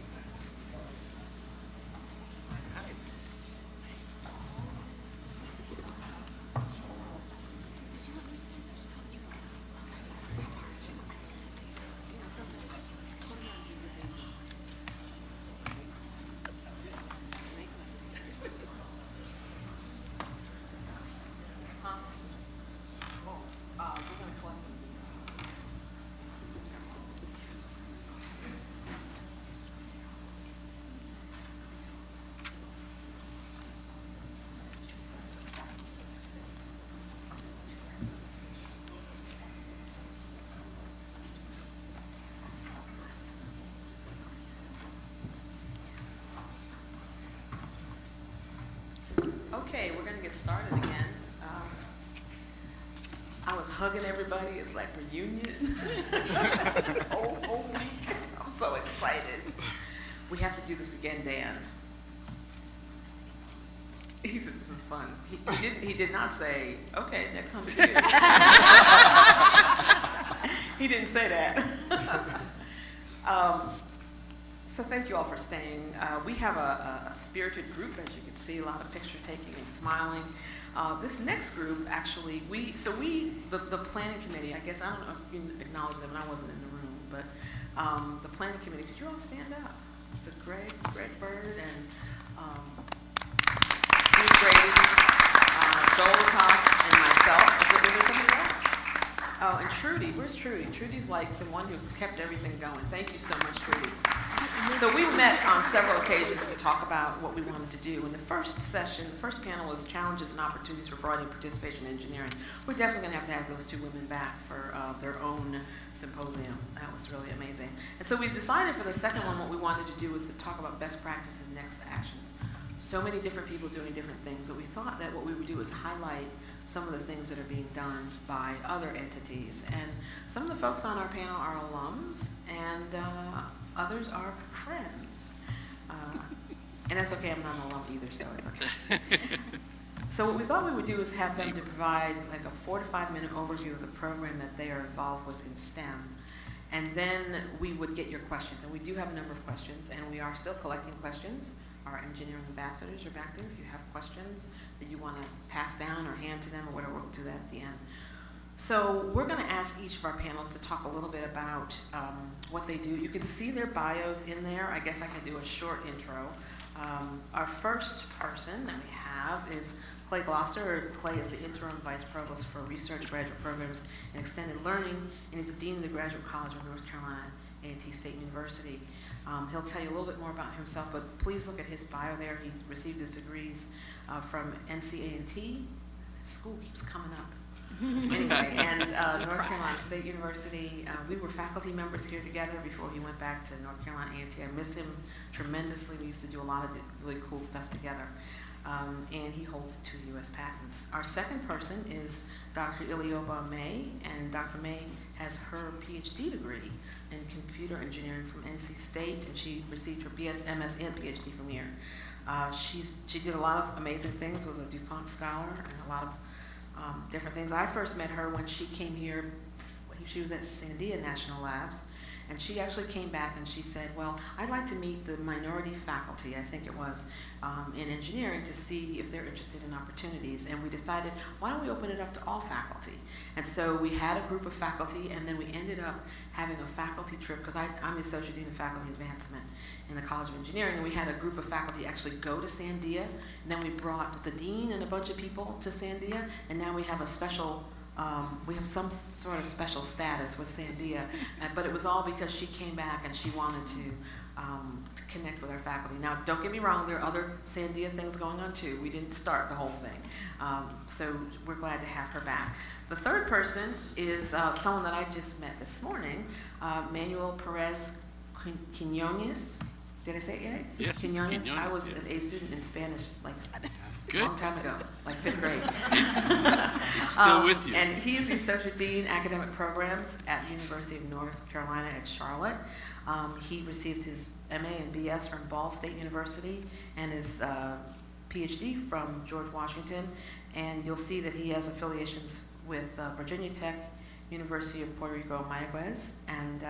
Okay, we're going to get started again. I was hugging everybody. It's like reunions. whole week. I'm so excited. We have to do this again, Dan. He said, this is fun. He did not say, okay, next 100 years. He didn't say that. So thank you all for staying. We have a spirited group, as you can see, a lot of picture taking and smiling. This next group, actually, the planning committee, I guess, I don't know if you acknowledge them, and I wasn't in the room, but the planning committee, could you all stand up? So Greg Bird, and Ms. Grady, Joel Cost, and myself. Is there somebody else? Oh, and Trudy. Where's Trudy? Trudy's like the one who kept everything going. Thank you so much, Trudy. So we met on several occasions to talk about what we wanted to do. In the first session, the first panel was challenges and opportunities for broadening participation in engineering. We're definitely going to have those two women back for their own symposium. That was really amazing. And so we decided for the second one, what we wanted to do was to talk about best practice and next actions. So many different people doing different things, so we thought that what we would do is highlight some of the things that are being done by other entities. And some of the folks on our panel are alums, and others are friends. And that's okay, I'm not an alum either, so it's okay. So what we thought we would do is have them to provide like a 4 to 5 minute overview of the program that they are involved with in STEM. And then we would get your questions. And we do have a number of questions, and we are still collecting questions. Our engineering ambassadors are back there. If you have questions that you want to pass down or hand to them or whatever, we'll do that at the end. So we're going to ask each of our panelists to talk a little bit about what they do. You can see their bios in there. I guess I can do a short intro. Our first person that we have is Clay Gloster. Clay is the Interim Vice Provost for Research, Graduate Programs, and Extended Learning, and he's the Dean of the Graduate College of North Carolina, A&T State University. He'll tell you a little bit more about himself, but please look at his bio there. He received his degrees from NCA&T. That school keeps coming up. Anyway, and North Carolina State University. We were faculty members here together before he went back to North Carolina A&T. I miss him tremendously. We used to do a lot of really cool stuff together. And he holds 2 U.S. patents. Our second person is Dr. Elebeoba May, and Dr. May has her PhD degree in computer engineering from NC State, and she received her BS, MS, and PhD from here. She did a lot of amazing things, was a DuPont scholar, and a lot of different things. I first met her when she came here. She was at Sandia National Labs, and she actually came back and she said, well, I'd like to meet the minority faculty, I think it was, in engineering to see if they're interested in opportunities. And we decided, why don't we open it up to all faculty? And so we had a group of faculty, and then we ended up having a faculty trip, because I'm the Associate Dean of Faculty Advancement in the College of Engineering, and we had a group of faculty actually go to Sandia, and then we brought the dean and a bunch of people to Sandia, and now we have a special we have some sort of special status with Sandia, but it was all because she came back and she wanted to connect with our faculty. Now, don't get me wrong, there are other Sandia things going on too. We didn't start the whole thing. So we're glad to have her back. The third person is someone that I just met this morning, Manuel Pérez-Quiñones. Did I say it right? Yes, Quiñones. I was yes. an A student in Spanish like Good. a long time ago, like 5th grade. It's still with you. And he's the Associate Dean Academic Programs at the University of North Carolina at Charlotte. He received his MA and BS from Ball State University and his PhD from George Washington. And you'll see that he has affiliations with Virginia Tech, University of Puerto Rico, Mayagüez, and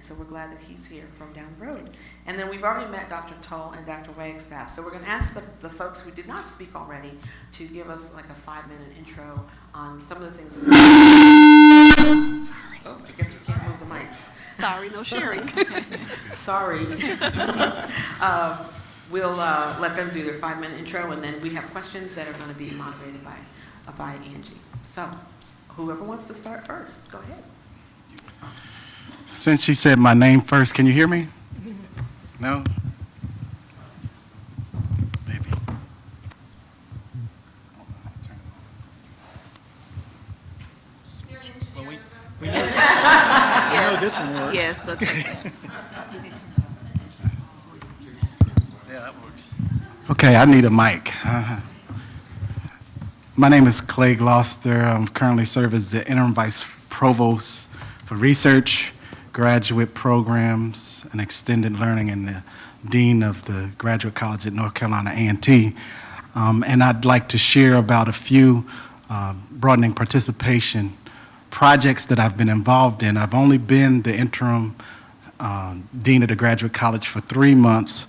so we're glad that he's here from down the road. And then we've already met Dr. Tull and Dr. Wagstaff. So we're going to ask the folks who did not speak already to give us like a 5-minute intro on some of the things. Oh, I guess we can't move the mics. Sorry, no sharing. Sorry. We'll let them do their 5-minute intro, and then we have questions that are going to be moderated by Angie. So whoever wants to start first, go ahead. Since she said my name first, can you hear me? No? Maybe. Well, we know this one works. Yes, that's okay. Yeah, that works. Okay, I need a mic. My name is Clay Gloster. I'm currently serve as the Interim Vice Provost for Research, Graduate Programs, and Extended Learning, and the Dean of the Graduate College at North Carolina A&T. And I'd like to share about a few broadening participation projects that I've been involved in. I've only been the interim Dean of the Graduate College for 3 months,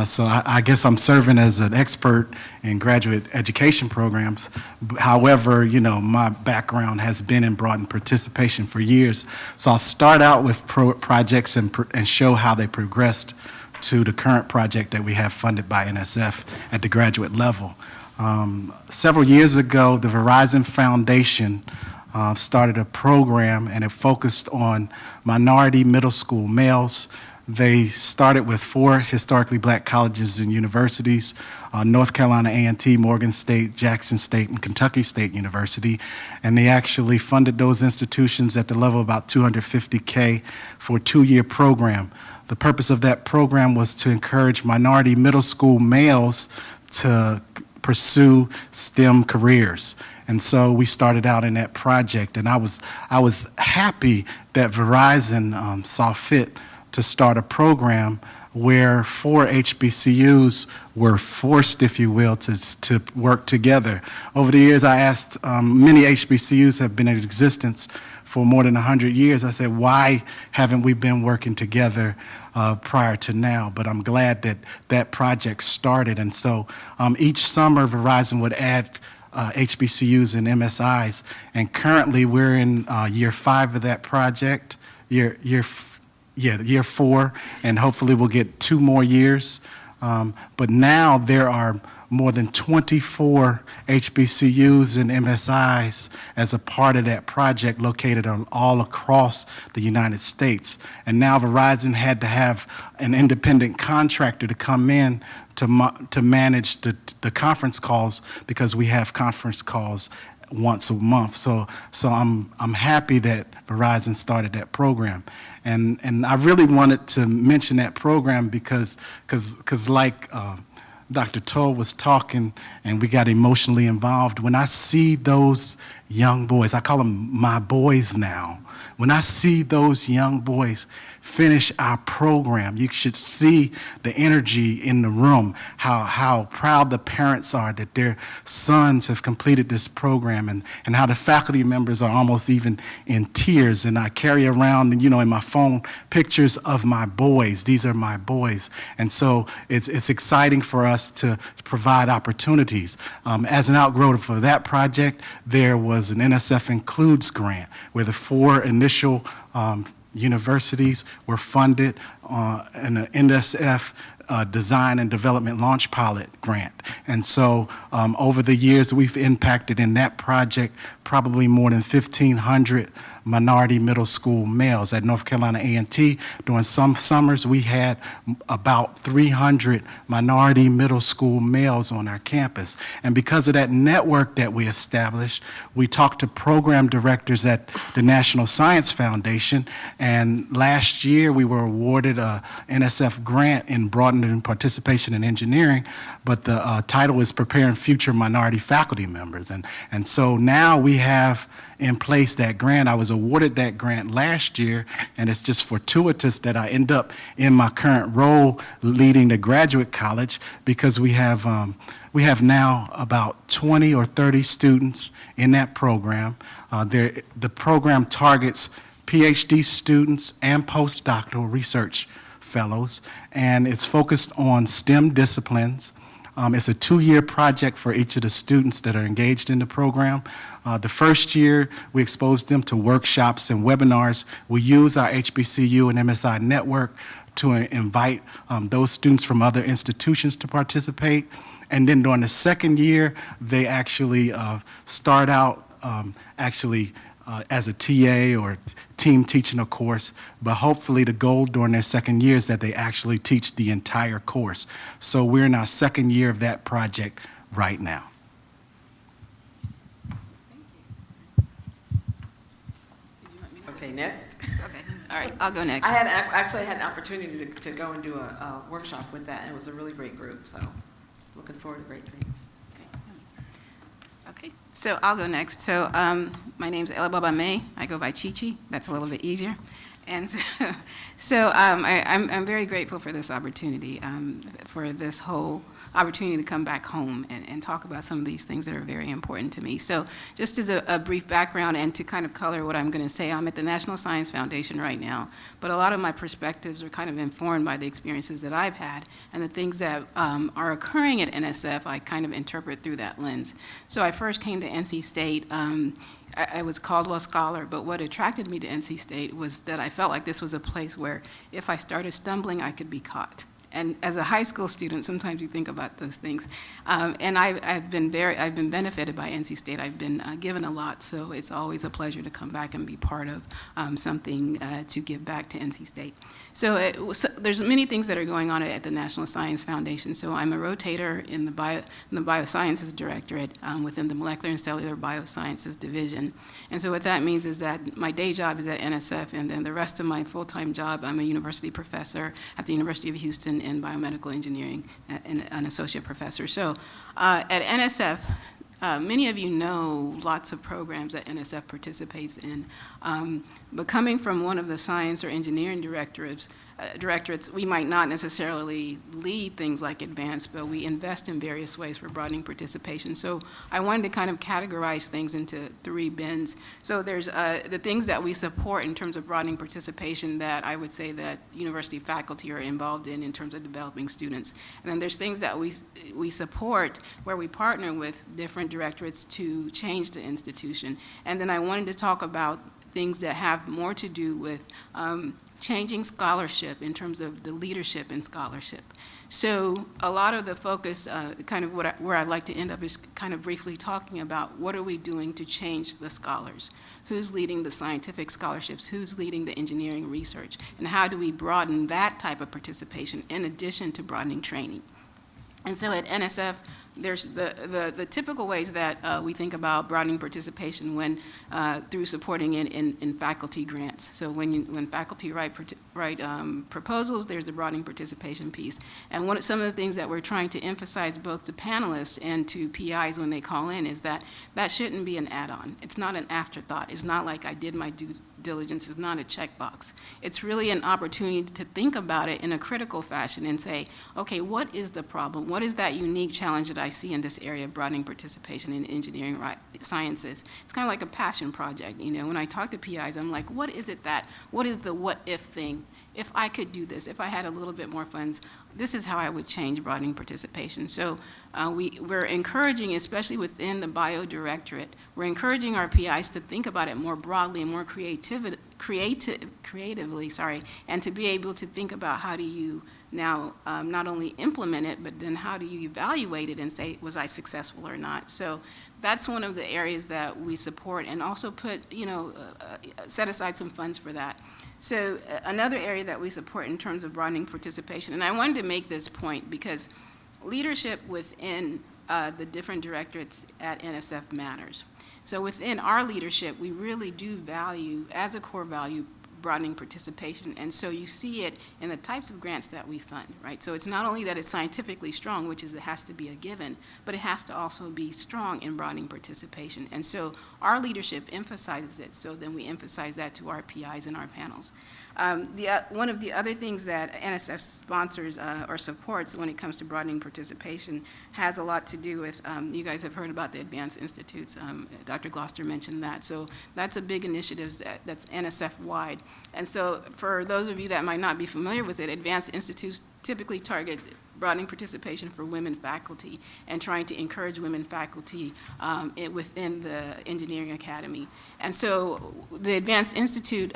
so I guess I'm serving as an expert in graduate education programs. However, you know, my background has been in broadened participation for years, so I'll start out with projects and show how they progressed to the current project that we have funded by NSF at the graduate level. Several years ago, the Verizon Foundation started a program, and it focused on minority middle school males. They started with 4 historically black colleges and universities, North Carolina A&T, Morgan State, Jackson State, and Kentucky State University, and they actually funded those institutions at the level of about $250K for a 2-year program. The purpose of that program was to encourage minority middle school males to pursue STEM careers. And so we started out in that project, and I was happy that Verizon saw fit to start a program where 4 HBCUs were forced, if you will, to work together. Over the years, I asked, many HBCUs have been in existence for more than 100 years. I said, why haven't we been working together prior to now? But I'm glad that that project started. And so each summer, Verizon would add HBCUs and MSIs. And currently, we're in year 5 of that project, year 4, and hopefully we'll get 2 more years. But now there are more than 24 HBCUs and MSIs as a part of that project located all across the United States. And now Verizon had to have an independent contractor to come in to manage the conference calls, because we have conference calls once a month. So I'm happy that Verizon started that program. And I really wanted to mention that program because like Dr. Toll was talking, and we got emotionally involved. When I see those young boys, I call them my boys now. When I see those young boys finish our program, you should see the energy in the room, how proud the parents are that their sons have completed this program, and how the faculty members are almost even in tears. And I carry around, in my phone, pictures of my boys. These are my boys. And so it's exciting for us to provide opportunities. As an outgrowth of that project, there was an NSF Includes grant where the 4 initial universities were funded in an NSF Design and Development Launch Pilot grant. And so over the years, we've impacted in that project probably more than 1,500 minority middle school males. At North Carolina A&T, during some summers, we had about 300 minority middle school males on our campus. And because of that network that we established, we talked to program directors at the National Science Foundation, and last year we were awarded a NSF grant in Broadening Participation in Engineering, but the title is Preparing Future Minority Faculty Members. And so now we have in place that grant. I was awarded that grant last year, and it's just fortuitous that I end up in my current role leading the graduate college, because we have now about 20 or 30 students in that program. The program targets PhD students and postdoctoral research fellows, and it's focused on STEM disciplines. It's a 2-year project for each of the students that are engaged in the program. The first year, we exposed them to workshops and webinars. We use our HBCU and MSI network to invite those students from other institutions to participate. And then during the second year, they actually start out as a TA or team teaching a course, but hopefully the goal during their second year is that they actually teach the entire course. So we're in our second year of that project right now. Okay, next. Okay, all right, I'll go next. I actually had an opportunity to go and do a workshop with that, and it was a really great group, so looking forward to great things. Okay, so I'll go next. So my name's Elebeoba. I go by Chi-Chi. That's a little bit easier. And so I'm very grateful for this opportunity, for this whole opportunity to come back home and talk about some of these things that are very important to me. So just as a brief background and to kind of color what I'm going to say, I'm at the National Science Foundation right now, but a lot of my perspectives are kind of informed by the experiences that I've had, and the things that are occurring at NSF, I kind of interpret through that lens. So I first came to NC State. I was Caldwell Scholar, but what attracted me to NC State was that I felt like this was a place where if I started stumbling, I could be caught. And as a high school student, sometimes you think about those things. And I've been benefited by NC State. I've been given a lot, so it's always a pleasure to come back and be part of something to give back to NC State. So there's many things that are going on at the National Science Foundation. So I'm a rotator in the Biosciences Directorate within the Molecular and Cellular Biosciences Division. And so what that means is that my day job is at NSF, and then the rest of my full-time job, I'm a university professor at the University of Houston in biomedical engineering, and an associate professor. So at NSF, many of you know lots of programs that NSF participates in, but coming from one of the science or engineering directorates, directorates, we might not necessarily lead things like advanced, but we invest in various ways for broadening participation. So I wanted to kind of categorize things into 3 bins. So there's the things that we support in terms of broadening participation that I would say that university faculty are involved in terms of developing students. And then there's things that we support where we partner with different directorates to change the institution. And then I wanted to talk about things that have more to do with changing scholarship in terms of the leadership in scholarship. So a lot of the focus, kind of where I'd like to end up is kind of briefly talking about what are we doing to change the scholars? Who's leading the scientific scholarships? Who's leading the engineering research? And how do we broaden that type of participation in addition to broadening training? And so at NSF, there's the typical ways that we think about broadening participation when through supporting it in faculty grants. So when faculty write proposals, there's the broadening participation piece. And some of the things that we're trying to emphasize both to panelists and to PIs when they call in is that shouldn't be an add-on. It's not an afterthought. It's not like I did my due diligence. It's not a checkbox. It's really an opportunity to think about it in a critical fashion and say, okay, what is the problem? What is that unique challenge that I see in this area of broadening participation in engineering sciences? It's kind of like a passion project. You know, when I talk to PIs, I'm like, what is the what if thing? If I could do this, if I had a little bit more funds, this is how I would change broadening participation. So we're encouraging, especially within the bio directorate, we're encouraging our PIs to think about it more broadly and more creatively, and to be able to think about how do you now not only implement it, but then how do you evaluate it and say, was I successful or not? So that's one of the areas that we support, and also set aside some funds for that. So another area that we support in terms of broadening participation, and I wanted to make this point because leadership within the different directorates at NSF matters. So within our leadership, we really do value, as a core value, broadening participation, and so you see it in the types of grants that we fund, right? So it's not only that it's scientifically strong, which is it has to be a given, but it has to also be strong in broadening participation, and so our leadership emphasizes it, so then we emphasize that to our PIs and our panels. One of the other things that NSF sponsors or supports when it comes to broadening participation has a lot to do with, you guys have heard about the Advanced Institutes. Dr. Gloster mentioned that. So that's a big initiative that's NSF-wide. And so for those of you that might not be familiar with it, Advanced Institutes typically target broadening participation for women faculty and trying to encourage women faculty within the engineering academy. And so the Advanced Institute,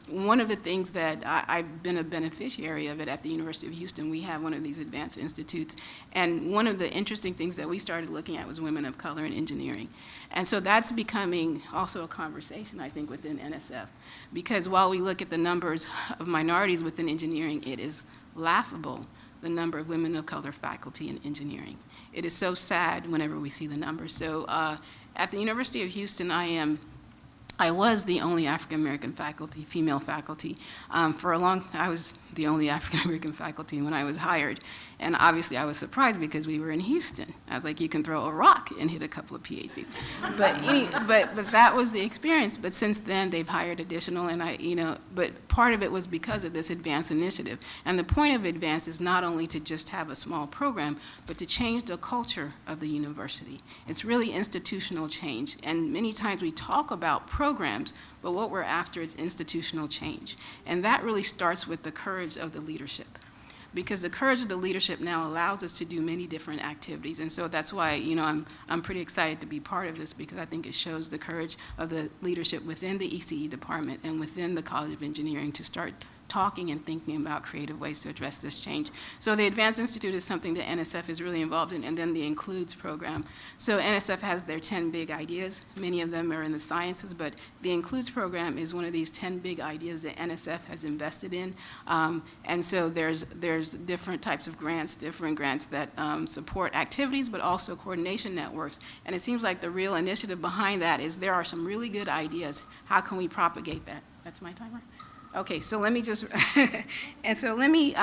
one of the things that I've been a beneficiary of it at the University of Houston, we have one of these Advanced Institutes, and one of the interesting things that we started looking at was women of color in engineering. And so that's becoming also a conversation, I think, within NSF, because while we look at the numbers of minorities within engineering, it is laughable the number of women of color faculty in engineering. It is so sad whenever we see the numbers. So at the University of Houston, I was the only African-American faculty, female faculty. I was the only African-American faculty when I was hired. And obviously I was surprised because we were in Houston. I was like, you can throw a rock and hit a couple of PhDs. But that was the experience. But since then, they've hired additional, but part of it was because of this advanced initiative. And the point of advanced is not only to just have a small program, but to change the culture of the university. It's really institutional change. And many times we talk about programs, but what we're after is institutional change. And that really starts with the courage of the leadership, because the courage of the leadership now allows us to do many different activities. And so that's why, I'm pretty excited to be part of this, because I think it shows the courage of the leadership within the ECE department and within the College of Engineering to start talking and thinking about creative ways to address this change. So the Advanced Institute is something that NSF is really involved in, and then the Includes program. So NSF has their 10 big ideas. Many of them are in the sciences, but the Includes program is one of these 10 big ideas that NSF has invested in. And so there's different types of grants, different grants that support activities, but also coordination networks. And it seems like the real initiative behind that is there are some really good ideas. How can we propagate that? That's my timer? Okay, so let me just, and so let me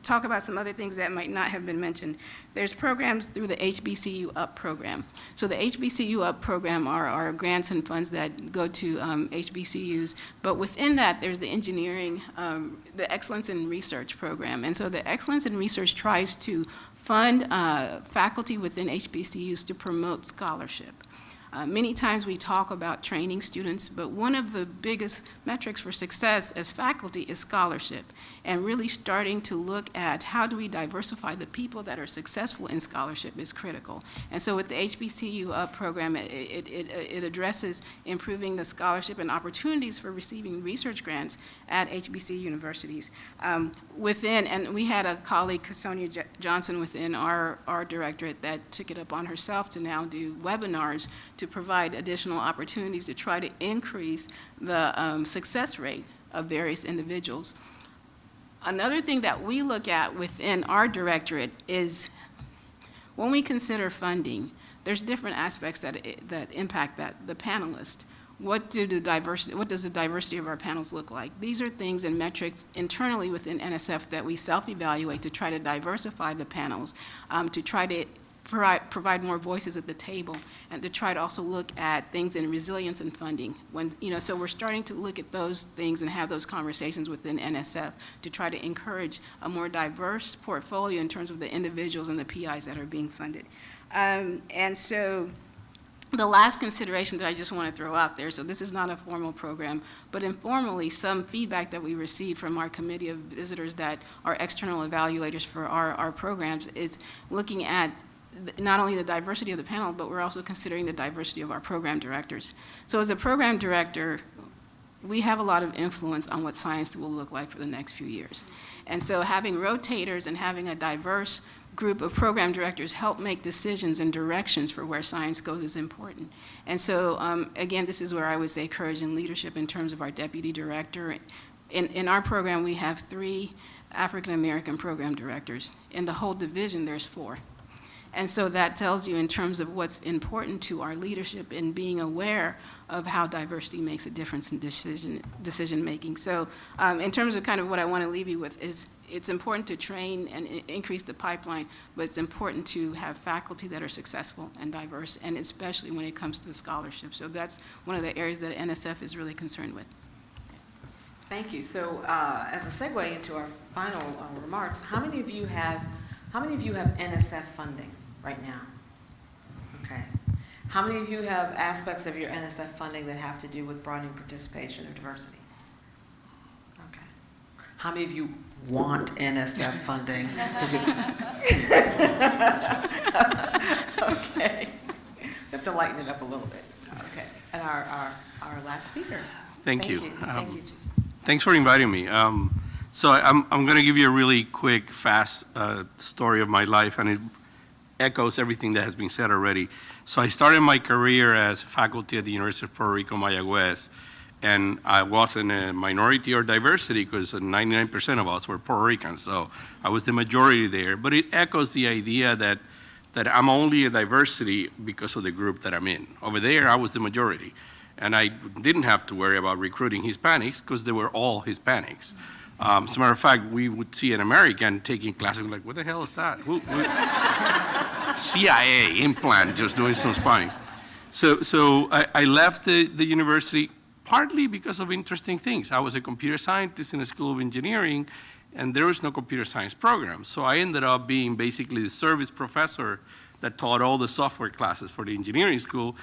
talk about some other things that might not have been mentioned. There's programs through the HBCU Up program. So the HBCU Up program are grants and funds that go to HBCUs, but within that, there's the engineering, the Excellence in Research program. And so the Excellence in Research tries to fund faculty within HBCUs to promote scholarship. Many times we talk about training students, but one of the biggest metrics for success as faculty is scholarship, and really starting to look at how do we diversify the people that are successful in scholarship is critical. And so with the HBCU Up program, it addresses improving the scholarship and opportunities for receiving research grants at HBCU universities. And we had a colleague, Sonia Johnson, within our directorate that took it upon herself to now do webinars to provide additional opportunities to try to increase the success rate of various individuals. Another thing that we look at within our directorate is when we consider funding, there's different aspects that impact that. The panelists, what does the diversity of our panels look like? These are things and metrics internally within NSF that we self-evaluate to try to diversify the panels, to try to provide more voices at the table, and to try to also look at things in resilience and funding. So we're starting to look at those things and have those conversations within NSF to try to encourage a more diverse portfolio in terms of the individuals and the PIs that are being funded. And so the last consideration that I just want to throw out there, so this is not a formal program, but informally, some feedback that we received from our committee of visitors that are external evaluators for our programs is looking at not only the diversity of the panel, but we're also considering the diversity of our program directors. So as a program director, we have a lot of influence on what science will look like for the next few years. And so having rotators and having a diverse group of program directors help make decisions and directions for where science goes is important. And so, again, this is where I would say courage and leadership in terms of our deputy director. In our program, we have 3 African-American program directors. In the whole division, there's 4. And so that tells you in terms of what's important to our leadership in being aware of how diversity makes a difference in decision making. So in terms of kind of what I want to leave you with is it's important to train and increase the pipeline, but it's important to have faculty that are successful and diverse, and especially when it comes to the scholarship. So that's one of the areas that NSF is really concerned with. Thank you. So as a segue into our final remarks, how many of you have NSF funding right now? Okay. How many of you have aspects of your NSF funding that have to do with broadening participation or diversity? Okay. How many of you want NSF funding to do? Okay. We have to lighten it up a little bit. Okay. And our last speaker. Thank you. Thank you. Thanks for inviting me. So I'm going to give you a really quick, fast story of my life, and it echoes everything that has been said already. So I started my career as faculty at the University of Puerto Rico, Mayagüez, and I wasn't a minority or diversity because 99% of us were Puerto Ricans, so I was the majority there. But it echoes the idea that I'm only a diversity because of the group that I'm in. Over there, I was the majority, and I didn't have to worry about recruiting Hispanics because they were all Hispanics. As a matter of fact, we would see an American taking classes, like, what the hell is that? CIA implant, just doing some spying. So I left the university partly because of interesting things. I was a computer scientist in a school of engineering, and there was no computer science program. So I ended up being basically the service professor that taught all the software classes for the engineering school,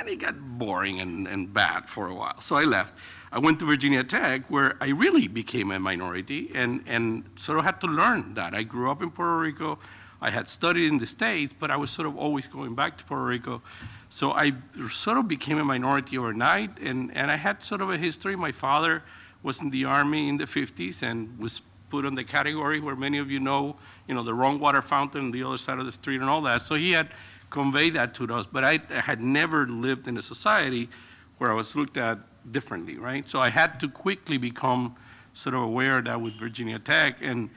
and it got boring and bad for a while. So I left. I went to Virginia Tech, where I really became a minority and sort of had to learn that. I grew up in Puerto Rico. I had studied in the States, but I was sort of always going back to Puerto Rico. So I sort of became a minority overnight, and I had sort of a history. My father was in the Army in the 50s and was put on the category where many of you know, the wrong water fountain on the other side of the street and all that. So he had conveyed that to us, but I had never lived in a society where I was looked at differently, right? So I had to quickly become sort of aware of that with Virginia Tech and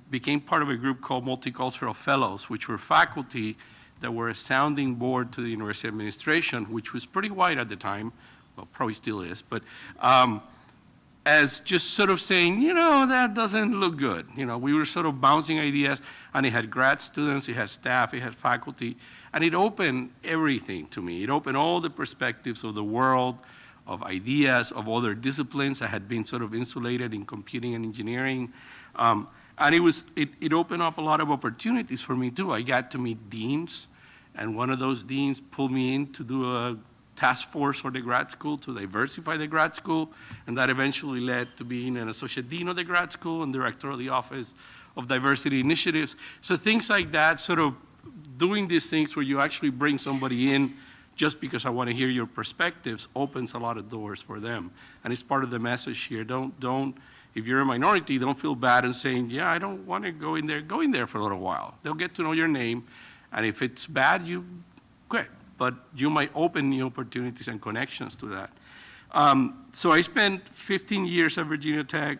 became part of a group called Multicultural Fellows, which were faculty that were a sounding board to the university administration, which was pretty white at the time, well, probably still is, but as just sort of saying, that doesn't look good. We were sort of bouncing ideas, and it had grad students, it had staff, it had faculty, and it opened everything to me. It opened all the perspectives of the world, of ideas, of other disciplines. I had been sort of insulated in computing and engineering. And it opened up a lot of opportunities for me too. I got to meet deans, and one of those deans pulled me in to do a task force for the grad school to diversify the grad school, and that eventually led to being an associate dean of the grad school and director of the Office of Diversity Initiatives. So things like that, sort of doing these things where you actually bring somebody in just because I want to hear your perspectives, opens a lot of doors for them. And it's part of the message here. Don't, if you're a minority, don't feel bad in saying, yeah, I don't want to go in there for a little while. They'll get to know your name, and if it's bad, you quit. But you might open new opportunities and connections to that. So I spent 15 years at Virginia Tech.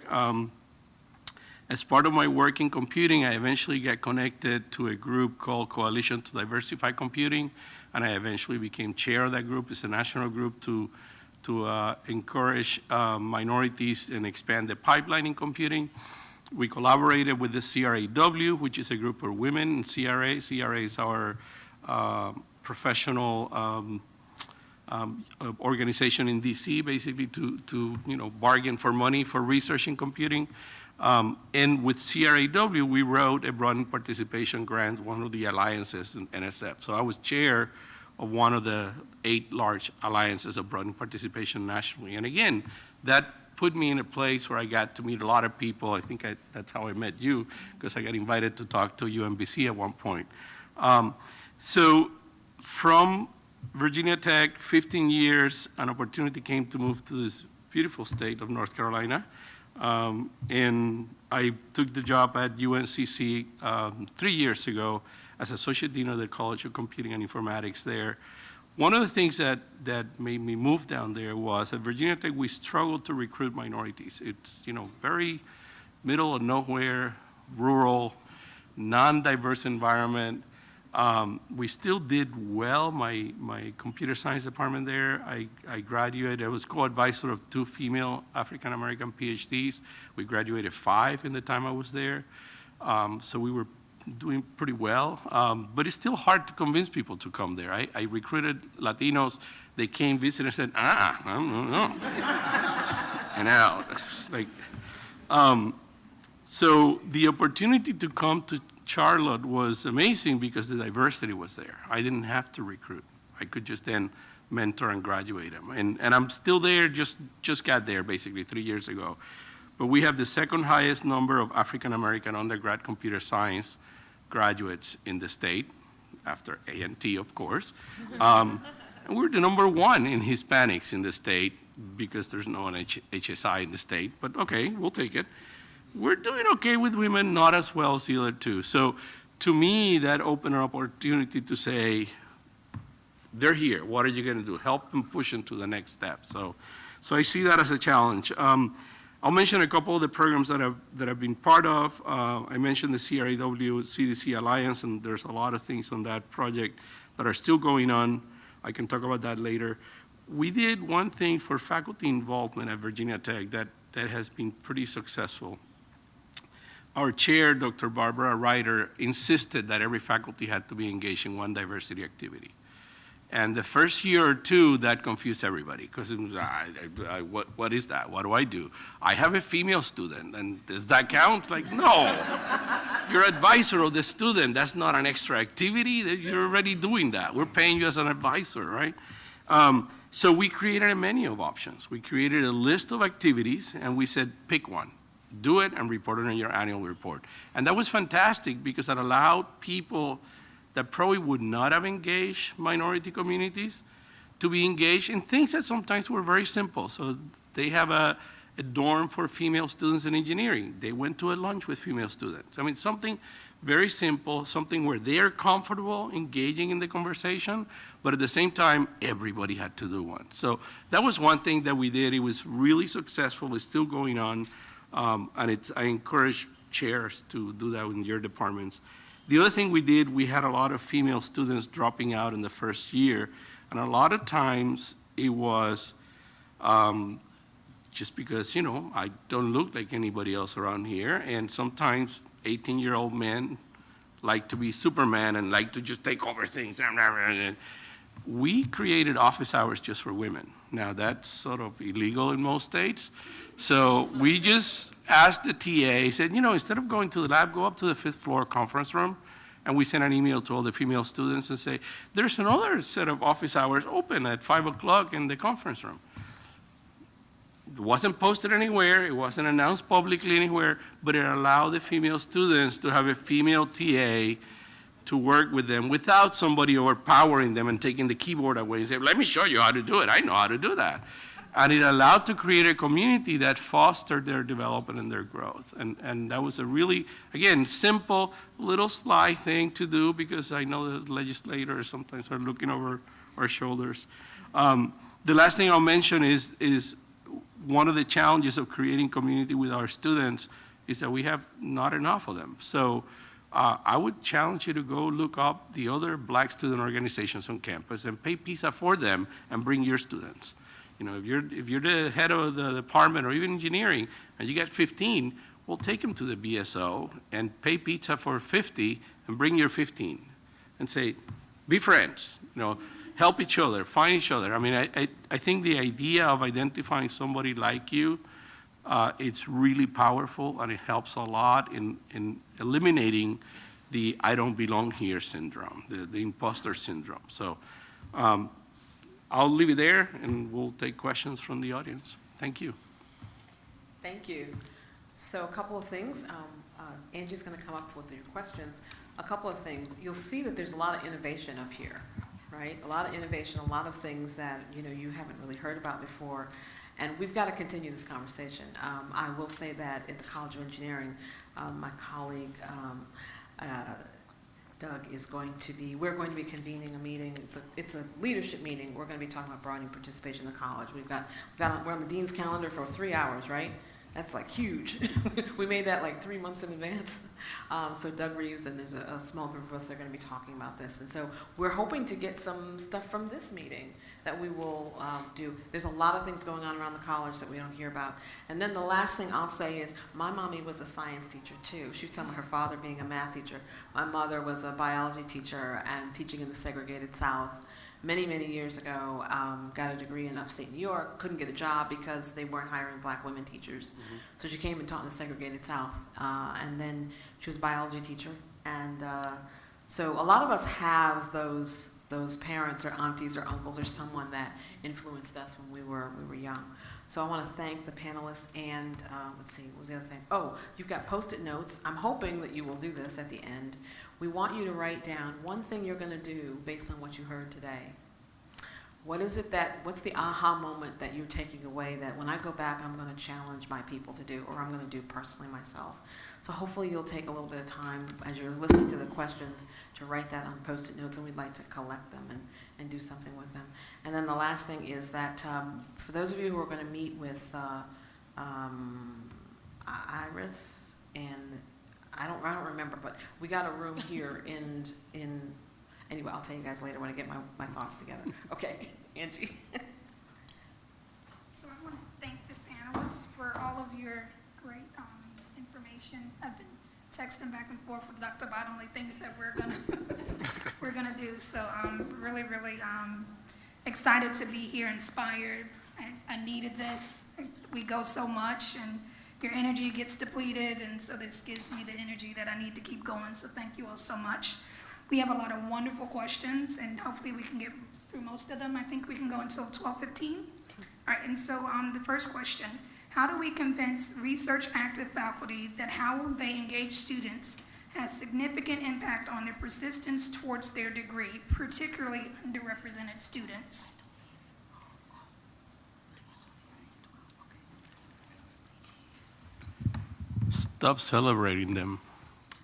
As part of my work in computing, I eventually got connected to a group called Coalition to Diversify Computing, and I eventually became chair of that group. It's a national group to encourage minorities and expand the pipeline in computing. We collaborated with the CRAW, which is a group of women in CRA. CRA is our professional organization in DC, basically to bargain for money for research in computing. And with CRAW, we wrote a Broadening Participation Grant, one of the alliances in NSF. So I was chair of one of the 8 large alliances of broadening participation nationally. And again, that put me in a place where I got to meet a lot of people. I think that's how I met you, because I got invited to talk to UMBC at one point. So from Virginia Tech, 15 years, an opportunity came to move to this beautiful state of North Carolina. And I took the job at UNCC 3 years ago as Associate Dean of the College of Computing and Informatics there. One of the things that made me move down there was at Virginia Tech, we struggled to recruit minorities. It's, very middle of nowhere, rural, non-diverse environment. We still did well. My computer science department there, I graduated. I was co-advisor of 2 female African-American PhDs. We graduated 5 in the time I was there. So we were doing pretty well. But it's still hard to convince people to come there. I recruited Latinos. They came visit and said, I don't know. And out. It's like, so the opportunity to come to Charlotte was amazing because the diversity was there. I didn't have to recruit. I could just then mentor and graduate them. And I'm still there, just got there basically 3 years ago. But we have the second highest number of African-American undergrad computer science graduates in the state, after A&T, of course. And we're the number 1 in Hispanics in the state because there's no HSI in the state, but okay, we'll take it. We're doing okay with women, not as well as the other 2. So to me, that opened an opportunity to say, they're here, what are you gonna do? Help them push them to the next step. So I see that as a challenge. I'll mention a couple of the programs that I've been part of. I mentioned the CRAW CDC Alliance, and there's a lot of things on that project that are still going on. I can talk about that later. We did one thing for faculty involvement at Virginia Tech that has been pretty successful. Our chair, Dr. Barbara Ryder, insisted that every faculty had to be engaged in one diversity activity. And the first year or 2, that confused everybody, because what is that? What do I do? I have a female student, and does that count? Like, no. You're advisor of the student. That's not an extra activity. You're already doing that. We're paying you as an advisor, right? So we created a menu of options. We created a list of activities, and we said, pick one. Do it and report it in your annual report. And that was fantastic because it allowed people that probably would not have engaged minority communities to be engaged in things that sometimes were very simple. So they have a dorm for female students in engineering. They went to a lunch with female students. I mean, something very simple, something where they're comfortable engaging in the conversation, but at the same time, everybody had to do one. So that was one thing that we did. It was really successful. It's still going on. And I encourage chairs to do that in your departments. The other thing we did, we had a lot of female students dropping out in the first year, and a lot of times it was just because, you know, I don't look like anybody else around here, and sometimes 18-year-old men like to be Superman and like to just take over things. We created office hours just for women. Now, that's sort of illegal in most states. So we just asked the TA, said, you know, instead of going to the lab, go up to the 5th floor conference room. And we sent an email to all the female students and say, there's another set of office hours open at 5 o'clock in the conference room. It wasn't posted anywhere, it wasn't announced publicly anywhere, but it allowed the female students to have a female TA to work with them without somebody overpowering them and taking the keyboard away and say, let me show you how to do it, I know how to do that. And it allowed to create a community that fostered their development and their growth. And that was a really, again, simple, little sly thing to do, because I know the legislators sometimes are looking over our shoulders. The last thing I'll mention is one of the challenges of creating community with our students is that we have not enough of them. So I would challenge you to go look up the other Black student organizations on campus and pay pizza for them and bring your students. You know, if you're the head of the department or even engineering and you got 15, well, take them to the BSO and pay pizza for 50 and bring your 15 and say, be friends, you know, help each other, find each other. I mean, I think the idea of identifying somebody like you, it's really powerful, and it helps a lot in eliminating the I don't belong here syndrome, the imposter syndrome. So I'll leave it there, and we'll take questions from the audience. Thank you. Thank you. So a couple of things. Angie's going to come up with your questions. A couple of things. You'll see that there's a lot of innovation up here, right? A lot of innovation, a lot of things that you haven't really heard about before, and we've got to continue this conversation. I will say that at the College of Engineering, my colleague Doug is going to be, we're going to be convening a meeting. It's a leadership meeting. We're going to be talking about broadening participation in the college. We're on the dean's calendar for 3 hours, right? That's like huge. We made that like 3 months in advance. So Doug Reeves and there's a small group of us that are going to be talking about this. And so we're hoping to get some stuff from this meeting that we will do. There's a lot of things going on around the college that we don't hear about. And then the last thing I'll say is my mommy was a science teacher too. She was telling me her father being a math teacher. My mother was a biology teacher and teaching in the segregated South. Many, many years ago, got a degree in upstate New York, couldn't get a job because they weren't hiring Black women teachers. Mm-hmm. So she came and taught in the segregated South. And then she was a biology teacher. And so a lot of us have those parents or aunties or uncles or someone that influenced us when we were young. So I want to thank the panelists and let's see, what was the other thing? Oh, you've got Post-it notes. I'm hoping that you will do this at the end. We want you to write down one thing you're going to do based on what you heard today. What's the aha moment that you're taking away that when I go back, I'm going to challenge my people to do, or I'm going to do personally myself? So hopefully you'll take a little bit of time as you're listening to the questions to write that on Post-it notes, and we'd like to collect them and do something with them. And then the last thing is that for those of you who are going to meet with Iris and I don't remember, but we got a room here anyway, I'll tell you guys later when I get my thoughts together. Okay, Angie. So I want to thank the panelists for all of your great information. I've been texting back and forth with Dr. Bottomley things that we're gonna do. So I'm really, really excited to be here, inspired. I needed this. We go so much, and your energy gets depleted, and so this gives me the energy that I need to keep going. So thank you all so much. We have a lot of wonderful questions, and hopefully we can get through most of them. I think we can go until 12:15. All right, and so the first question, how do we convince research-active faculty that how they engage students has significant impact on their persistence towards their degree, particularly underrepresented students? Stop celebrating them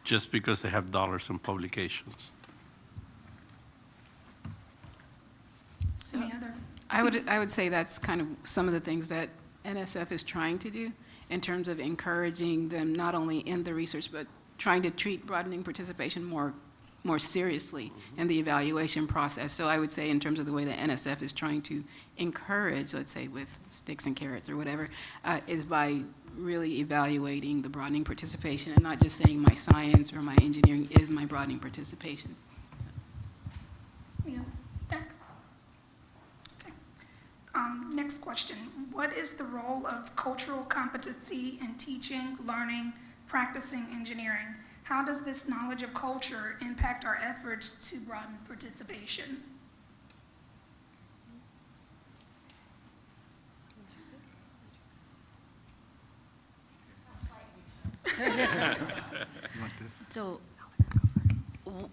just because they have dollars and publications. So I would say that's kind of some of the things that NSF is trying to do in terms of encouraging them not only in the research, but trying to treat broadening participation more more seriously in the evaluation process. So I would say in terms of the way that NSF is trying to encourage, let's say with sticks and carrots or whatever, is by really evaluating the broadening participation and not just saying my science or my engineering is my broadening participation. Yeah. Okay. Next question. What is the role of cultural competency in teaching, learning, practicing engineering? How does this knowledge of culture impact our efforts to broaden participation? So,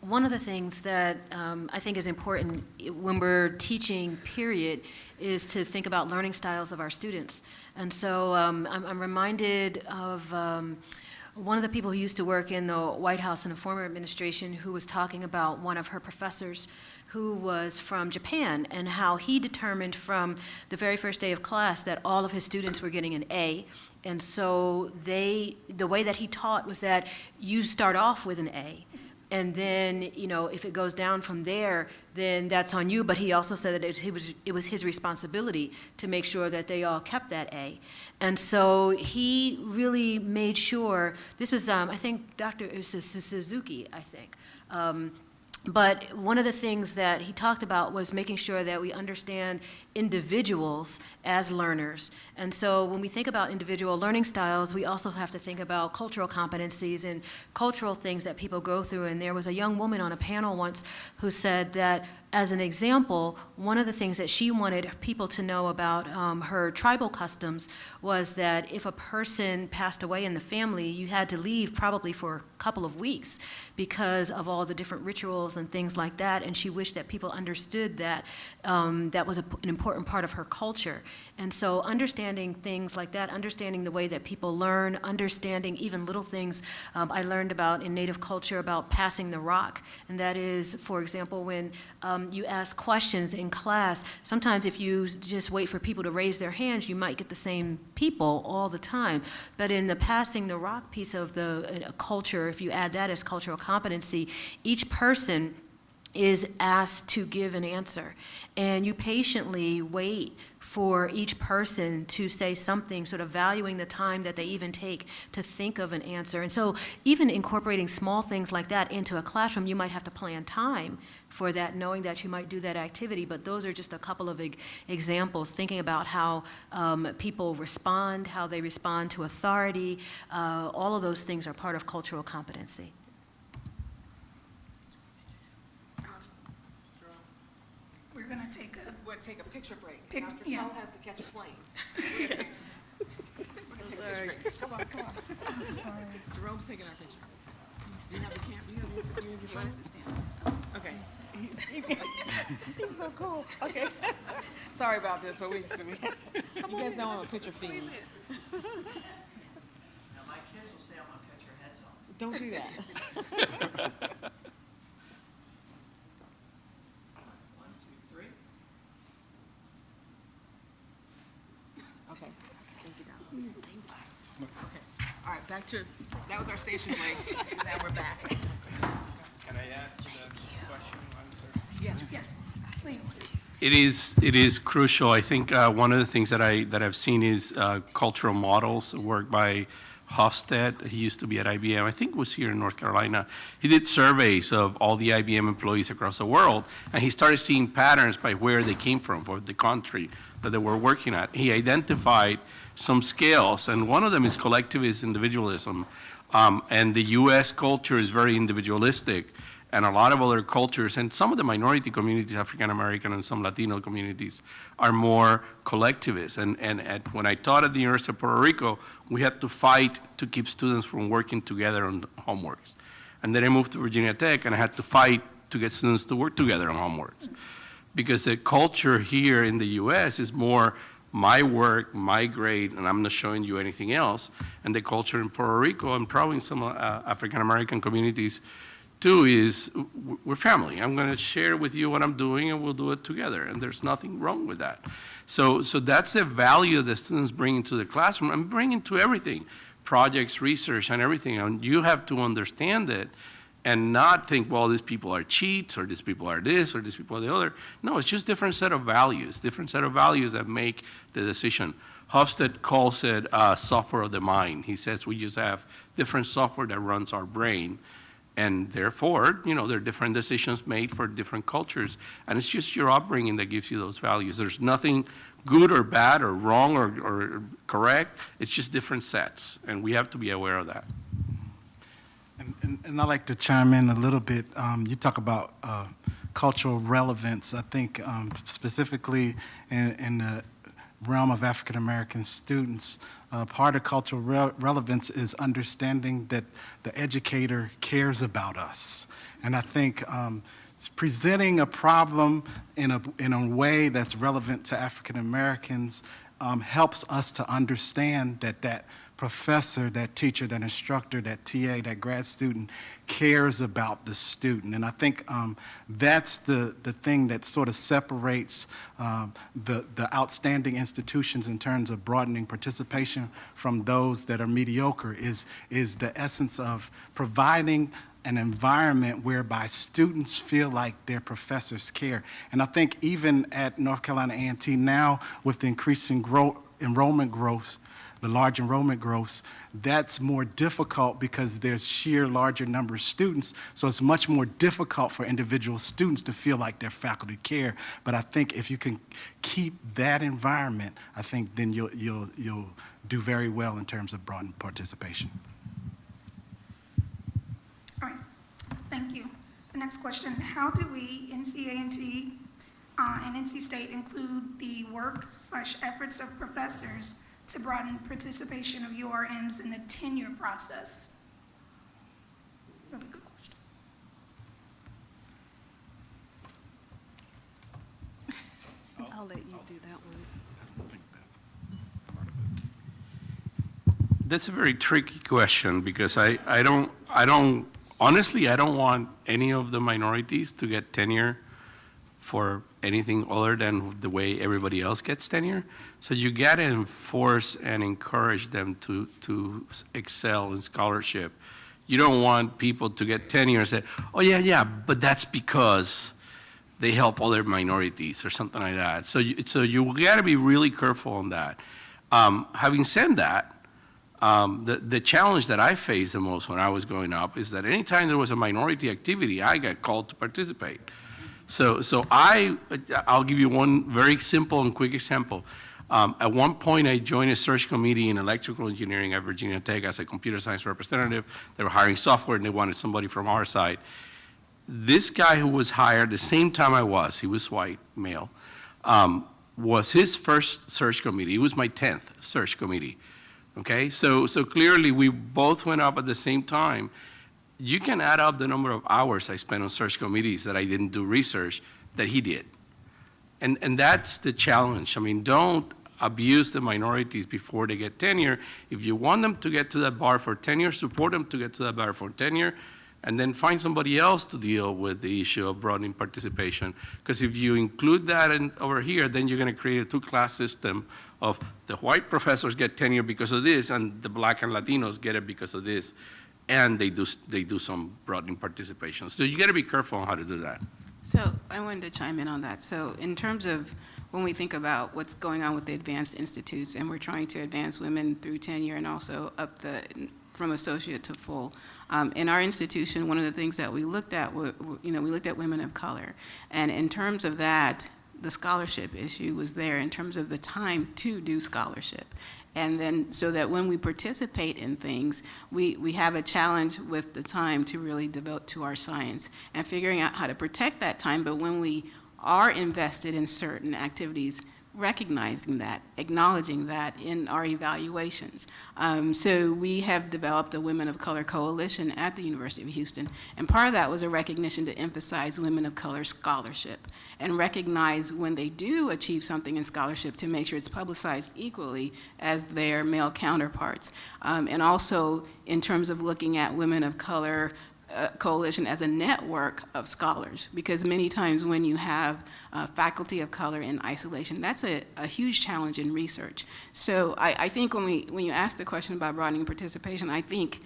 one of the things that I think is important when we're teaching, period, is to think about learning styles of our students. And so I'm reminded of one of the people who used to work in the White House in the former administration who was talking about one of her professors who was from Japan and how he determined from the very first day of class that all of his students were getting an A. And so the way that he taught was that you start off with an A. And then, you know, if it goes down from there, then that's on you. But he also said that it was his responsibility to make sure that they all kept that A. And so he really made sure, this was, I think, Dr. Suzuki, I think. But one of the things that he talked about was making sure that we understand individuals as learners. And so when we think about individual learning styles, we also have to think about cultural competencies and cultural things that people go through. And there was a young woman on a panel once who said that, as an example, one of the things that she wanted people to know about her tribal customs was that if a person passed away in the family, you had to leave probably for a couple of weeks because of all the different rituals and things like that. And she wished that people understood that that was an important part of her culture. And so understanding things like that, understanding the way that people learn, understanding even little things I learned about in Native culture about passing the rock. And that is, for example, when you ask questions in class, sometimes if you just wait for people to raise their hands, you might get the same people all the time. But in the passing the rock piece of the culture, if you add that as cultural competency, each person is asked to give an answer. And you patiently wait for each person to say something, sort of valuing the time that they even take to think of an answer. And so even incorporating small things like that into a classroom, you might have to plan time for that, knowing that you might do that activity. But those are just a couple of examples, thinking about how people respond, how they respond to authority. All of those things are part of cultural competency. We're going to take take a picture break. Dr. Yeah. Tull has to catch a plane. We're going to take a picture break. Come on. Sorry. Jerome's taking our picture. Do you have the camera? You have your phone? Okay. He's so cool. Okay. Sorry about this, but you guys know I'm a picture fiend. Now my kids will say I'm gonna cut your heads off. Don't do that. Okay. Thank you, Donald. Okay. All right, back to, that was our station break. Now we're back. Can I add to the question? Yes, please. It is crucial. I think one of the things that I've seen is cultural models, work by Hofstede. He used to be at IBM. I think it was here in North Carolina. He did surveys of all the IBM employees across the world, and he started seeing patterns by where they came from, or the country that they were working at. He identified some scales, and one of them is collectivist individualism. And the U.S. culture is very individualistic, and a lot of other cultures, and some of the minority communities, African American and some Latino communities, are more collectivist. And when I taught at the University of Puerto Rico, we had to fight to keep students from working together on homeworks. And then I moved to Virginia Tech, and I had to fight to get students to work together on homeworks. Because the culture here in the U.S. is more my work, my grade, and I'm not showing you anything else. And the culture in Puerto Rico, and probably in some African American communities too, is we're family. I'm going to share with you what I'm doing, and we'll do it together. And there's nothing wrong with that. So that's the value that students bring into the classroom and bring into everything, projects, research, and everything. And you have to understand it and not think, well, these people are cheats, or these people are this, or these people are the other. No, it's just different set of values that make the decision. Hofstede calls it software of the mind. He says we just have different software that runs our brain, and therefore, there are different decisions made for different cultures, and it's just your upbringing that gives you those values. There's nothing good or bad or wrong or correct. It's just different sets, and we have to be aware of that. And I'd like to chime in a little bit. You talk about cultural relevance. I think specifically in the realm of African American students, part of cultural relevance is understanding that the educator cares about us. And I think presenting a problem in a way that's relevant to African Americans helps us to understand that professor, that teacher, that instructor, that TA, that grad student cares about the student. And I think that's the thing that sort of separates the outstanding institutions in terms of broadening participation from those that are mediocre is the essence of providing an environment whereby students feel like their professors care. And I think even at North Carolina A&T now, with the increasing enrollment growth, the large enrollment growth, that's more difficult because there's sheer larger number of students, so it's much more difficult for individual students to feel like their faculty care. But I think if you can keep that environment, I think then you'll do very well in terms of broadening participation. All right, thank you. The next question, how do we, NCA&T and NC State, include the work/efforts of professors to broaden participation of URMs in the tenure process? Really good question. I'll let you do that one. That's a very tricky question because I don't honestly, I don't want any of the minorities to get tenure for anything other than the way everybody else gets tenure. So you gotta enforce and encourage them to excel in scholarship. You don't want people to get tenure and say, oh yeah, but that's because they help other minorities or something like that. So you gotta be really careful on that. Having said that, the challenge that I faced the most when I was growing up is that anytime there was a minority activity, I got called to participate. So I'll give you one very simple and quick example. At one point, I joined a search committee in electrical engineering at Virginia Tech as a computer science representative. They were hiring software, and they wanted somebody from our side. This guy who was hired the same time I was, he was white, male, was his first search committee. It was my 10th search committee, okay? So clearly, we both went up at the same time. You can add up the number of hours I spent on search committees that I didn't do research that he did. And that's the challenge. I mean, don't abuse the minorities before they get tenure. If you want them to get to that bar for tenure, support them to get to that bar for tenure, and then find somebody else to deal with the issue of broadening participation. Because if you include that over here, then you're gonna create a two-class system of the white professors get tenure because of this, and the black and Latinos get it because of this. And they do some broadening participation. So you got to be careful on how to do that. So I wanted to chime in on that. So in terms of when we think about what's going on with the advanced institutes, and we're trying to advance women through tenure and also up from associate to full. In our institution, one of the things that we looked at, we looked at women of color. And in terms of that, the scholarship issue was there in terms of the time to do scholarship. And then so that when we participate in things, we have a challenge with the time to really devote to our science and figuring out how to protect that time. But when we are invested in certain activities, recognizing that, acknowledging that in our evaluations. So we have developed a Women of Color Coalition at the University of Houston, and part of that was a recognition to emphasize women of color scholarship and recognize when they do achieve something in scholarship to make sure it's publicized equally as their male counterparts. And also in terms of looking at women of color coalition as a network of scholars, because many times when you have faculty of color in isolation, that's a huge challenge in research. So I think when you ask the question about broadening participation, I think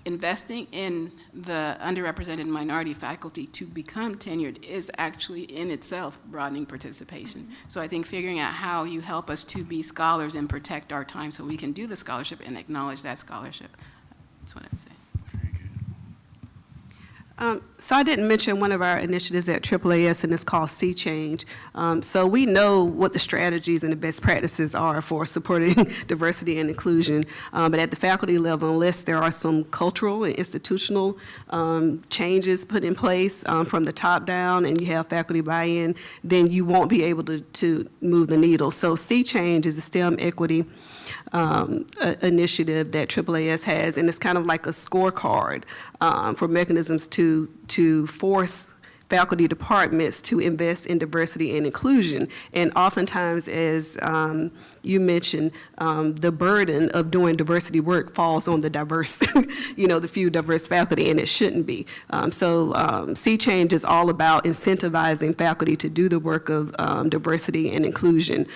investing in the underrepresented minority faculty to become tenured is actually in itself broadening participation. So I think figuring out how you help us to be scholars and protect our time so we can do the scholarship and acknowledge that scholarship. That's what I'd say. So I didn't mention one of our initiatives at AAAS, and it's called Sea Change. So we know what the strategies and the best practices are for supporting diversity and inclusion, but at the faculty level, unless there are some cultural and institutional changes put in place from the top down and you have faculty buy-in, then you won't be able to move the needle. So Sea Change is a STEM equity initiative that AAAS has, and it's kind of like a scorecard for mechanisms to force faculty departments to invest in diversity and inclusion. And oftentimes, as you mentioned, the burden of doing diversity work falls on the diverse, the few diverse faculty, and it shouldn't be. So Sea Change is all about incentivizing faculty to do the work of diversity and inclusion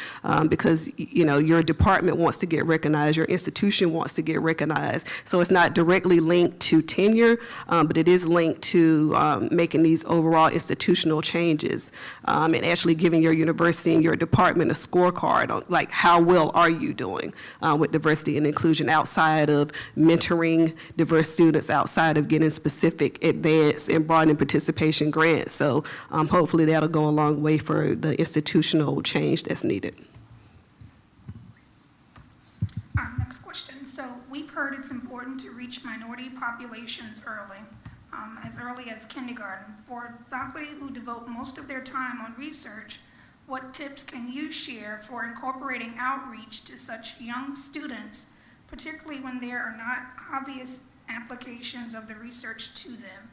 because, your department wants to get recognized, your institution wants to get recognized. So it's not directly linked to tenure, but it is linked to making these overall institutional changes and actually giving your university and your department a scorecard on like how well are you doing with diversity and inclusion outside of mentoring diverse students, outside of getting specific advanced and broadening participation grants. So hopefully that'll go a long way for the institutional change that's needed. Next question. So we've heard it's important to reach minority populations as early as kindergarten. For faculty who devote most of their time on research, what tips can you share for incorporating outreach to such young students, particularly when there are not obvious applications of the research to them?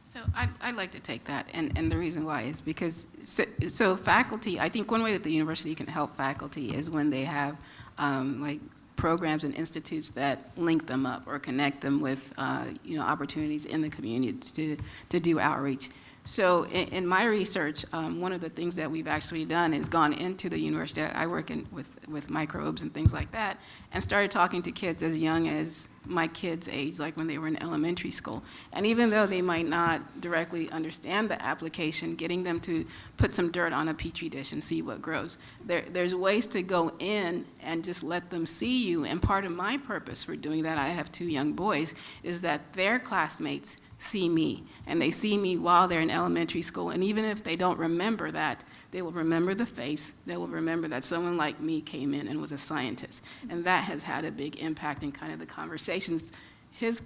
So I'd like to take that, and the reason why is because, so faculty, I think one way that the university can help faculty is when they have like programs and institutes that link them up or connect them with opportunities in the community to do outreach. So in my research, one of the things that we've actually done is gone into the university. I work with microbes and things like that, and started talking to kids as young as my kids' age, like when they were in elementary school. And even though they might not directly understand the application, getting them to put some dirt on a petri dish and see what grows. There's ways to go in and just let them see you. And part of my purpose for doing that, I have 2 young boys, is that their classmates see me, and they see me while they're in elementary school, and even if they don't remember that, they will remember the face, they will remember that someone like me came in and was a scientist, and that has had a big impact in kind of the conversations his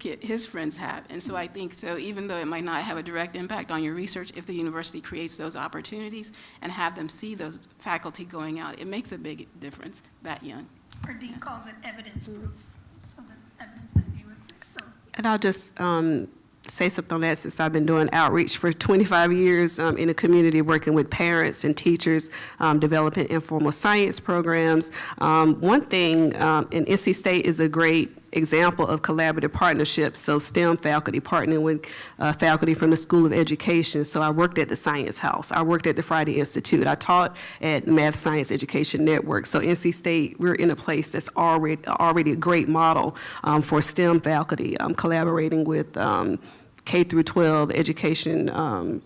friends have. And so I think, so even though it might not have a direct impact on your research, if the university creates those opportunities and have them see those faculty going out, it makes a big difference that young. Our dean calls it evidence proof, so the evidence that you exist. So. And I'll just say something on that since I've been doing outreach for 25 years in the community, working with parents and teachers, developing informal science programs. One thing, and NC State is a great example of collaborative partnerships, so STEM faculty partnering with faculty from the School of Education. So I worked at the Science House, I worked at the Friday Institute, I taught at the Math Science Education Network. So NC State, we're in a place that's already a great model for STEM faculty, collaborating with K through 12 education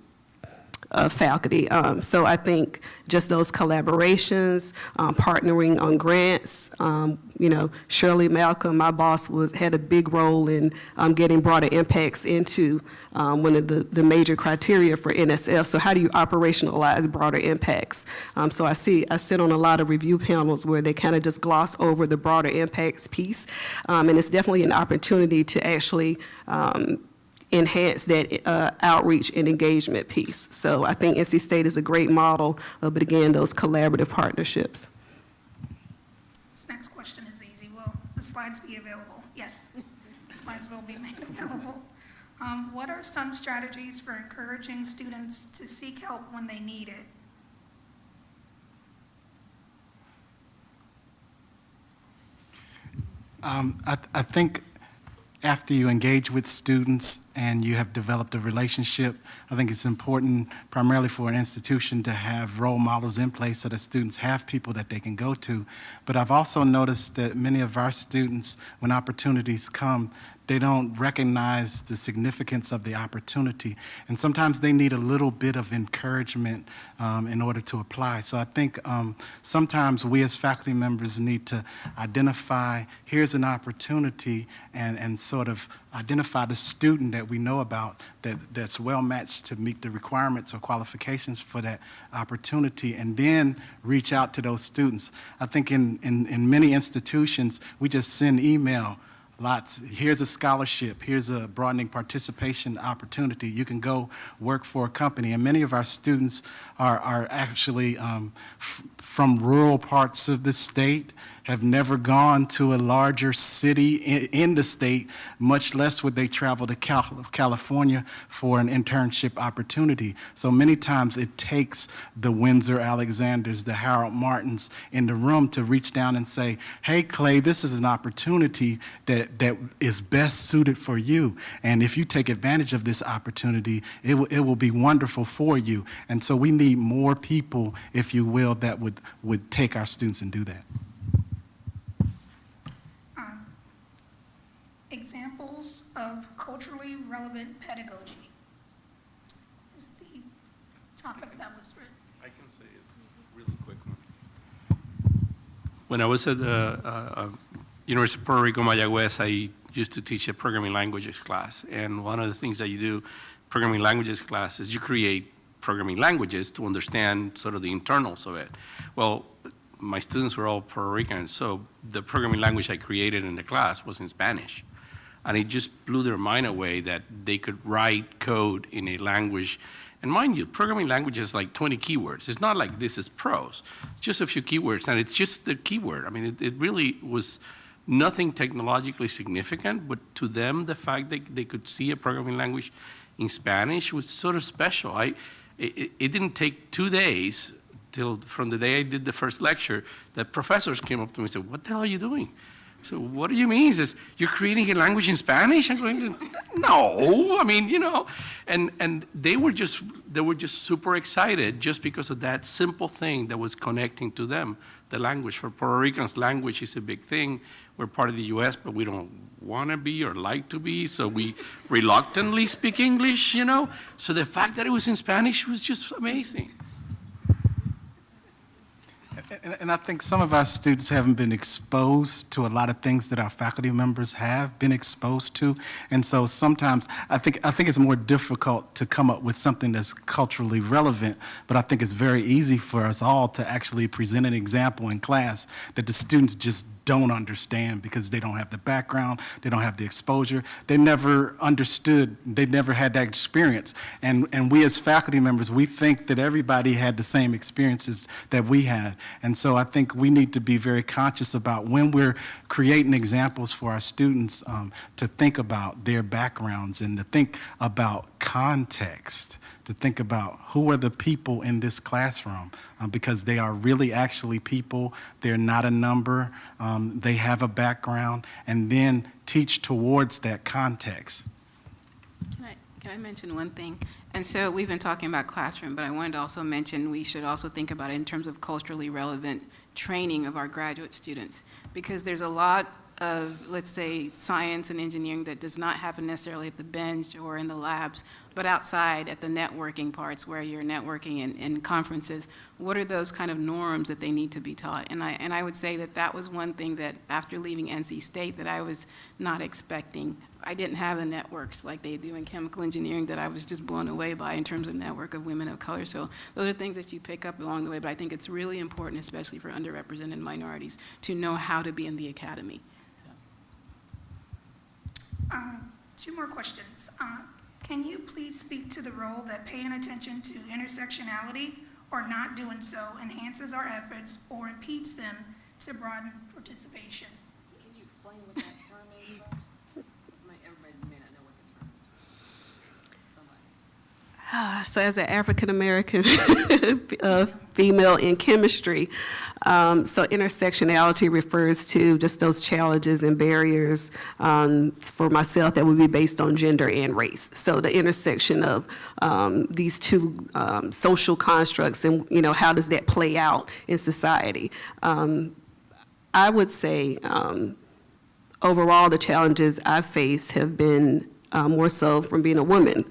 faculty. So I think just those collaborations, partnering on grants, Shirley Malcolm, my boss, had a big role in getting broader impacts into one of the major criteria for NSF. So how do you operationalize broader impacts? So I sit on a lot of review panels where they kind of just gloss over the broader impacts piece. And it's definitely an opportunity to actually enhance that outreach and engagement piece. So I think NC State is a great model, but again, those collaborative partnerships. This next question is easy. Will the slides be available? Yes, the slides will be made available. What are some strategies for encouraging students to seek help when they need it? I think after you engage with students and you have developed a relationship, I think it's important primarily for an institution to have role models in place so that students have people that they can go to. But I've also noticed that many of our students, when opportunities come, they don't recognize the significance of the opportunity. And sometimes they need a little bit of encouragement in order to apply. So I think sometimes we as faculty members need to identify, here's an opportunity, and sort of identify the student that we know about that's well matched to meet the requirements or qualifications for that opportunity, and then reach out to those students. I think in many institutions, we just send email. Lots. Here's a scholarship. Here's a broadening participation opportunity. You can go work for a company. And many of our students are actually from rural parts of the state, have never gone to a larger city in the state, much less would they travel to California for an internship opportunity. So many times it takes the Windsor Alexanders, the Harold Martins in the room to reach down and say, hey, Clay, this is an opportunity that is best suited for you. And if you take advantage of this opportunity, it will be wonderful for you. And so we need more people, if you will, that would take our students and do that. Examples of culturally relevant pedagogy is the topic that was written. I can say it really quick. When I was at the University of Puerto Rico, Mayagüez, I used to teach a programming languages class. And one of the things that you do, programming languages class, is you create programming languages to understand sort of the internals of it. Well, my students were all Puerto Rican, so the programming language I created in the class was in Spanish. And it just blew their mind away that they could write code in a language. And mind you, programming language is like 20 keywords. It's not like this is prose. It's just a few keywords, and it's just the keyword. I mean, it really was nothing technologically significant, but to them, the fact that they could see a programming language in Spanish was sort of special. It didn't take 2 days till from the day I did the first lecture that professors came up to me and said, what the hell are you doing? So what do you mean? He says, you're creating a language in Spanish? I'm going, no, I mean, you know, and they were just super excited just because of that simple thing that was connecting to them, the language. For Puerto Ricans, language is a big thing. We're part of the US, but we don't want to be or like to be, so we reluctantly speak English, you know? So the fact that it was in Spanish was just amazing. And I think some of our students haven't been exposed to a lot of things that our faculty members have been exposed to. And so sometimes I think it's more difficult to come up with something that's culturally relevant, but I think it's very easy for us all to actually present an example in class that the students just don't understand because they don't have the background, they don't have the exposure, they never understood, they never had that experience. And we as faculty members, we think that everybody had the same experiences that we had. And so I think we need to be very conscious about when we're creating examples for our students to think about their backgrounds and to think about context, to think about who are the people in this classroom, because they are really actually people. They're not a number. They have a background, and then teach towards that context. Can I mention one thing? And so we've been talking about classroom, but I wanted to also mention we should also think about it in terms of culturally relevant training of our graduate students, because there's a lot of, let's say, science and engineering that does not happen necessarily at the bench or in the labs, but outside at the networking parts where you're networking in conferences. What are those kind of norms that they need to be taught? And I would say that was one thing that after leaving NC State that I was not expecting. I didn't have the networks like they do in chemical engineering that I was just blown away by in terms of network of women of color. So those are things that you pick up along the way, but I think it's really important, especially for underrepresented minorities, to know how to be in the academy. 2 more questions. Can you please speak to the role that paying attention to intersectionality or not doing so enhances our efforts or impedes them to broaden participation? Can you explain what that term is first? Everybody may not know what the term is. Somebody. So as an African-American female in chemistry, so intersectionality refers to just those challenges and barriers for myself that would be based on gender and race. So the intersection of these two social constructs and, you know, how does that play out in society? I would say overall the challenges I've faced have been more so from being a woman.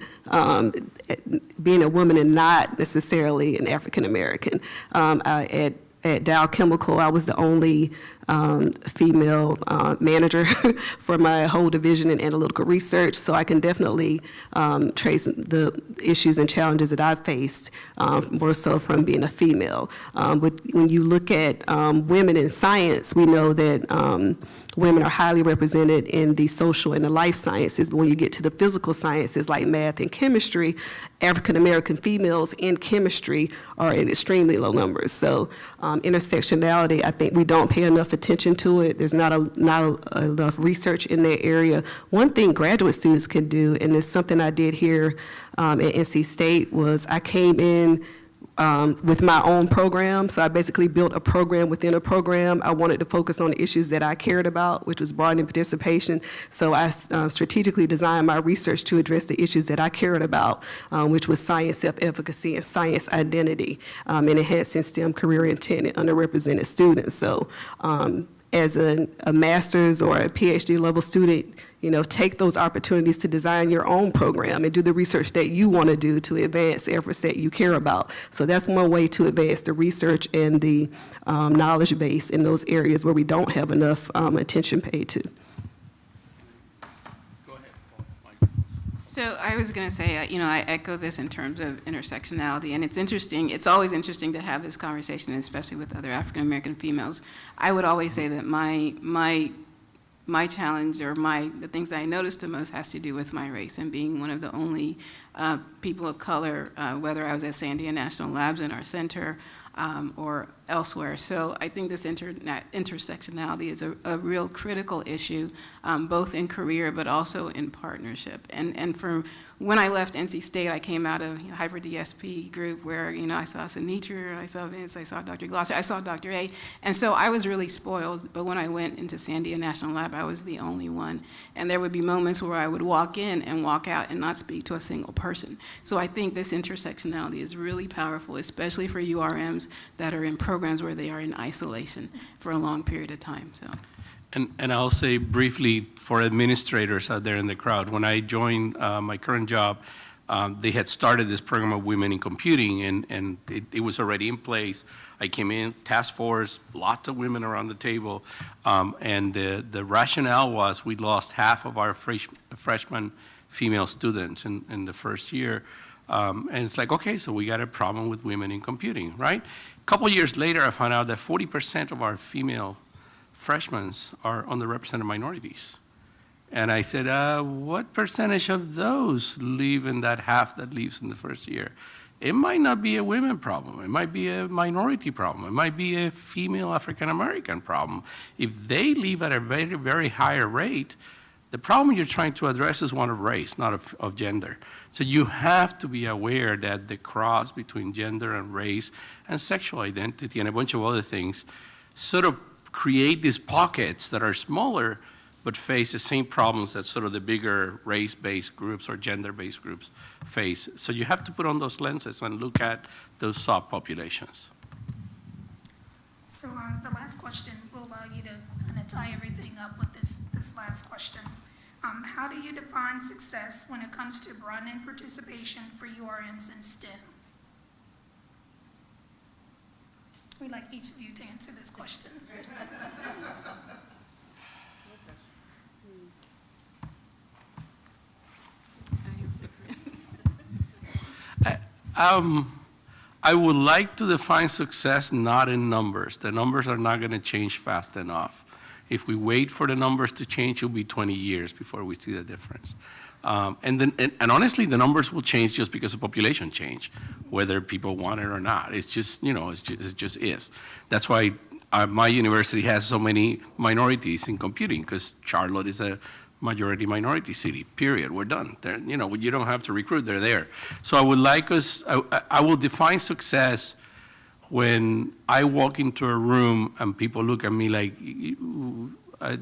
Being a woman and not necessarily an African American. At Dow Chemical, I was the only female manager for my whole division in analytical research, so I can definitely trace the issues and challenges that I've faced more so from being a female. When you look at women in science, we know that women are highly represented in the social and the life sciences, but when you get to the physical sciences like math and chemistry, African American females in chemistry are at extremely low numbers. So intersectionality, I think we don't pay enough attention to it. There's not enough research in that area. One thing graduate students can do, and it's something I did here at NC State, was I came in with my own program. So I basically built a program within a program. I wanted to focus on the issues that I cared about, which was broadening participation. So I strategically designed my research to address the issues that I cared about, which was science self-efficacy and science identity, and enhancing STEM career intent in underrepresented students. So as a master's or a PhD level student, you know, take those opportunities to design your own program and do the research that you want to do to advance efforts that you care about. So that's one way to advance the research and the knowledge base in those areas where we don't have enough attention paid to. So I was going to say, you know, I echo this in terms of intersectionality, and it's interesting. It's always interesting to have this conversation, especially with other African American females. I would always say that my challenge or the things that I noticed the most has to do with my race and being one of the only people of color, whether I was at Sandia National Labs in our center or elsewhere. So I think this intersectionality is a real critical issue, both in career but also in partnership. And for when I left NC State, I came out of Hyper DSP group where, you know, I saw Sinitra, I saw Vince, I saw Dr. Gloster, I saw Dr. A. And so I was really spoiled, but when I went into Sandia National Lab, I was the only one. And there would be moments where I would walk in and walk out and not speak to a single person. So I think this intersectionality is really powerful, especially for URMs that are in programs where they are in isolation for a long period of time. So. And I'll say briefly for administrators out there in the crowd, when I joined my current job, they had started this program of women in computing, and it was already in place. I came in, task force, lots of women around the table, and the rationale was we lost half of our freshman female students in the first year. And it's like, okay, so we got a problem with women in computing, right? A couple years later, I found out that 40% of our female freshmen are underrepresented minorities. And I said, what percentage of those live in that half that leaves in the first year? It might not be a women problem. It might be a minority problem. It might be a female African-American problem. If they leave at a very, very higher rate, the problem you're trying to address is one of race, not of gender. So you have to be aware that the cross between gender and race and sexual identity and a bunch of other things sort of create these pockets that are smaller but face the same problems that sort of the bigger race-based groups or gender-based groups face. So you have to put on those lenses and look at those subpopulations. So the last question will allow you to kind of tie everything up with this last question. How do you define success when it comes to broadening participation for URMs in STEM? We'd like each of you to answer this question. I would like to define success not in numbers. The numbers are not going to change fast enough. If we wait for the numbers to change, it'll be 20 years before we see the difference. And honestly, the numbers will change just because of population change, whether people want it or not. It's just, you know, it just is. That's why my university has so many minorities in computing, because Charlotte is a majority minority city, period. We're done. They're, you know, you don't have to recruit, they're there. So I would like us, I will define success when I walk into a room and people look at me like,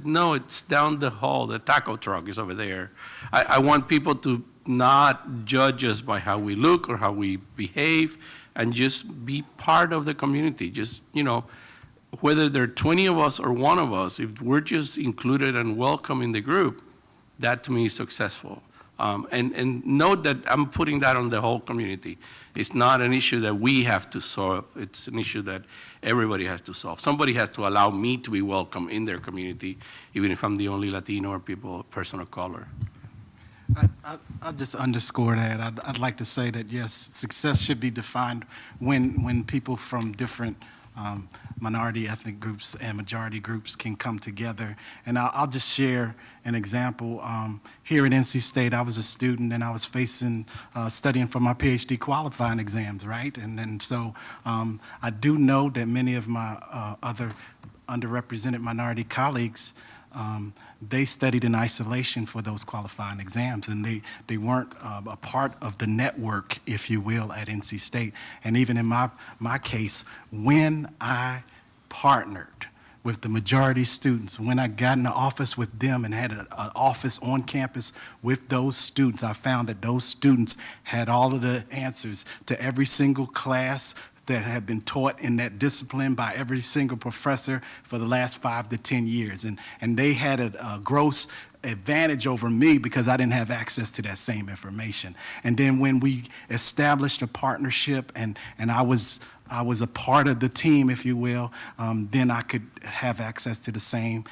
no, it's down the hall, the taco truck is over there. I want people to not judge us by how we look or how we behave, and just be part of the community. Just, you know, whether there are 20 of us or one of us, if we're just included and welcome in the group, that to me is successful. And note that I'm putting that on the whole community. It's not an issue that we have to solve. It's an issue that everybody has to solve. Somebody has to allow me to be welcome in their community, even if I'm the only Latino or person of color. I'll just underscore that. I'd like to say that, yes, success should be defined when people from different minority ethnic groups and majority groups can come together. And I'll just share an example. Here at NC State, I was a student and I was studying for my PhD qualifying exams, right? And so I do know that many of my other underrepresented minority colleagues, they studied in isolation for those qualifying exams, and they weren't a part of the network, if you will, at NC State. And even in my case, when I partnered with the majority students, when I got in the office with them and had an office on campus with those students, I found that those students had all of the answers to every single class that have been taught in that discipline by every single professor for the last 5 to 10 years. And they had a gross advantage over me because I didn't have access to that same information. And then when we established a partnership and I was a part of the team, if you will, then I could have access to the same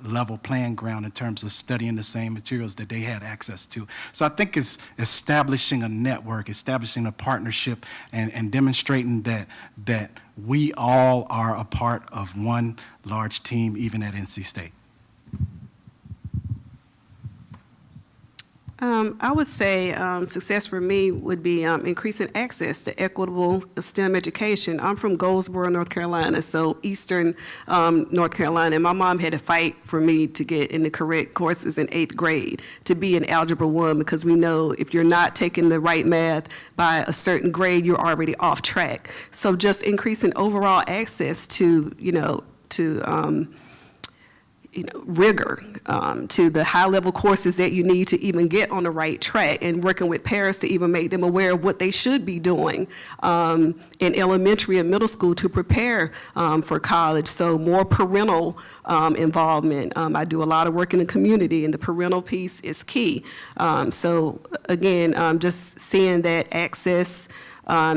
level playing ground in terms of studying the same materials that they had access to. So I think it's establishing a network, establishing a partnership, and demonstrating that we all are a part of one large team, even at NC State. I would say success for me would be increasing access to equitable STEM education. I'm from Goldsboro, North Carolina, so eastern North Carolina, and my mom had to fight for me to get in the correct courses in 8th grade to be in Algebra 1, because we know if you're not taking the right math by a certain grade, you're already off track. So just increasing overall access to, rigor, to the high-level courses that you need to even get on the right track, and working with parents to even make them aware of what they should be doing in elementary and middle school to prepare for college. So more parental involvement. I do a lot of work in the community, and the parental piece is key. So again, just seeing that access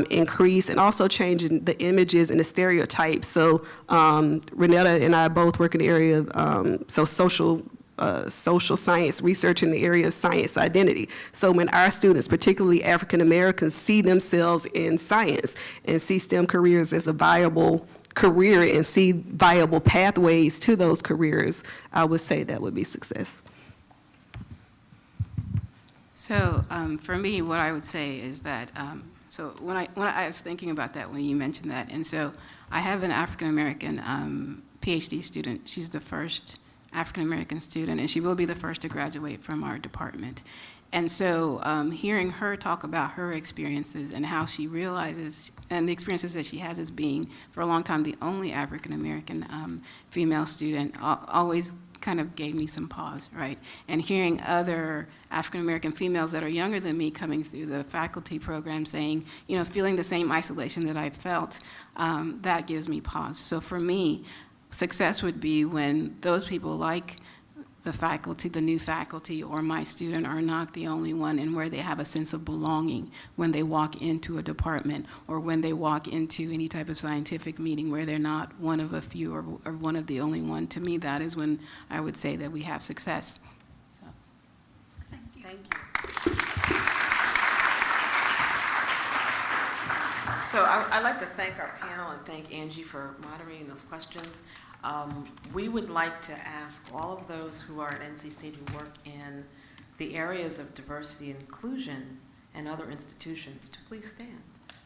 increase, and also changing the images and the stereotypes. So Renetta and I both work in the area of social science research in the area of science identity. So when our students, particularly African Americans, see themselves in science and see STEM careers as a viable career and see viable pathways to those careers, I would say that would be success. So for me, what I would say is that so when I was thinking about that when you mentioned that, and so I have an African American PhD student. She's the first African American student, and she will be the first to graduate from our department. And so hearing her talk about her experiences and how she realizes, and the experiences that she has as being for a long time the only African American female student, always kind of gave me some pause, right? And hearing other African American females that are younger than me coming through the faculty program saying, feeling the same isolation that I felt, that gives me pause. So for me, success would be when those people like the faculty, the new faculty, or my student are not the only one, and where they have a sense of belonging when they walk into a department or when they walk into any type of scientific meeting, where they're not one of a few or one of the only one. To me, that is when I would say that we have success. Thank you. So I'd like to thank our panel and thank Angie for moderating those questions. We would like to ask all of those who are at NC State who work in the areas of diversity and inclusion and other institutions to please stand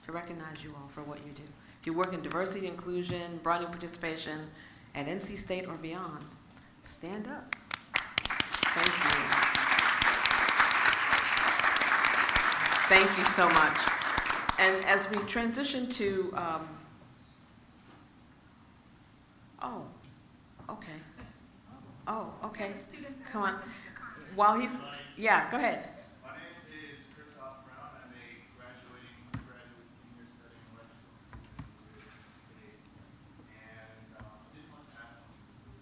to recognize you all for what you do. If you work in diversity, inclusion, broadening participation at NC State or beyond, stand up. Thank you. Thank you so much. And as we transition to, oh, okay. Oh, okay. Come on. While he's, yeah, go ahead. My name is Brown. I'm a graduating undergraduate senior studying electrical engineering at State. And I did want to ask something.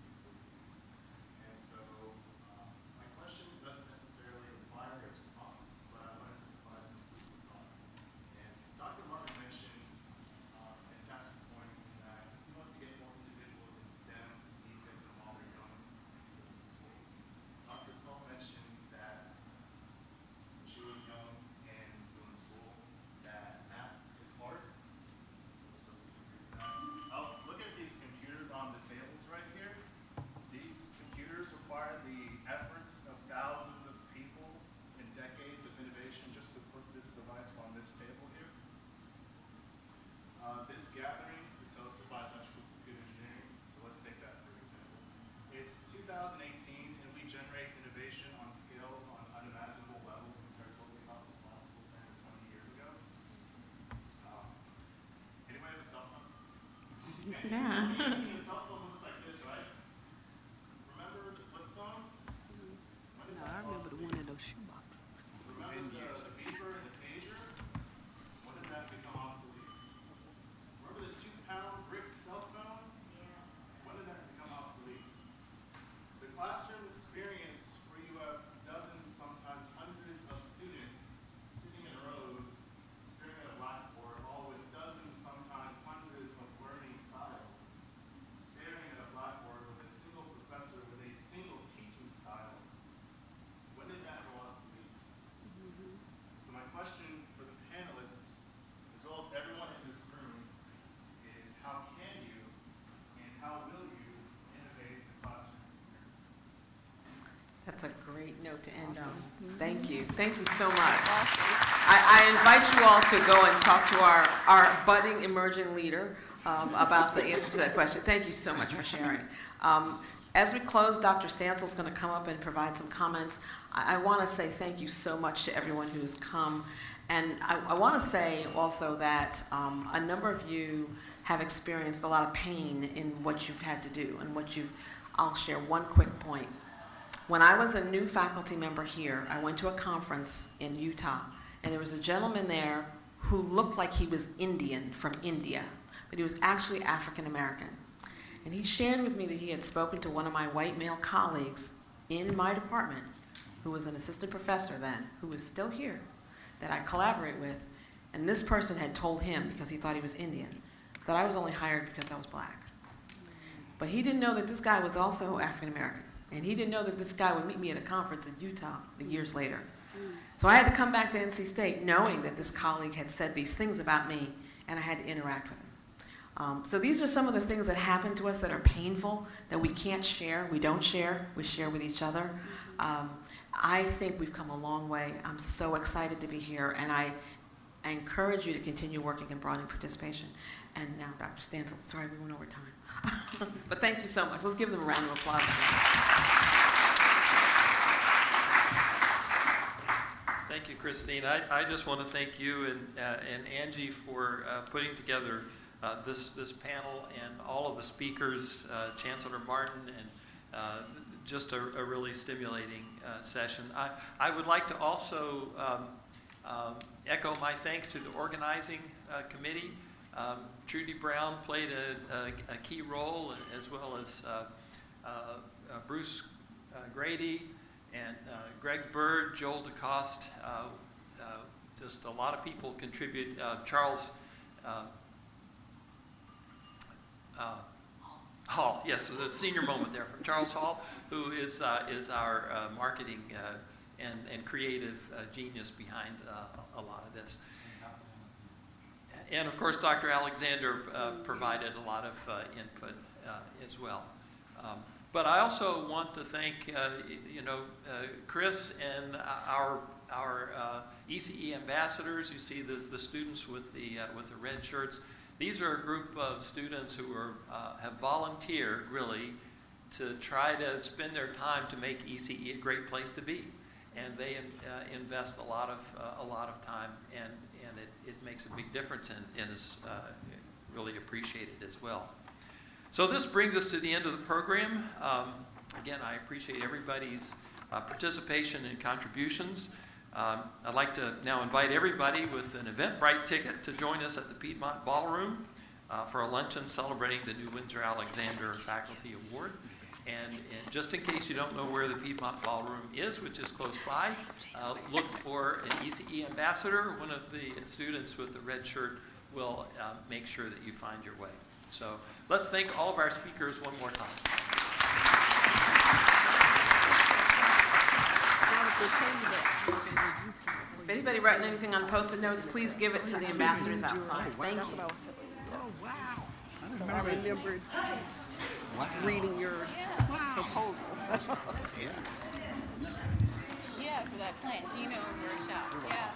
And so my question doesn't necessarily require a response, but I wanted to provide some food for thought. And Dr. Martin mentioned a fantastic point that we want to get more individuals in STEM even while they're young in school. Dr. Cole mentioned that when she was young and still in school, that math is hard. Look at these computers on the tables right here. These computers require the efforts of thousands of people and decades of innovation just to put this device on this table here. This gathering is hosted by Electrical Computer Engineering, so let's take that for example. It's 2018, and we generate innovation on scales on unimaginable levels compared to what we thought was possible 10 or 20 years ago. Anybody have a cell phone? Yeah. A cell phone looks like this, right? Remember the flip phone? No, I remember the one in those shoeboxes. Remember the beeper and the pager? When did that become obsolete? Remember the 2-pound brick cell phone? When did that become obsolete? The classroom experience where you have dozens, sometimes hundreds of students sitting in rows, staring at a blackboard, all with dozens, sometimes hundreds of learning styles, staring at a blackboard with a single professor with a single teaching style. When did that go obsolete? So my question for the panelists, as well as everyone in this room, is how can you and how will you innovate the classroom experience? That's a great note to end on. Thank you. Thank you so much. I invite you all to go and talk to our budding emerging leader about the answer to that question. Thank you so much for sharing. As we close, Dr. Stancil is going to come up and provide some comments. I want to say thank you so much to everyone who's come. And I want to say also that a number of you have experienced a lot of pain in what you've had to do and I'll share one quick point. When I was a new faculty member here, I went to a conference in Utah, and there was a gentleman there who looked like he was Indian from India, but he was actually African American. And he shared with me that he had spoken to one of my white male colleagues in my department, who was an assistant professor then, who is still here, that I collaborate with, and this person had told him, because he thought he was Indian, that I was only hired because I was black. But he didn't know that this guy was also African American. And he didn't know that this guy would meet me at a conference in Utah years later. So I had to come back to NC State knowing that this colleague had said these things about me, and I had to interact with him. So these are some of the things that happen to us that are painful, that we can't share. We don't share. We share with each other. I think we've come a long way. I'm so excited to be here, and I encourage you to continue working in broadening participation. And now, Dr. Stancil, sorry we went over time. But thank you so much. Let's give them a round of applause. Thank you, Christine. I just want to thank you and Angie for putting together this panel and all of the speakers, Chancellor Martin, and just a really stimulating session. I would like to also echo my thanks to the organizing committee. Trudy Brown played a key role, as well as Bruce Grady and Greg Bird, Joel DeCoste. Just a lot of people contribute. Charles Hall, yes, a senior moment there from Charles Hall, who is our marketing and creative genius behind a lot of this. And of course, Dr. Alexander provided a lot of input as well. But I also want to thank, Chris and our ECE ambassadors. You see the students with the red shirts. These are a group of students who have volunteered really to try to spend their time to make ECE a great place to be. And they invest a lot of time, and it makes a big difference and is really appreciated as well. So this brings us to the end of the program. Again, I appreciate everybody's participation and contributions. I'd like to now invite everybody with an Eventbrite ticket to join us at the Piedmont Ballroom for a luncheon celebrating the New Windsor Alexander Faculty Award. And just in case you don't know where the Piedmont Ballroom is, which is close by, look for an ECE ambassador. One of the students with the red shirt will make sure that you find your way. So let's thank all of our speakers one more time. If anybody writing anything on Post-it notes, please give it to the ambassadors outside. Thank you. Oh, wow. So I remembered reading your proposal. Yeah, for that plant genome workshop. Yeah.